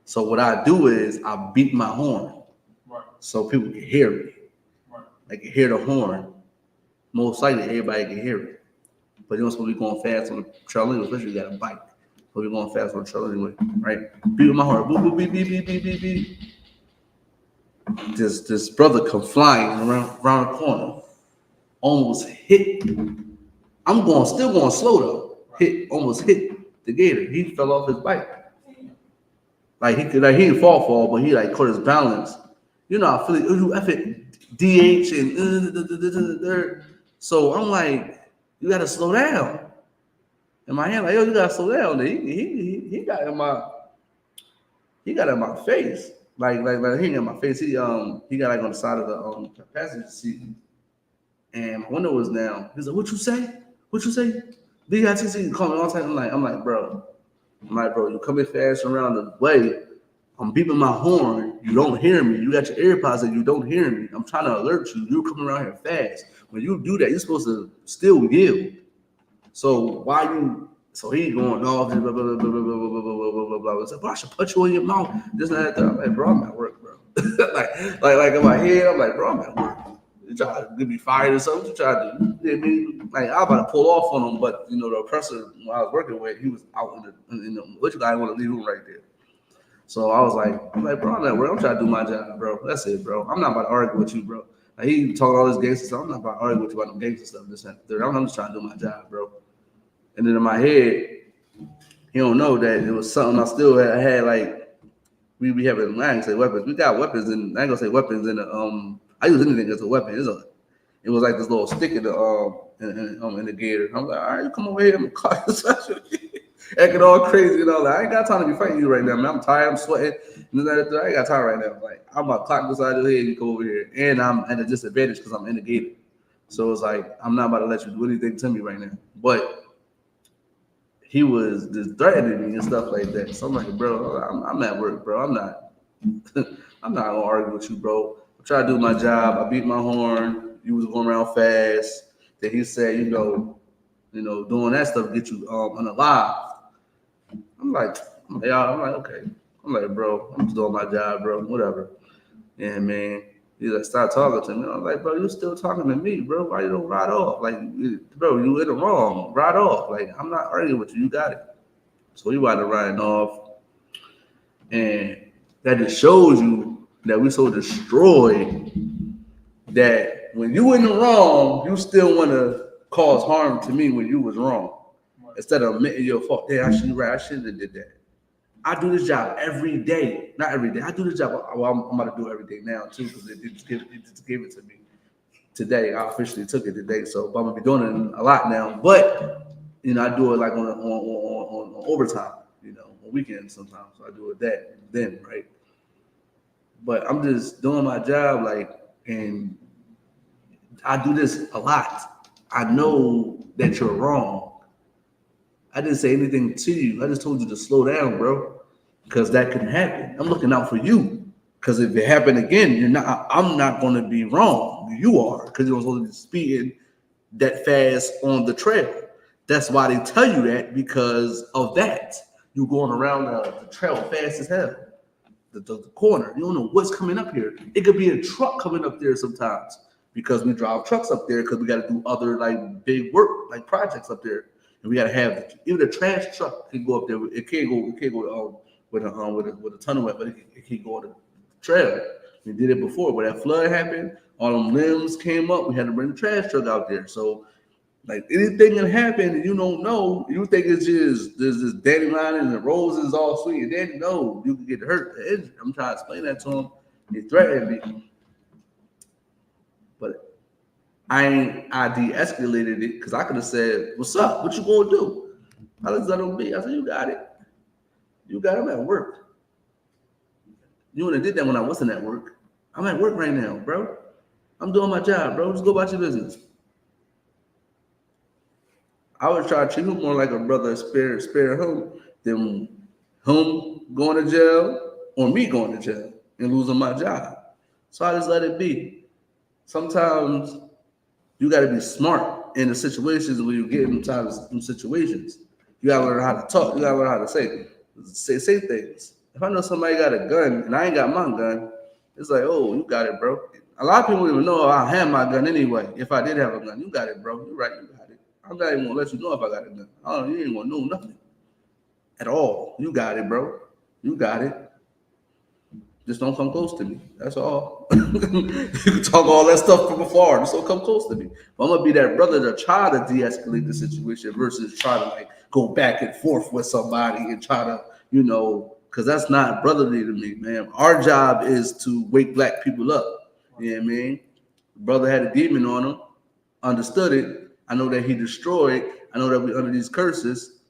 So what I do is I beat my horn. Right. So people can hear me. Right. They can hear the horn. Most likely everybody can hear it. But you're not supposed to be going fast on the trail anyway, especially if you got a bike. So we're going fast on the trail anyway, right? Beat my horn. Boop, boop, beep, beep, beep, beep, beep, beep. This brother come flying around the corner. Almost hit. I'm still going slow though. Almost hit the Gator. He fell off his bike. Like he didn't fall, but he like caught his balance. You know, I feel like DH and so I'm like, you gotta slow down. In my hand, like, yo, you gotta slow down. He got in my face. Like he ain't in my face. He got like on the side of the passenger seat. And my window was down. He's like, what you say? DITC call me all the time. I'm like, bro, you coming fast around the way. I'm beeping my horn. You don't hear me. You got your AirPods and you don't hear me. I'm trying to alert you. You're coming around here fast. When you do that, you're supposed to still yield. So so he going off, blah, blah, blah, blah, blah, blah, blah, blah, blah. It's like, bro, I should put you in your mouth. This and that. I'm like, bro, I'm at work, bro. like in my head, I'm like, bro, I'm at work. You try to get me fired or something? You try to do? You know what I mean? Like, I was about to pull off on him, but the oppressor I was working with, he was out in the which guy want to leave him right there. So I was like, bro, I'm at work. I'm trying to do my job, bro. That's it, bro. I'm not about to argue with you, bro. Like, he talking all this gangster stuff. I'm not about to argue with you about no gangster stuff. This and that. I'm just trying to do my job, bro. And then in my head, he don't know that it was something I still had like we be having, I ain't say weapons. We got weapons, and I ain't gonna say weapons in the I use anything as a weapon. It was like this little stick in the gator. I'm like, all right, you come over here and clock this acting all crazy and all that. I ain't got time to be fighting you right now, man. I'm tired, I'm sweating. I ain't got time right now. Like, I'm about to clock this out of your head, you come over here. And I'm at a disadvantage because I'm in the gator. So it's like, I'm not about to let you do anything to me right now. But he was just threatening me and stuff like that. So I'm like, bro, I'm at work, bro. I'm not gonna argue with you, bro. I'm trying to do my job. I beat my horn. You was going around fast. Then he said, you know, doing that stuff get you unalive. I'm like, okay. I'm like, bro, I'm just doing my job, bro. Whatever. And man, he's like, start talking to me. I'm like, bro, you still talking to me, bro? Why you don't ride off? Like, bro, you in the wrong. Ride off. Like, I'm not arguing with you. You got it. So he wound up riding off. And that just shows you that we so destroyed that when you in the wrong, you still want to cause harm to me when you was wrong. Instead of admitting your fault. Yeah, I shouldn't have did that. I do this job every day. Not every day. I do this job. Well, I'm about to do it every day now too, because it just gave it to me today. I officially took it today, so I'm gonna be doing it a lot now. But I do it like on overtime. On weekends sometimes. So I do it then, right? But I'm just doing my job, like, and I do this a lot. I know that you're wrong. I didn't say anything to you. I just told you to slow down, bro, because that can happen. I'm looking out for you, because if it happened again, I'm not going to be wrong. You are, because you're supposed to be speeding that fast on the trail. That's why they tell you that, because of that. You're going around the trail fast as hell. The corner. You don't know what's coming up here. It could be a truck coming up there sometimes, because we drive trucks up there because we got to do other like big work, like projects up there. And we gotta have even a trash truck can go up there. It can't go with a tunnel, but it can go on the trail. We did it before. When that flood happened, all them limbs came up. We had to bring the trash truck out there. So like anything that happened and you don't know, you think it's just there's this dandelion and the roses all sweet, and then no, you can get hurt. I'm trying to explain that to him. He threatened me, but I de-escalated it because I could have said, "What's up? What you gonna do?" I just let him be. I said, "You got it. You got it. I'm at work. You wouldn't have did that when I wasn't at work. I'm at work right now, bro. I'm doing my job, bro. Just go about your business." I would try to treat him more like a brother, spare him than him going to jail or me going to jail and losing my job. So I just let it be. Sometimes you got to be smart in the situations where you get in them situations. You got to learn how to talk. You got to learn how to say things. If I know somebody got a gun and I ain't got my gun, it's like, oh, you got it, bro. A lot of people don't even know I have my gun anyway. If I did have a gun, you got it, bro. You're right, you got it. I'm not even gonna let you know if I got a gun. You ain't gonna know nothing at all. You got it, bro. You got it. Just don't come close to me. That's all. You can talk all that stuff from afar. Just don't come close to me. But I'm gonna be that brother to try to de-escalate the situation versus try to like go back and forth with somebody and try to, because that's not brotherly to me, man. Our job is to wake black people up. You know what I mean? Brother had a demon on him, understood it. I know that he destroyed. I know that we under these curses.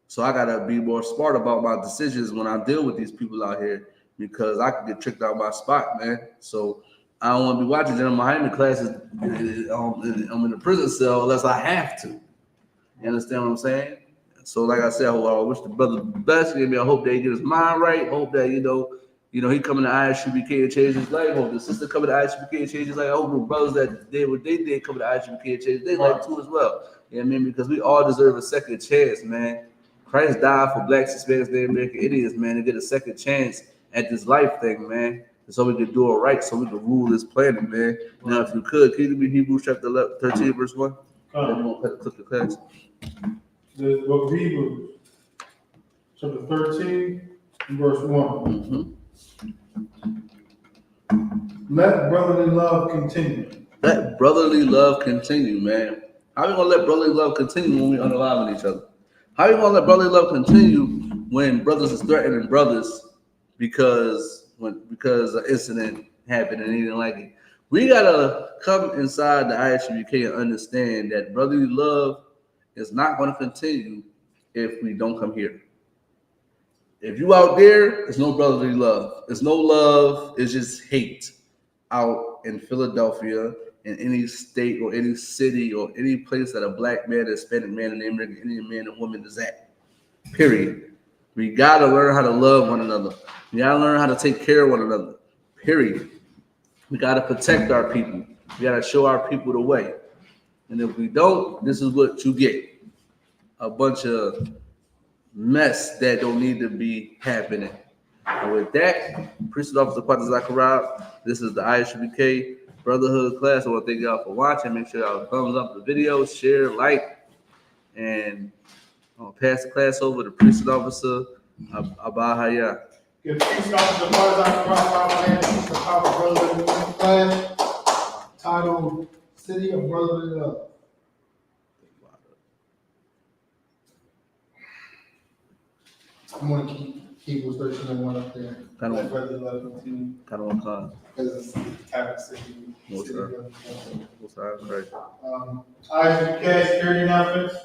So I gotta be more smart about my decisions when I deal with these people out here, because I could get tricked out my spot, man. So I don't want to be watching them behind the classes I'm in the prison cell unless I have to. You understand what I'm saying? So like I said, I wish the brother the best. I hope that he get his mind right. Hope that he coming to I.S.U.P.K and change his life. Hope the sister coming to I.S.U.P.K and change his life. I hope the brothers that did what they did coming to I.S.U.P.K and change their life too as well. You know what I mean? Because we all deserve a second chance, man. Christ died for blacks, Hispanics, Native American Indians, man, to get a second chance at this life thing, man. So we could do it right, so we could rule this planet, man. Now, if you could you read Hebrews chapter 13, verse 1? Then we're going to click the class. The book of Hebrews, chapter 13, verse 1. Let brotherly love continue. Let brotherly love continue, man. How are we going to let brotherly love continue when we unaliving each other? How are you going to let brotherly love continue when brothers is threatening brothers because an incident happened and he didn't like it. We gotta come inside the I.S.U.P.K and understand that brotherly love is not going to continue if we don't come here. If you out there, it's no brotherly love. It's no love. It's just hate out in Philadelphia, in any state or any city or any place that a black man, Hispanic man, and American Indian man and woman is at. Period. We gotta learn how to love one another. We gotta learn how to take care of one another. Period. We gotta protect our people. We gotta show our people the way. And if we don't, this is what you get. A bunch of mess that don't need to be happening. And with that, Priest Officer Kwata Zachariah, this is the I.S.U.P.K Brotherhood class. I want to thank y'all for watching. Make sure y'all thumbs up the video, share, like, and I'm gonna pass the class over to Priest Officer Abahaya. Give Priest Officer Kwata Zachariah the Power Brotherhood class titled City of Brotherly Love. I'm going to keep Hebrews 13:1 up there. Kind Let of brotherly love continue. Because it's type of city. No, sir. Right. I.S.U.P.K security announcements.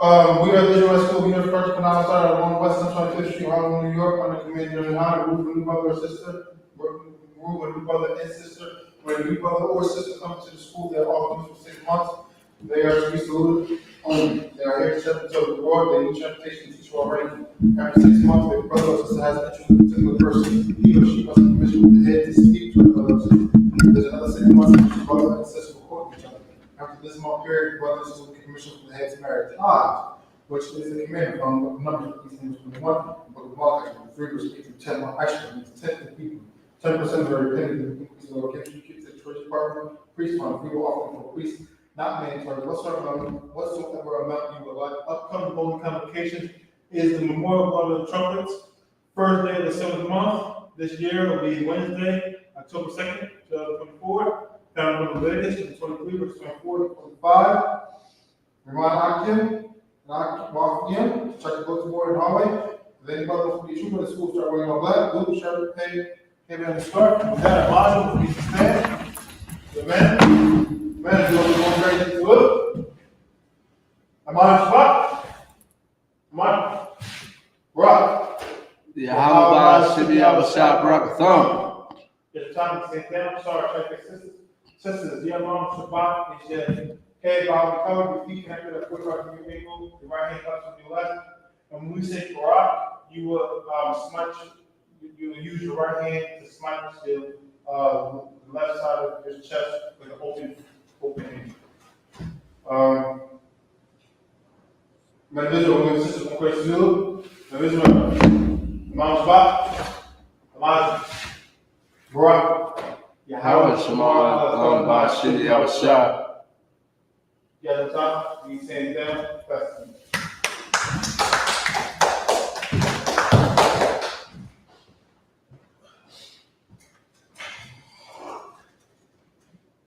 We are the Israelite School of Unit First Canal started along West 25th Street, Harlem, New York, under Commander YAHANNA, Ruth, a new brother or sister, Ruth, a new brother and sister. When a new brother or sister comes to the school, they are off for 6 months. They are to be saluted only. They are here to serve until the Lord. They need transportation to teach already. After 6 months, if a brother or sister has an interest in a particular person, he or she must have permission with the head to speak to the brother or sister. There's another 6 months in which the brother and sister will court each other. After this month period, the brother and sister will get permission from the head to marry tithes, which is a commandment from Numbers 18:21, Book of Mark, 3 verse 8 through 10. Actually, it's 10 people. 10% of their repayment is the location keeps the church department, priest fund, free will offering for priests, not mandatory whatsoever amount you would like. Upcoming holy convocations is the Memorial Blood of the Trumpets, first day of the 7th month. This year will be Wednesday, October 2nd, 2024. Found in Leviticus 23, verse 24 to 25. Remind Akim, check the bulletin board in the hallway. If anybody wants to be true in the school, start wearing all black, blue shirt, pay, and start. With that, Elijah will be stand. Amen. Man, you want to go crazy to look? Am I spot? Am I? Rock. Yahawah should be our shop, rock thumb. It's time to sit down. Sorry, check your sisters. Sisters, your mom, Shabbat, is your head bowed and covered, your feet connected up with your ankle, your right hand touches your left. And when we say Barak, you will smudge, you will use your right hand to smudge the left side of your chest with an open hand. Individual, when sisters will question you, individual, Mom Shabbat, Elijah, Barak, Yahawah Shema, Bashidi, our shop. Yeah, the top, you stand down, press.